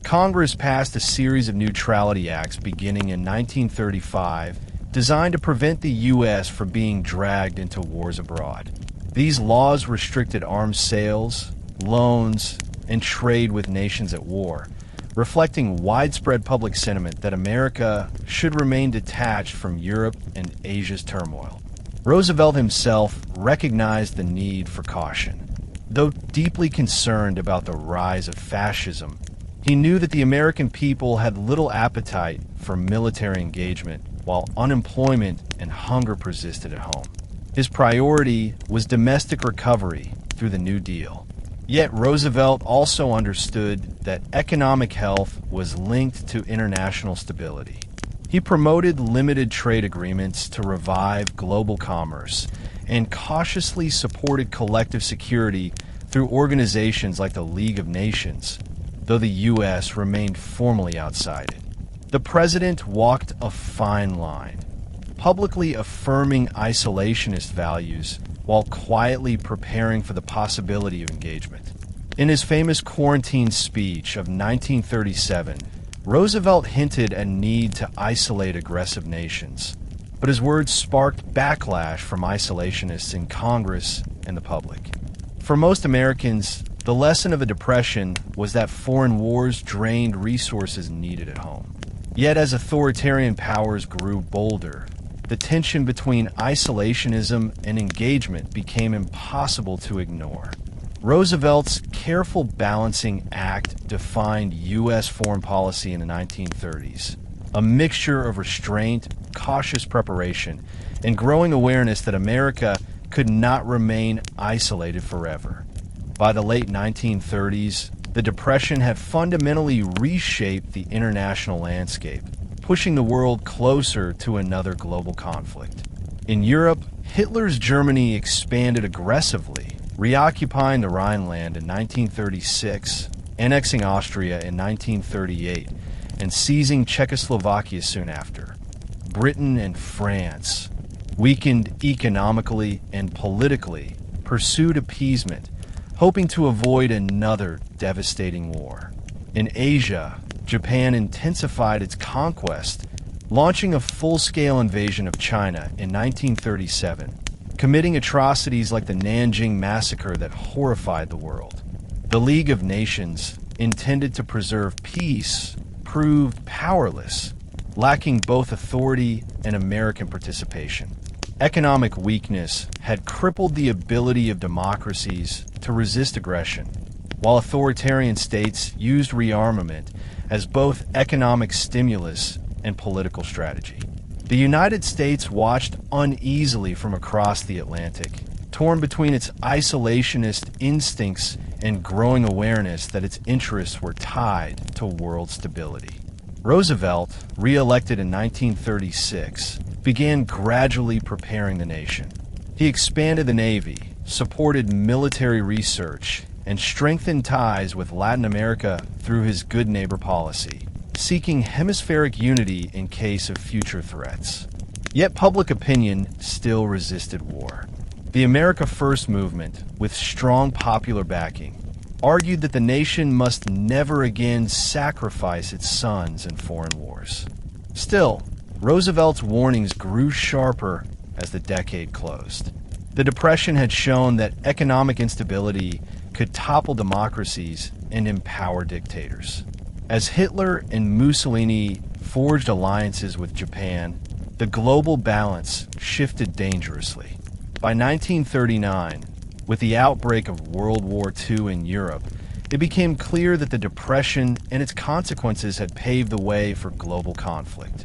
Congress passed a series of neutrality acts beginning in 1935 designed to prevent the U.S. from being dragged into wars abroad. These laws restricted arms sales, loans, and trade with nations at war, reflecting widespread public sentiment that America should remain detached from Europe and Asia's turmoil. Roosevelt himself recognized the need for caution. Though deeply concerned about the rise of fascism, he knew that the American people had little appetite for military engagement, while unemployment and hunger persisted at home. His priority was domestic recovery through the New Deal. Yet Roosevelt also understood that economic health was linked to international stability. He promoted limited trade agreements to revive global commerce and cautiously supported collective security through organizations like the League of Nations, though the U.S. remained formally outside it. The president walked a fine line, publicly affirming isolationist values while quietly preparing for the possibility of engagement. In his famous quarantine speech of 1937, Roosevelt hinted at a need to isolate aggressive nations, but his words sparked backlash from isolationists in Congress and the public. For most Americans, the lesson of the Depression was that foreign wars drained resources needed at home. Yet as authoritarian powers grew bolder, the tension between isolationism and engagement became impossible to ignore. Roosevelt's careful balancing act defined U.S. foreign policy in the 1930s, a mixture of restraint, cautious preparation, and growing awareness that America could not remain isolated forever. By the late 1930s, the Depression had fundamentally reshaped the international landscape, pushing the world closer to another global conflict. In Europe, Hitler's Germany expanded aggressively, reoccupying the Rhineland in 1936, annexing Austria in 1938, and seizing Czechoslovakia soon after. Britain and France, weakened economically and politically, pursued appeasement, hoping to avoid another devastating war. In Asia, Japan intensified its conquest, launching a full-scale invasion of China in 1937, committing atrocities like the Nanjing Massacre that horrified the world. The League of Nations, intended to preserve peace, proved powerless, lacking both authority and American participation. Economic weakness had crippled the ability of democracies to resist aggression, while authoritarian states used rearmament as both economic stimulus and political strategy. The United States watched uneasily from across the Atlantic, torn between its isolationist instincts and growing awareness that its interests were tied to world stability. Roosevelt, re-elected in 1936, began gradually preparing the nation. He expanded the Navy, supported military research, and strengthened ties with Latin America through his good neighbor policy, seeking hemispheric unity in case of future threats. Yet public opinion still resisted war. The America First movement, with strong popular backing, argued that the nation must never again sacrifice its sons in foreign wars. Still, Roosevelt's warnings grew sharper as the decade closed. The Depression had shown that economic instability could topple democracies and empower dictators. As Hitler and Mussolini forged alliances with Japan, the global balance shifted dangerously. By 1939, with the outbreak of World War II in Europe, it became clear that the Depression and its consequences had paved the way for global conflict.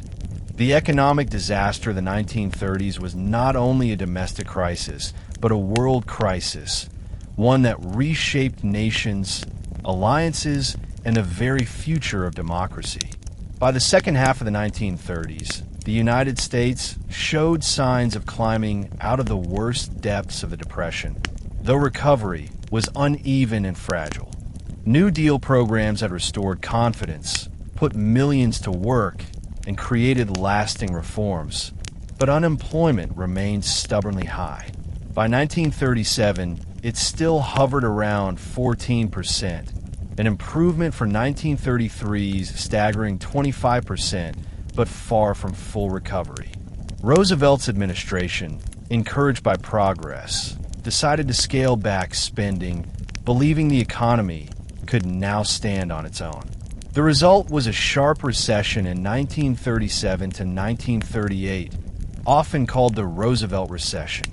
The economic disaster of the 1930s was not only a domestic crisis, but a world crisis, one that reshaped nations, alliances, and the very future of democracy. By the second half of the 1930s, the United States showed signs of climbing out of the worst depths of the Depression, though recovery was uneven and fragile. New Deal programs had restored confidence, put millions to work, and created lasting reforms, but unemployment remained stubbornly high. By 1937, it still hovered around 14%, an improvement from 1933's staggering 25%, but far from full recovery. Roosevelt's administration, encouraged by progress, decided to scale back spending, believing the economy could now stand on its own. The result was a sharp recession in 1937 to 1938, often called the Roosevelt recession.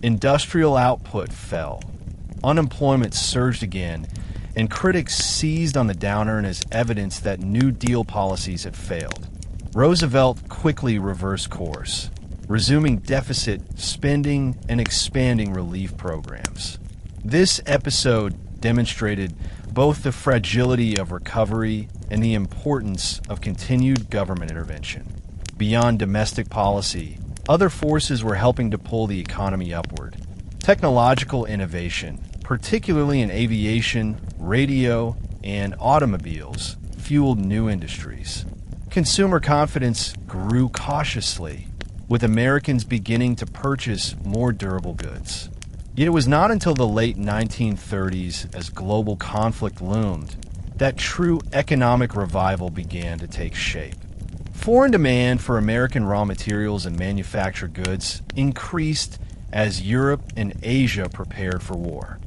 Industrial output fell, unemployment surged again, and critics seized on the downturn as evidence that New Deal policies had failed. Roosevelt quickly reversed course, resuming deficit spending and expanding relief programs. This episode demonstrated both the fragility of recovery and the importance of continued government intervention. Beyond domestic policy, other forces were helping to pull the economy upward. Technological innovation, particularly in aviation, radio, and automobiles, fueled new industries. Consumer confidence grew cautiously, with Americans beginning to purchase more durable goods. Yet it was not until the late 1930s, as global conflict loomed, that true economic revival began to take shape. Foreign demand for American raw materials and manufactured goods increased as Europe and Asia prepared for war.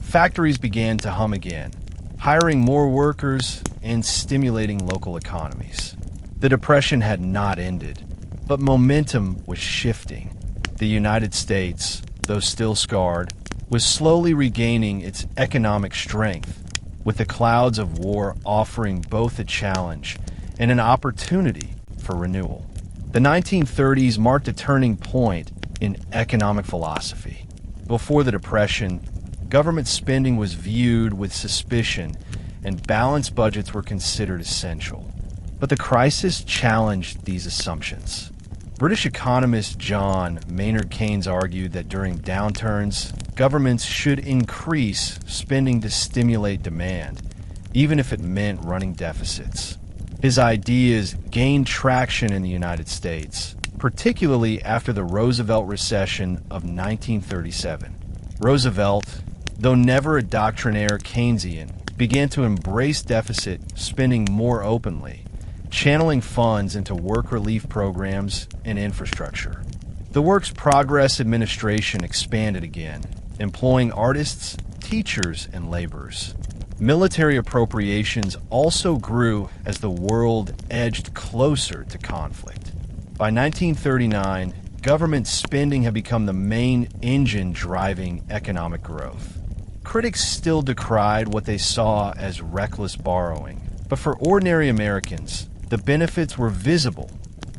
Factories began to hum again, hiring more workers and stimulating local economies. The Depression had not ended, but momentum was shifting. The United States, though still scarred, was slowly regaining its economic strength, with the clouds of war offering both a challenge and an opportunity for renewal. The 1930s marked a turning point in economic philosophy. Before the Depression, government spending was viewed with suspicion, and balanced budgets were considered essential. But the crisis challenged these assumptions. British economist John Maynard Keynes argued that during downturns, governments should increase spending to stimulate demand, even if it meant running deficits. His ideas gained traction in the United States, particularly after the Roosevelt recession of 1937. Roosevelt, though never a doctrinaire Keynesian, began to embrace deficit spending more openly, channeling funds into work relief programs and infrastructure. The Works Progress Administration expanded again, employing artists, teachers, and laborers. Military appropriations also grew as the world edged closer to conflict. By 1939, government spending had become the main engine driving economic growth. Critics still decried what they saw as reckless borrowing, but for ordinary Americans, the benefits were visible: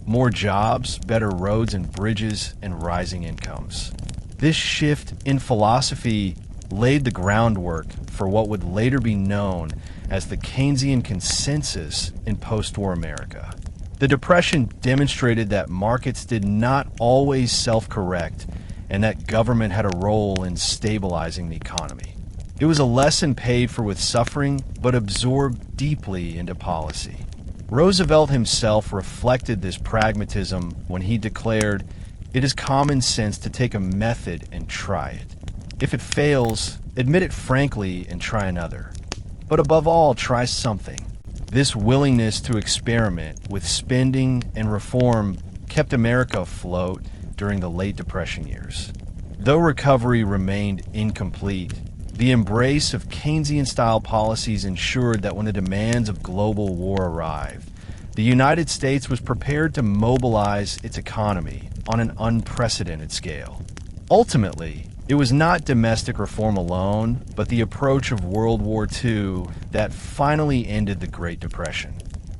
more jobs, better roads and bridges, and rising incomes. This shift in philosophy laid the groundwork for what would later be known as the Keynesian consensus in post-war America. The Depression demonstrated that markets did not always self-correct and that government had a role in stabilizing the economy. It was a lesson paid for with suffering, but absorbed deeply into policy. Roosevelt himself reflected this pragmatism when he declared, "It is common sense to take a method and try it. If it fails, admit it frankly and try another. But above all, try something." This willingness to experiment with spending and reform kept America afloat during the late Depression years. Though recovery remained incomplete, the embrace of Keynesian-style policies ensured that when the demands of global war arrived, the United States was prepared to mobilize its economy on an unprecedented scale. Ultimately, it was not domestic reform alone, but the approach of World War II that finally ended the Great Depression.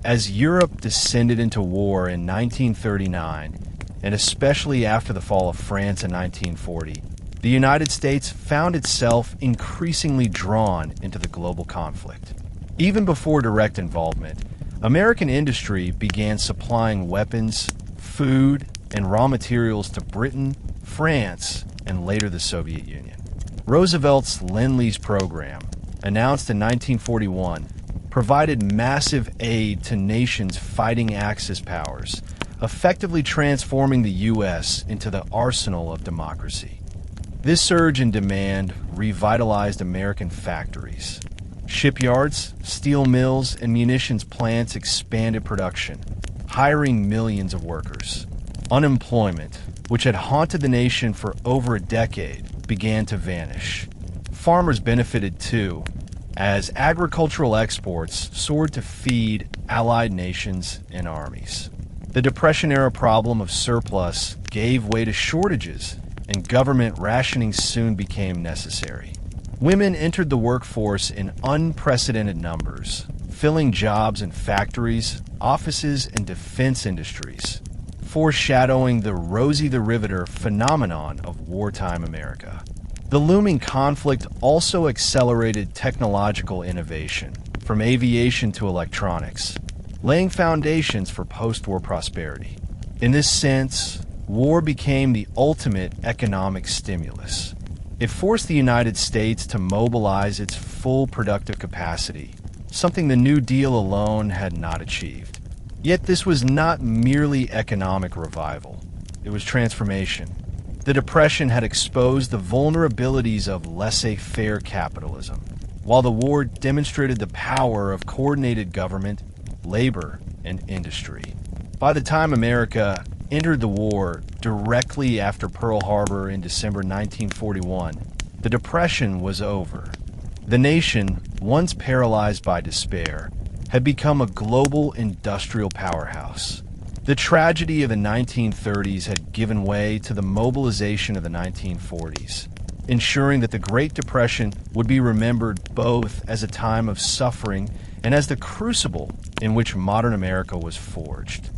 As Europe descended into war in 1939, and especially after the fall of France in 1940, the United States found itself increasingly drawn into the global conflict. Even before direct involvement, American industry began supplying weapons, food, and raw materials to Britain, France, and later the Soviet Union. Roosevelt's Lend-Lease program, announced in 1941, provided massive aid to nations fighting Axis powers, effectively transforming the U.S. into the arsenal of democracy. This surge in demand revitalized American factories. Shipyards, steel mills, and munitions plants expanded production, hiring millions of workers. Unemployment, which had haunted the nation for over a decade, began to vanish. Farmers benefited too, as agricultural exports soared to feed allied nations and armies. The Depression-era problem of surplus gave way to shortages, and government rationing soon became necessary. Women entered the workforce in unprecedented numbers, filling jobs in factories, offices, and defense industries, foreshadowing the Rosie the Riveter phenomenon of wartime America. The looming conflict also accelerated technological innovation, from aviation to electronics, laying foundations for post-war prosperity. In this sense, war became the ultimate economic stimulus. It forced the United States to mobilize its full productive capacity, something the New Deal alone had not achieved. Yet this was not merely economic revival. It was transformation. The Depression had exposed the vulnerabilities of laissez-faire capitalism, while the war demonstrated the power of coordinated government, labor, and industry. By the time America entered the war directly after Pearl Harbor in December 1941, the Depression was over. The nation, once paralyzed by despair, had become a global industrial powerhouse. The tragedy of the 1930s had given way to the mobilization of the 1940s, ensuring that the Great Depression would be remembered both as a time of suffering and as the crucible in which modern America was forged.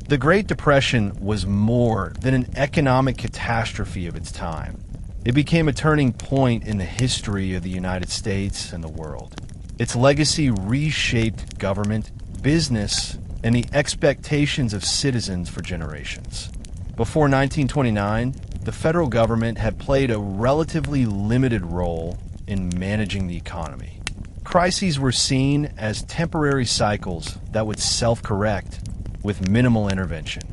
The Great Depression was more than an economic catastrophe of its time. It became a turning point in the history of the United States and the world. Its legacy reshaped government, business, and the expectations of citizens for generations. Before 1929, the federal government had played a relatively limited role in managing the economy. Crises were seen as temporary cycles that would self-correct with minimal intervention.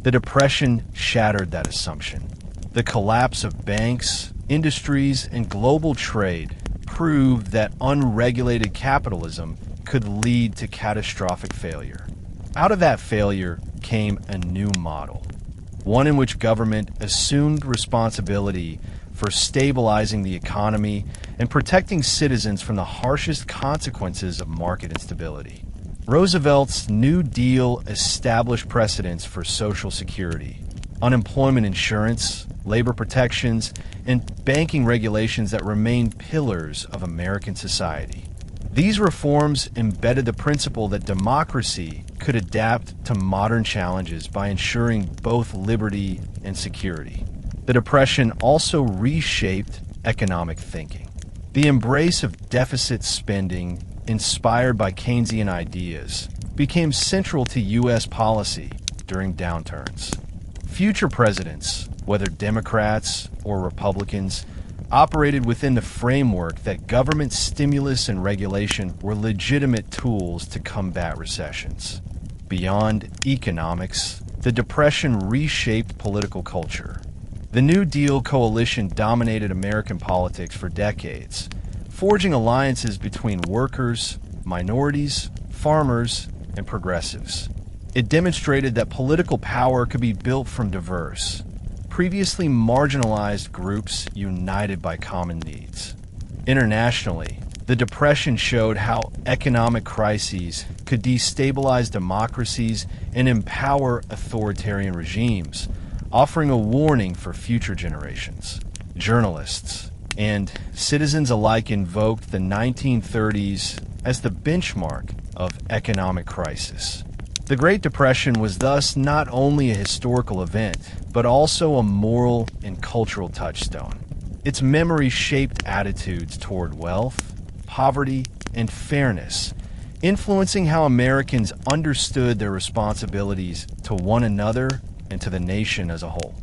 The Depression shattered that assumption. The collapse of banks, industries, and global trade proved that unregulated capitalism could lead to catastrophic failure. Out of that failure came a new model, one in which government assumed responsibility for stabilizing the economy and protecting citizens from the harshest consequences of market instability. Roosevelt's New Deal established precedents for Social Security, unemployment insurance, labor protections, and banking regulations that remain pillars of American society. These reforms embedded the principle that democracy could adapt to modern challenges by ensuring both liberty and security. The Depression also reshaped economic thinking. The embrace of deficit spending, inspired by Keynesian ideas, became central to U.S. policy during downturns. Future presidents, whether Democrats or Republicans, operated within the framework that government stimulus and regulation were legitimate tools to combat recessions. Beyond economics, the Depression reshaped political culture. The New Deal coalition dominated American politics for decades, forging alliances between workers, minorities, farmers, and progressives. It demonstrated that political power could be built from diverse, previously marginalized groups united by common needs. Internationally, the Depression showed how economic crises could destabilize democracies and empower authoritarian regimes, offering a warning for future generations. Journalists and citizens alike invoked the 1930s as the benchmark of economic crisis. The Great Depression was thus not only a historical event, but also a moral and cultural touchstone. Its memory shaped attitudes toward wealth, poverty, and fairness, influencing how Americans understood their responsibilities to one another and to the nation as a whole.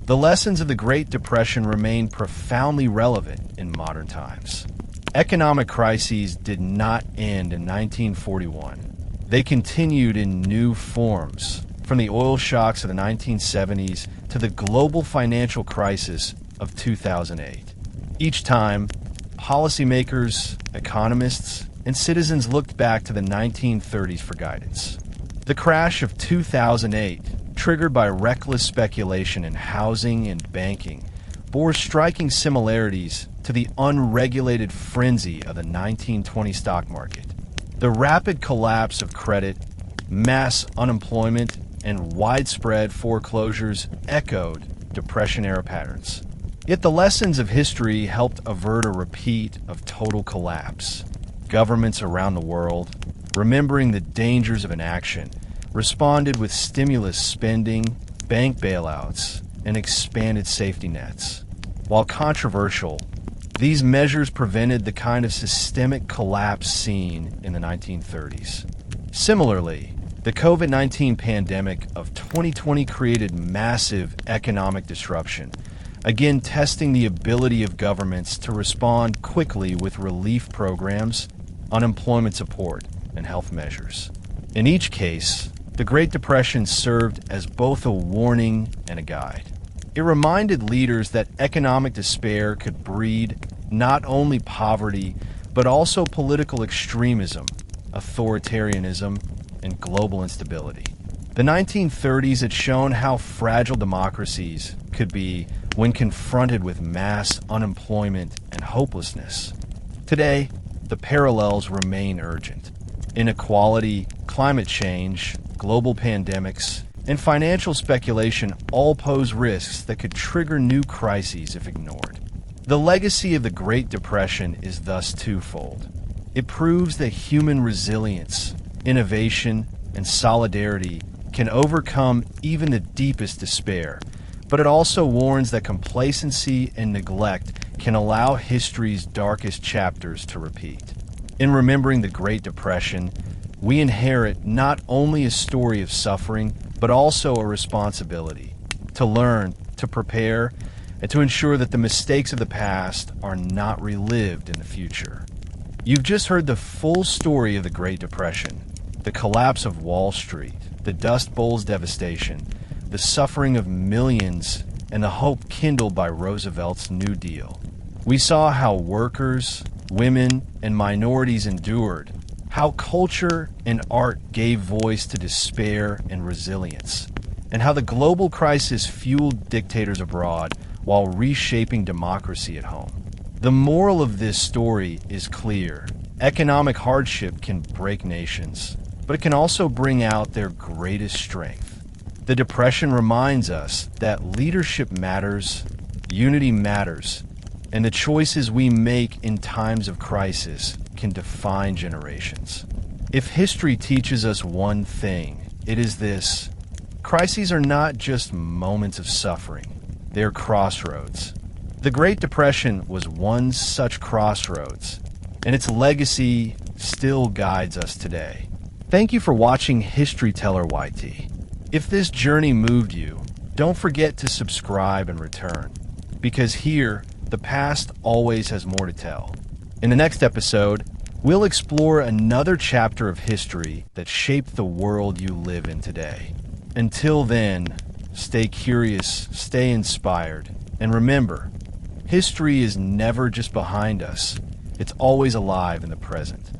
The lessons of the Great Depression remain profoundly relevant in modern times. Economic crises did not end in 1941. They continued in new forms, from the oil shocks of the 1970s to the global financial crisis of 2008. Each time, policymakers, economists, and citizens looked back to the 1930s for guidance. The crash of 2008, triggered by reckless speculation in housing and banking, bore striking similarities to the unregulated frenzy of the 1920 stock market. The rapid collapse of credit, mass unemployment, and widespread foreclosures echoed Depression-era patterns. Yet the lessons of history helped avert a repeat of total collapse. Governments around the world, remembering the dangers of inaction, responded with stimulus spending, bank bailouts, and expanded safety nets. While controversial, these measures prevented the kind of systemic collapse seen in the 1930s. Similarly, the COVID-19 pandemic of 2020 created massive economic disruption, again testing the ability of governments to respond quickly with relief programs, unemployment support, and health measures. In each case, the Great Depression served as both a warning and a guide. It reminded leaders that economic despair could breed not only poverty, but also political extremism, authoritarianism, and global instability. The 1930s had shown how fragile democracies could be when confronted with mass unemployment and hopelessness. Today, the parallels remain urgent. Inequality, climate change, global pandemics, and financial speculation all pose risks that could trigger new crises if ignored. The legacy of the Great Depression is thus twofold. It proves that human resilience, innovation, and solidarity can overcome even the deepest despair, but it also warns that complacency and neglect can allow history's darkest chapters to repeat. In remembering the Great Depression, we inherit not only a story of suffering, but also a responsibility to learn, to prepare, and to ensure that the mistakes of the past are not relived in the future. You've just heard the full story of the Great Depression, the collapse of Wall Street, the Dust Bowl's devastation, the suffering of millions, and the hope kindled by Roosevelt's New Deal. We saw how workers, women, and minorities endured, how culture and art gave voice to despair and resilience, and how the global crisis fueled dictators abroad while reshaping democracy at home. The moral of this story is clear. Economic hardship can break nations, but it can also bring out their greatest strength. The Depression reminds us that leadership matters, unity matters, and the choices we make in times of crisis can define generations. If history teaches us one thing, it is this: crises are not just moments of suffering, they are crossroads. The Great Depression was one such crossroads, and its legacy still guides us today. Thank you for watching History Teller YT. If this journey moved you, don't forget to subscribe and return, because here, the past always has more to tell. In the next episode, we'll explore another chapter of history that shaped the world you live in today. Until then, stay curious, stay inspired, and remember, history is never just behind us, it's always alive in the present.